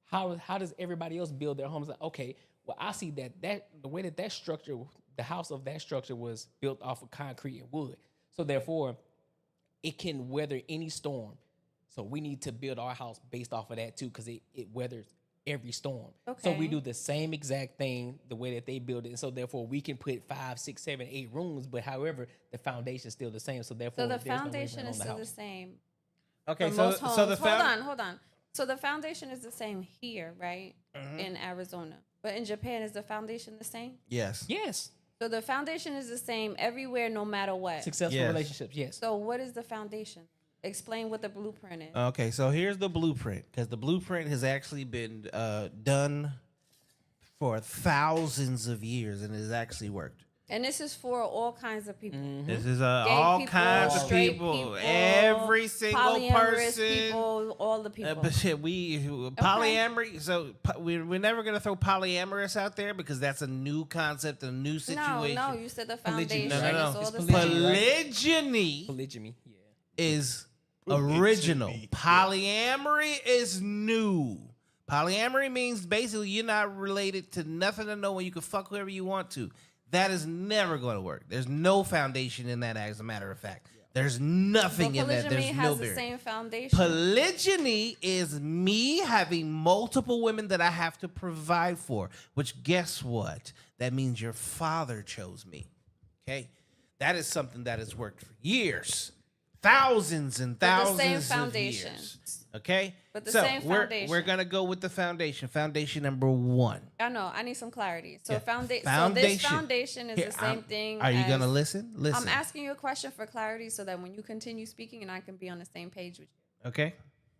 how does everybody else build their homes? Like, okay, well, I see that the way that structure, the house of that structure was built off of concrete and wood. So therefore, it can weather any storm. So we need to build our house based off of that too, because it weathers every storm. So we Okay. do the same exact thing the way that they build it. And so therefore we can put 5, 6, 7, 8 rooms, but however, the foundation is still the same. So therefore, So the there's no foundation movement is on still the the house. same. Okay, For so most homes. so the Hold on. So the foundation is the same here, right? In Arizona. But in Japan, is the foundation the same? yes. Yes. So the foundation is the same everywhere, no matter what. Successful Yes. relationships, yes. So what is the foundation? Explain what the blueprint is. Okay, so here's the blueprint because the blueprint has actually been done for thousands of years and it has actually worked. And this is for all kinds of people. This is Gay all people, kinds of straight people, every single polyamorous person. people, all the people. But shit, polyamory. So we're never gonna throw polyamorous out there because that's a new concept, a new situation. No, you said the Polygyny, foundation. right? No, It's no. all It's the polygyny, same. right? Polygyny Polygamy, yeah. is Polygyny. original. Polyamory is new. Polyamory means basically you're not related to nothing to no one. You can fuck whoever you want to. That is never going to work. There's no foundation in that, as a matter of fact. There's nothing But in that. polygyny There's has no the barrier. same foundation. Polygyny is me having multiple women that I have to provide for, which guess what? That means your father chose me. Okay? That is something that has worked for years. Thousands and But the thousands same of foundation. years. Okay? But the so same foundation. We're going to go with the foundation. Foundation number 1. I know. I need some clarity. So Yeah. So this Foundation. foundation is Here, the same thing. Are you as- going to listen? Listen. I'm asking you a question for clarity so that when you continue speaking and I can be on the same page with you. Okay?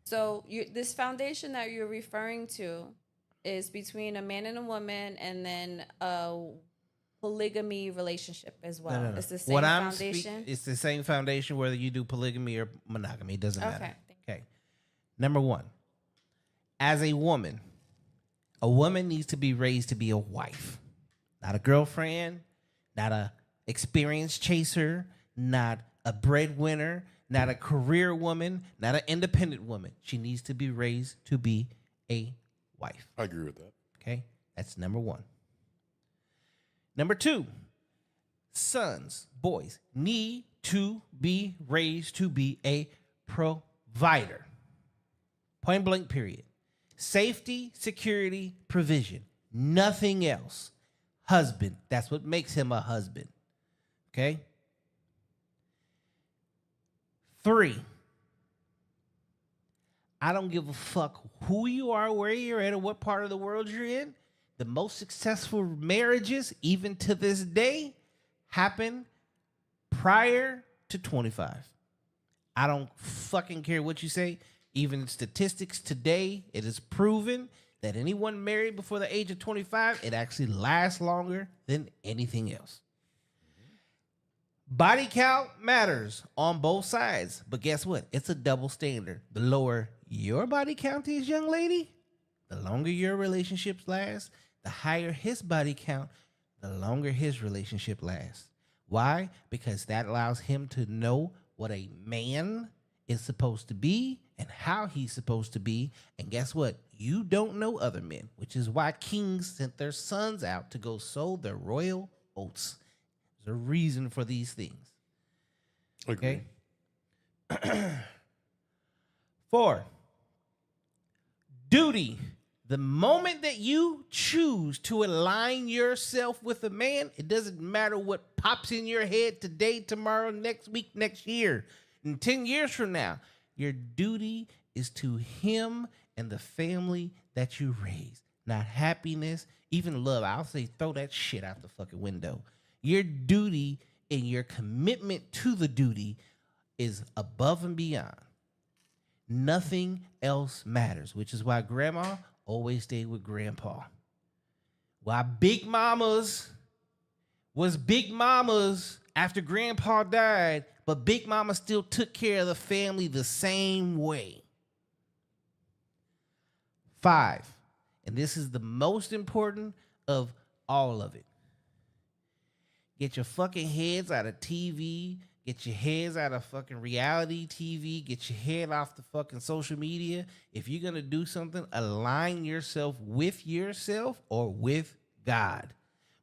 So this foundation that you're referring to is between a man and a woman and then a polygamy relationship as well. No. It's the same What I'm foundation. it's the same foundation whether you do polygamy or monogamy. It doesn't matter. Okay. Okay. Number 1. As a woman needs to be raised to be a wife, not a girlfriend, not a experienced chaser, not a breadwinner, not a career woman, not an independent woman. She needs to be raised to be a wife. I agree with that. Okay? That's number 1. Number 2, sons, boys need to be raised to be a provider. Point blank, period. Safety, security, provision. Nothing else. Husband. That's what makes him a husband. Okay? 3, I don't give a fuck who you are, where you're at, or what part of the world you're in. The most successful marriages, even to this day, happen prior to 25. I don't fucking care what you say. Even statistics today, it is proven that anyone married before the age of 25, it actually lasts longer than anything else. Body count matters on both sides, but guess what? It's a double standard. The lower your body count is, young lady, the longer your relationships last. The higher his body count, the longer his relationship lasts. Why? Because that allows him to know what a man is supposed to be and how he's supposed to be. And guess what? You don't know other men, which is why kings sent their sons out to go sow their royal oats. There's a reason for these things. Agree. Okay. 4, duty. The moment that you choose to align yourself with a man, it doesn't matter what pops in your head today, tomorrow, next week, next year, and 10 years from now. Your duty is to him and the family that you raised. Not happiness, even love. I'll say throw that shit out the fucking window. Your duty and your commitment to the duty is above and beyond. Nothing else matters, which is why grandma always stayed with grandpa. Why big mamas was big mamas after grandpa died, but Big Mama still took care of the family the same way. 5, and this is the most important of all of it. Get your fucking heads out of TV. Get your heads out of fucking reality TV. Get your head off the fucking social media. If you're going to do something, align yourself with yourself or with God,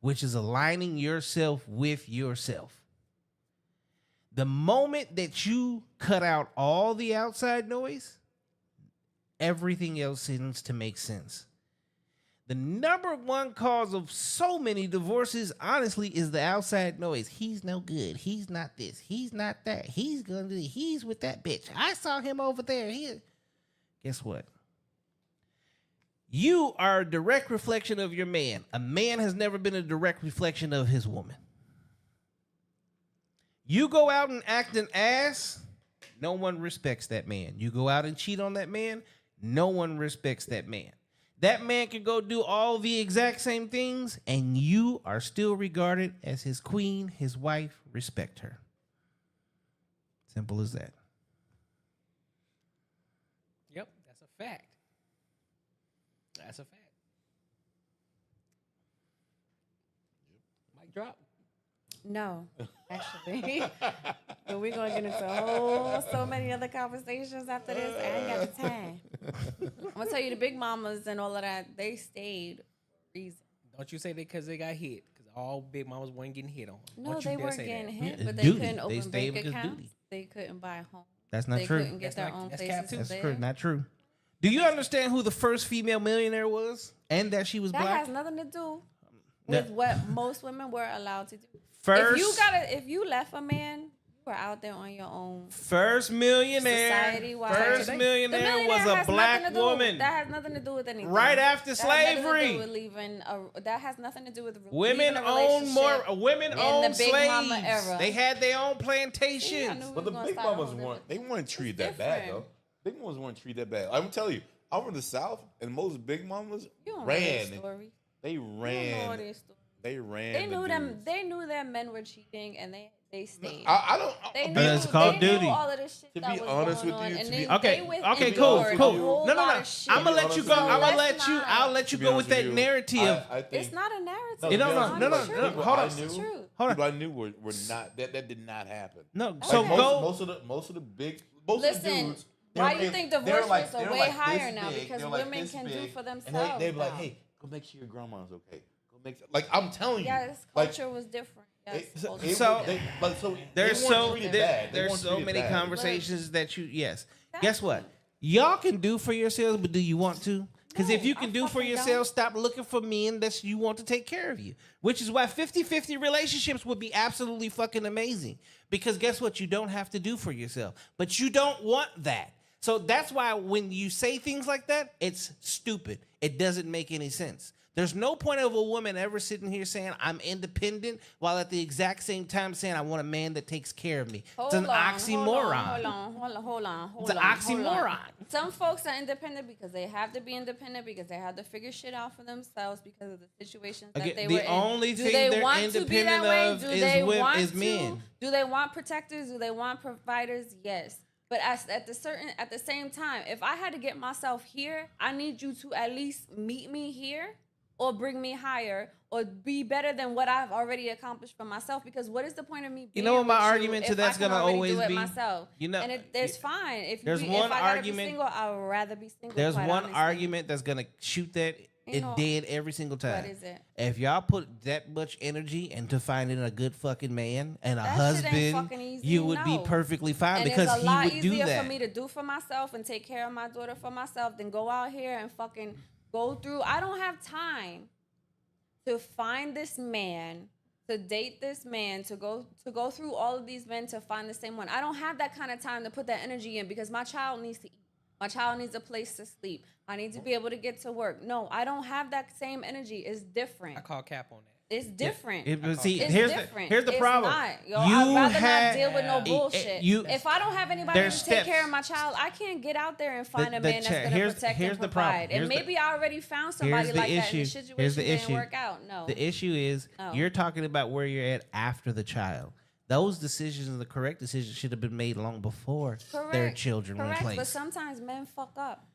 which is aligning yourself with yourself. The moment that you cut out all the outside noise, everything else seems to make sense. The number one cause of so many divorces, honestly, is the outside noise. He's no good. He's not this. He's not that. He's gonna do. He's with that bitch. I saw him over there. Guess what? You are a direct reflection of your man. A man has never been a direct reflection of his woman. You go out and act an ass, no one respects that man. You go out and cheat on that man, no one respects that man. That man can go do all the exact same things, and you are still regarded as his queen, his wife. Respect her. Simple as that. Yep, that's a fact. That's a fact. Mic drop. No, actually. But we're going to get into so many other conversations after this. I ain't got the time. I'm going to tell you, the big mamas and all of that, they stayed for a reason. Don't you say that because they got hit. Because all big mamas weren't getting hit on. No, they weren't getting hit, Yeah, but they duty. couldn't They open stayed bank because accounts. duty. They couldn't buy a home. That's not They true. couldn't get their own that's places cap too. to That's live. not true. Do you understand who the first female millionaire was, and that she was That black? has nothing to do No. with what most women were allowed to do. First, If you left a man, you were out there on your own. first millionaire. Society-wide. First The millionaire was has a nothing black to do- woman. That has nothing to do with anything. Right after That has nothing to slavery. do with that has nothing to do with Women leaving a owned more. relationship Women in owned the Big Mama slaves. era. They had their own See, I plantations. knew we But was the gonna big start a mamas whole weren't. different- They weren't treated It's that bad different. though. Big mamas weren't treated that bad. I'm tell you, I'm from the South, and most big mamas You don't know ran. their story. They You don't know all their ran. story. They ran. They the knew them. dudes. They knew that men were cheating, and they stayed. I don't. They I knew, mean, It's called they duty. knew all of this shit To that be was honest going with on, you, and to then be- Okay, they okay, endured cool, a cool. whole No, no, lot no. of shit. I'm gonna let you go. So I'm gonna let's let you. not- I'll let you to be go honest with that you, narrative. I think It's not a narrative. No, You don't to be know. honest No, with no, you, no, people hold I on. It's knew- the truth. Hold on. People I knew were not that did not happen. No, so Like, go. most of the big most of the Listen, dudes. why they're- you think they're divorce rates are they're way like higher this now? big, Because they're like women this can do big, for and themselves. they'd be like, now. "Hey, go make sure your grandma's okay. Go make like I'm telling you." Yes, like, culture was different. Yes, it- culture it- was So- they- different. but so There's they weren't so treated there- bad. They there's weren't so treated many bad. conversations that you yes. Exactly. Guess what? Y'all can do for yourselves, but do you want to? Because if No, you can I do for fucking yourself, stop looking for men that you want to take care of you. Which is why 50-50 relationships would be absolutely fucking amazing. Because guess what? You don't have to do for yourself. But you don't want that. So that's why when you say things like that, it's stupid. It doesn't make any sense. There's no point of a woman ever sitting here saying I'm independent while at the exact same time saying I want a man that takes care of me. It's an oxymoron. Hold on. It's an oxymoron. Some folks are independent because they have to be independent because they have to figure shit out for themselves because of the situations that Okay, they the were in. only Do thing they they're want to be that independent way? of Do is they women- want is to? men. Do they want protectors? Do they want providers? Yes. But at the same time, if I had to get myself here, I need you to at least meet me here or bring me higher or be better than what I've already accomplished for myself. Because what is the point of me being know what my with argument you to if that's I can gonna already always do it be? myself? You know, and there's fine. If there's if one I gotta argument- be single, I'd rather be single. There's quite one honestly. argument that's gonna shoot that You it know, dead every single time. What is it? If y'all put that much energy into finding a good fucking man and a That shit ain't husband, fucking easy, you would be no. perfectly fine And because it's a he lot would do easier that. for me to do for myself and take care of my daughter for myself than go out here and fucking go through. I don't have time to find this man, to date this man, to go through all of these men to find the same one. I don't have that kind of time to put that energy in because my child needs to eat. My child needs a place to sleep. I need to be able to get to work. No, I don't have that same energy. It's different. I call cap on that. It's different. See, It's here's different. here's the It's problem. not. Yo, You I'd rather had- not deal with no it- bullshit. If I don't have anybody to there's take steps. care of my child, I can't get out there and find The- a the man that's cha- going here's- to protect here's and the problem. provide. Here's And the- maybe I already found somebody the like that and the issue. situation Here's the didn't issue. work out. No. The issue is No. you're talking about where you're at after the child. those decisions and the correct decisions should have been made long before their children were in Correct, place. but sometimes men fuck up.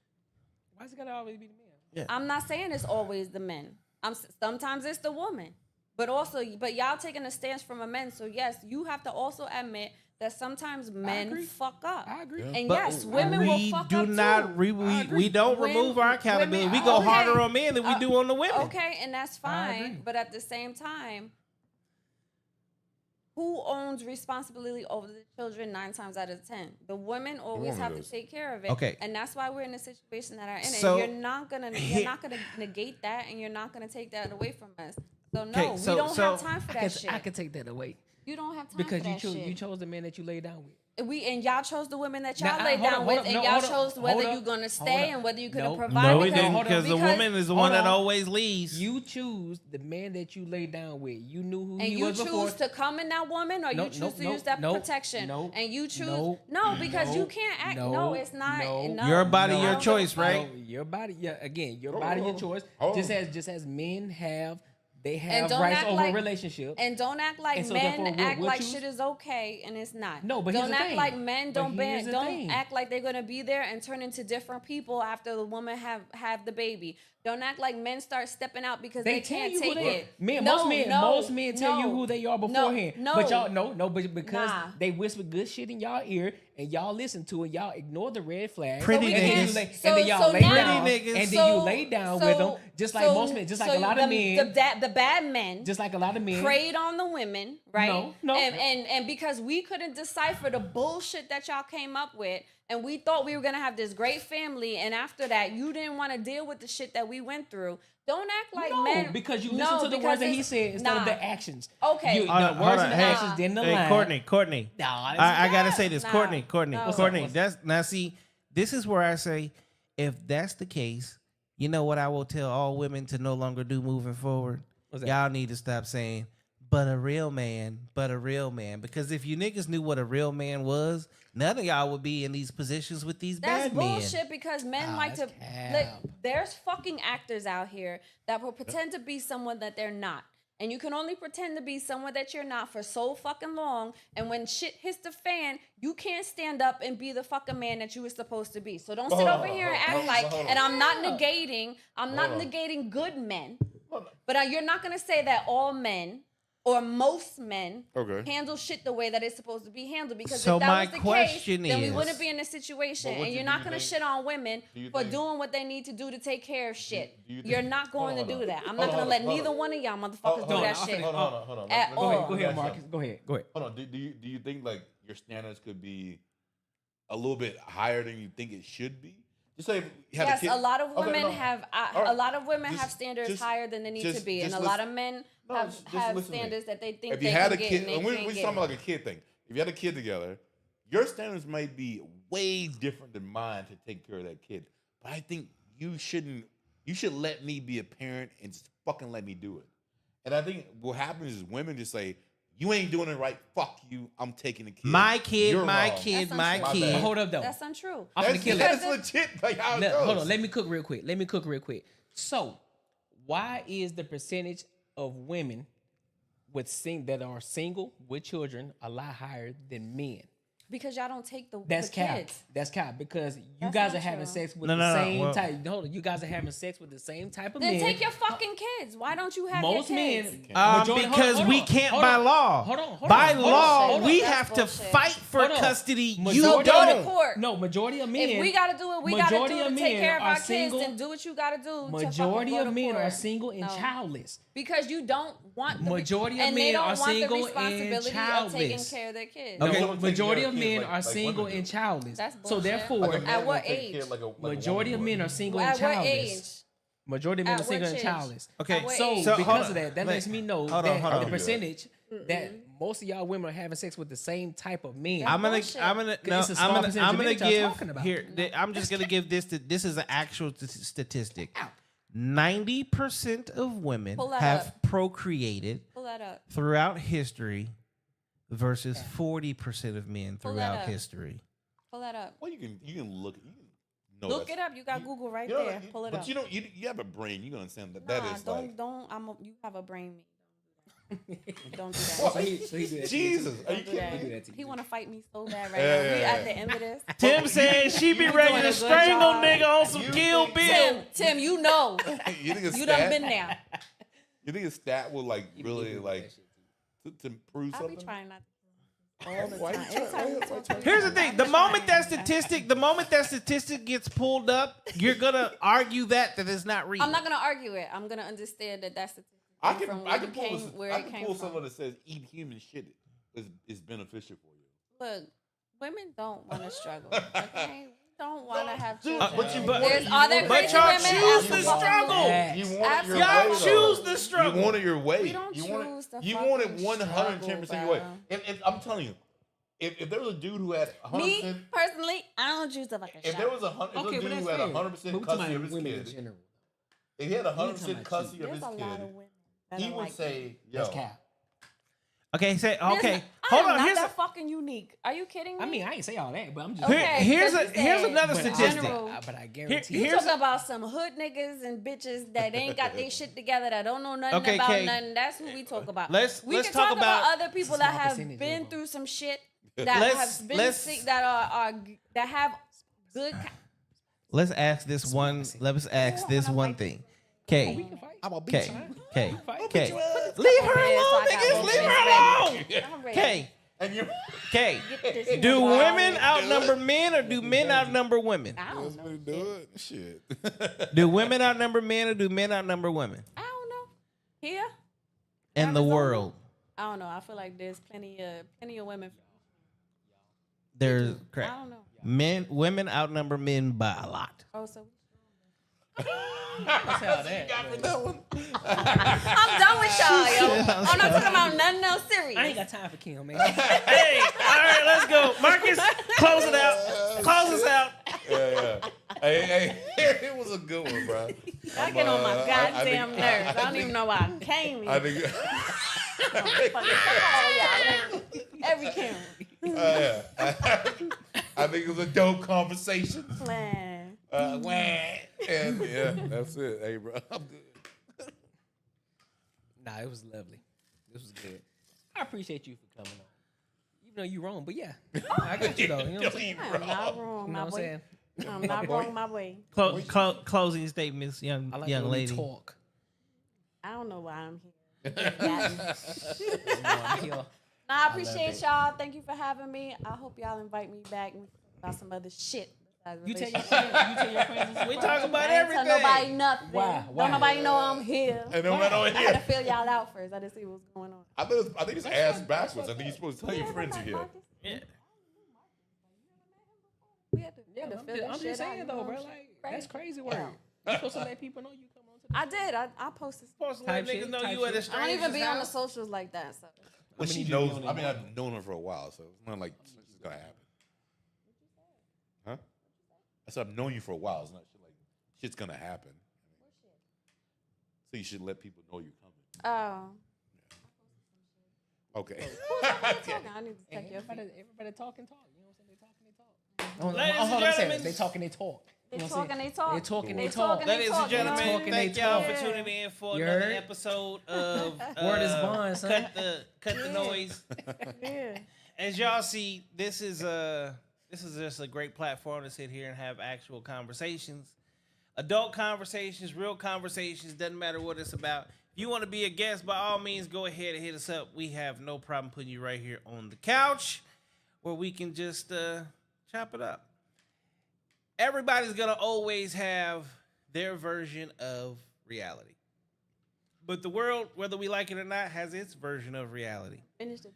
Why's it gotta always be the man? I'm not saying it's always the men. Sometimes it's the woman. But y'all taking a stance from a man. So yes, you have to also admit that sometimes men fuck up. I agree. And But yes, women will fuck up too. We don't remove our accountability. We go harder on men than we do on the women. Okay, and that's fine. But at the same time, who owns responsibility over the children 9 times out of 10? The women always have to take care of it. Okay. And that's why we're in the situation that are in. So, and you're not gonna negate that, and you're not gonna take that away from us. So no, Okay, we so- don't so have time for that shit. I could take that away You don't have time because for that shit. you chose the man that you lay down with. And y'all chose the women that Now, y'all laid hold down up, with, hold up, and no, y'all hold up, chose whether hold you're up, gonna hold stay up. and whether you're gonna No. provide. No, we because- didn't, because the woman is the one that always leaves. You choose the man that you lay down with. You knew who And he you was choose before. to come in that woman, or you choose to use that protection. And you choose because you can't act. No, it's not. No, Your body, I your don't choice, give a fuck. right? No, your body, yeah. Again, your body, your choice. Hold Just on. as men have, they And have don't rights act over like- relationships. And don't act like And so men therefore, act we'll like choose- shit is okay and it's not. No, but don't here's the act thing. like men But here's the don't thing. act like they're gonna be there and turn into different people after the woman have the baby. Don't act like men start stepping out because they tell can't you take who they it. most men tell you who they are beforehand. No, But y'all but because Nah. they whisper good shit in y'all ear and y'all listen to it, y'all ignore the red flags. Pretty we and then can't- you lay, so- and then y'all so lay now- down. Pretty niggas. And then you lay down with them, just like most men, just like a lot of men. The bad men. Just like a lot of men. Preyed on the women, right? No. And because we couldn't decipher the bullshit that y'all came up with, and we thought we were gonna have this great family, and after that, you didn't want to deal with the shit that we went through. Don't act like men. because you No, listen to the because words that he it's- said instead of nah. the actions. Okay. You, the Hold on, words and the hey, actions didn't Hey, align. Courtney. Nah, I gotta say this, Nah. Courtney. No. What's Courtney. up? That's now. See, this is where I say, if that's the case, you know what I will tell all women to no longer do moving forward. What's that? Y'all need to stop saying, "But a real man, but a real man," because if you niggas knew what a real man was, none of y'all would be in these positions with these That's bad bullshit men. because men Nah, like to. that's cap. There's fucking actors out here that will pretend to be someone that they're not. And you can only pretend to be someone that you're not for so fucking long. And when shit hits the fan, you can't stand up and be the fucking man that you were supposed to be. So don't sit over here and act like. And I'm not negating. I'm not negating good men. But you're not gonna say that all men or most men handle shit the way that it's supposed to be handled. Because So if that my was the question case, then we is- wouldn't be in this situation. But what And you're do not you gonna think- shit on women you for think- doing what they need to do to take care of shit. do you You're think- not going hold to on. do that. I'm Hold not on, gonna hold let on, hold neither on. one of y'all motherfuckers Hold do on, that hold shit. Hold on. At Let all. me Go ahead, ask Marcus. something. Go ahead. Hold on. Do you think like your standards could be a little bit higher than you think it should be? Just say if you had Yes, a kid. a lot of Okay, women no. have All right. a lot of women have Just- standards just- higher than they need to just- be, and just a lot listen- of men No, have, just have listen to me. standards that they think If they you had can a get kid, and they and we're can't talking get. about like a kid thing. If you had a kid together, your standards might be way different than mine to take care of that kid. But I think you shouldn't. You should let me be a parent and just fucking let me do it. And I think what happens is women just say, "You ain't doing it right. Fuck you. I'm taking the kid. My kid, You're my wrong." kid, That's my untrue. My kid. bad. Hold up, though. That's untrue. I'm finna That's, kill it. that's legit. Like how it goes. Hold on, let me cook real quick. So, why is the percentage of women that are single with children a lot higher than men? Because y'all don't take the That's cap. kids. That's cap because you That's guys not are having true. sex with No, the no, no, same well- type. Hold on, you guys are having sex with the same type of Then men. take your fucking kids. Why don't you have Most your kids? men, Because we can't by law. Hold on. By hold on, law, hold on. we That's have to bullshit. fight for Hold on. custody. You Majority- So go to don't. court. No, majority of men. If we gotta do what we gotta majority do to of take men care of are our single. kids, then do what you gotta do. Majority to fucking of go to men court. are single and No. childless. Because you don't want the Majority of and they men don't are want single the and responsibility of taking childless. care of their kids. No, Okay. Someone taking majority care of of men kids are like single women and do. childless. That's So bullshit. therefore, Like a man At will what take age? care like a majority of woman men would. are single At and what childless. age? Majority of men At are single which and age? childless. At Okay, what So age? hold because on. of that, that Wait. lets me know Hold on, that hold on. the percentage that most of y'all women are having sex with the same type of men. I'm gonna bullshit. It's a small percentage of men that y'all talking about. I'm just gonna give this. This is an actual statistic. 90% of women Pull that have up. procreated Pull that up. throughout history versus 40% of men Pull that throughout up. history. Pull that up. Well, you can look. You can know Look that's- it up. You got Google right you know, there. Pull it but up. you don't. You have a brain. You can understand that. That Nah, is don't like. don't. You have a brain. Don't do that. So he do that. Jesus, are you Don't do kidding that. me? do that to you. He want to fight me so bad right Yeah, now. We yeah, at the end of this. Tim said she be You ready doing a to good strangle job. nigga on some You Kill think- Bill. Tim, you know. You think a You done stat? been there. You think a stat will like He be really doing like that shit too. to prove I be something? trying not to. All the Why you time. try- Anytime you why talk try- to me, Here's the I'm thing: the trying. moment that statistic gets pulled up, you're gonna argue that it's not real. I'm not gonna argue it. I'm gonna understand that that's the I from can where I you can pull came, where I it can came pull from. someone that says eat human shit is beneficial for you. Look, women don't want to struggle. Okay, we don't want to have children. But you There's other but crazy y'all women. choose to absolutely. struggle. You want it your Y'all way, choose though. to struggle. You want it your way. We don't you want choose to You want it fucking 110% your way. struggle, If I'm telling you, if there was a dude who had 100%, Me personally, I don't choose to fucking if there was a dude who had 100% custody of his women in kid, general. if he had 100% about custody of There's his a lot of kid, women that he don't would like say, "Yo, That's cap. Okay, say There's okay. no- Hold I am on. not Here's that fucking unique. Are you kidding me? I mean, I ain't say all that, but I'm just. Okay. here's because you here's said- another But statistic. general- But I guarantee. You Here's talking about some hood niggas and bitches that ain't got their shit together, that don't know nothing Okay, about Kay. nothing. That's who we talk about. Let's We can talk talk about other people that small have percentage been of them. through some shit, that Let's- have been let's- sick, that are that have good. Let's ask this one. Let's ask this one thing. K. I'm a K. K. Fight. K. Leave Leave her alone, niggas. Leave her alone. I'm ready. K. and you K. Get this Do nigga women out. outnumber men or do men outnumber women? I don't know. do it. Shit. Do women outnumber men or do men outnumber women I don't know. Here, in the Arizona? world? I don't know. I feel like there's plenty of women. There's I correct. don't know. Women outnumber men by a lot. Oh, so That's how that. I'm done with y'all, yo. I'm not talking about nothing else serious. I ain't got time for Kim, man. Hey, all right, let's go. Marcus, close it out. Close us out. Yeah. Hey, it was a good one, bro. I get on my I goddamn think- nerves. I don't even know why I came here. I think. Every camera. Yeah. I think it was a dope conversation. Man. And yeah, that's it. Hey, bro, I'm good. Nah, it was lovely. This was good. I appreciate you for coming on. Even though you wrong, but yeah. I got you though. You know what I'm saying? I'm not wrong, You know my what I'm boy. saying? I'm not wrong, my way. Closing statements, young I like young when we lady. talk. I don't know why I'm here. You know, I'm here. Nah, I appreciate y'all. Thank you for having me. I hope y'all invite me back and we talk about some other shit. besides You tell your relationships. friends. You tell your friends. We talk about I ain't tell everything. nobody nothing. Why? Don't nobody know I'm here. And then went over I had to here. fill y'all out first. I didn't see what's going on. I think it's ass backwards. I think you're supposed to tell your friends you're here. Yeah. We had to, Yeah, had to I'm fill just, that I'm shit just saying out, though, you bro. know? Like that's crazy work. You're supposed to let people know you come on to the I did. I posted. Supposed to Type let niggas shit, know type you at a shit. I don't even be on the stranger's house. socials like that. So Well, I mean, she you knows. be on I mean, it. I've known her for a while, so it's not like it's gonna happen. Huh? I said I've known you for a while. It's not shit like shit's gonna happen. So you should let people know you're coming. Okay. I need to check your feet. Everybody talking talk. You know what I'm saying? They talking they talk. Ladies and Hold on, gentlemen. they talking they talk. They You know what I'm talking, saying? they talk. They talking, They they talk. talking, they Ladies and talk, you know? gentlemen, talking, thank they y'all talk. for tuning in for You another heard? episode of Word is bond, son. Cut the noise. Yeah. As y'all see, this is just a great platform to sit here and have actual conversations. Adult conversations, real conversations, doesn't matter what it's about. If you want to be a guest, by all means, go ahead and hit us up. We have no problem putting you right here on the couch where we can just chop it up. Everybody's going to always have their version of reality. But the world, whether we like it or not, has its version of reality. Finished it.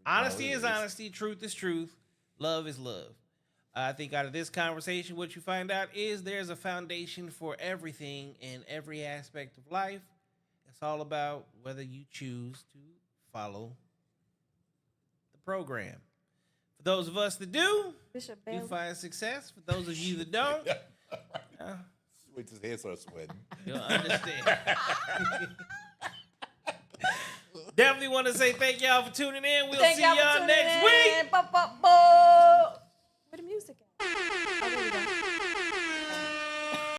Honesty is honesty. Truth is truth. Love is love. I think out of this conversation, what you find out is there's a foundation for everything in every aspect of life. It's all about whether you choose to follow the program. For those of us that do, Bishop you Bailey. find success. For those of you that don't, Wait till his head starts sweating. you'll understand. Definitely want to say thank y'all for tuning in. We'll Thank see y'all for y'all tuning next in. week. Bo, bo, bo.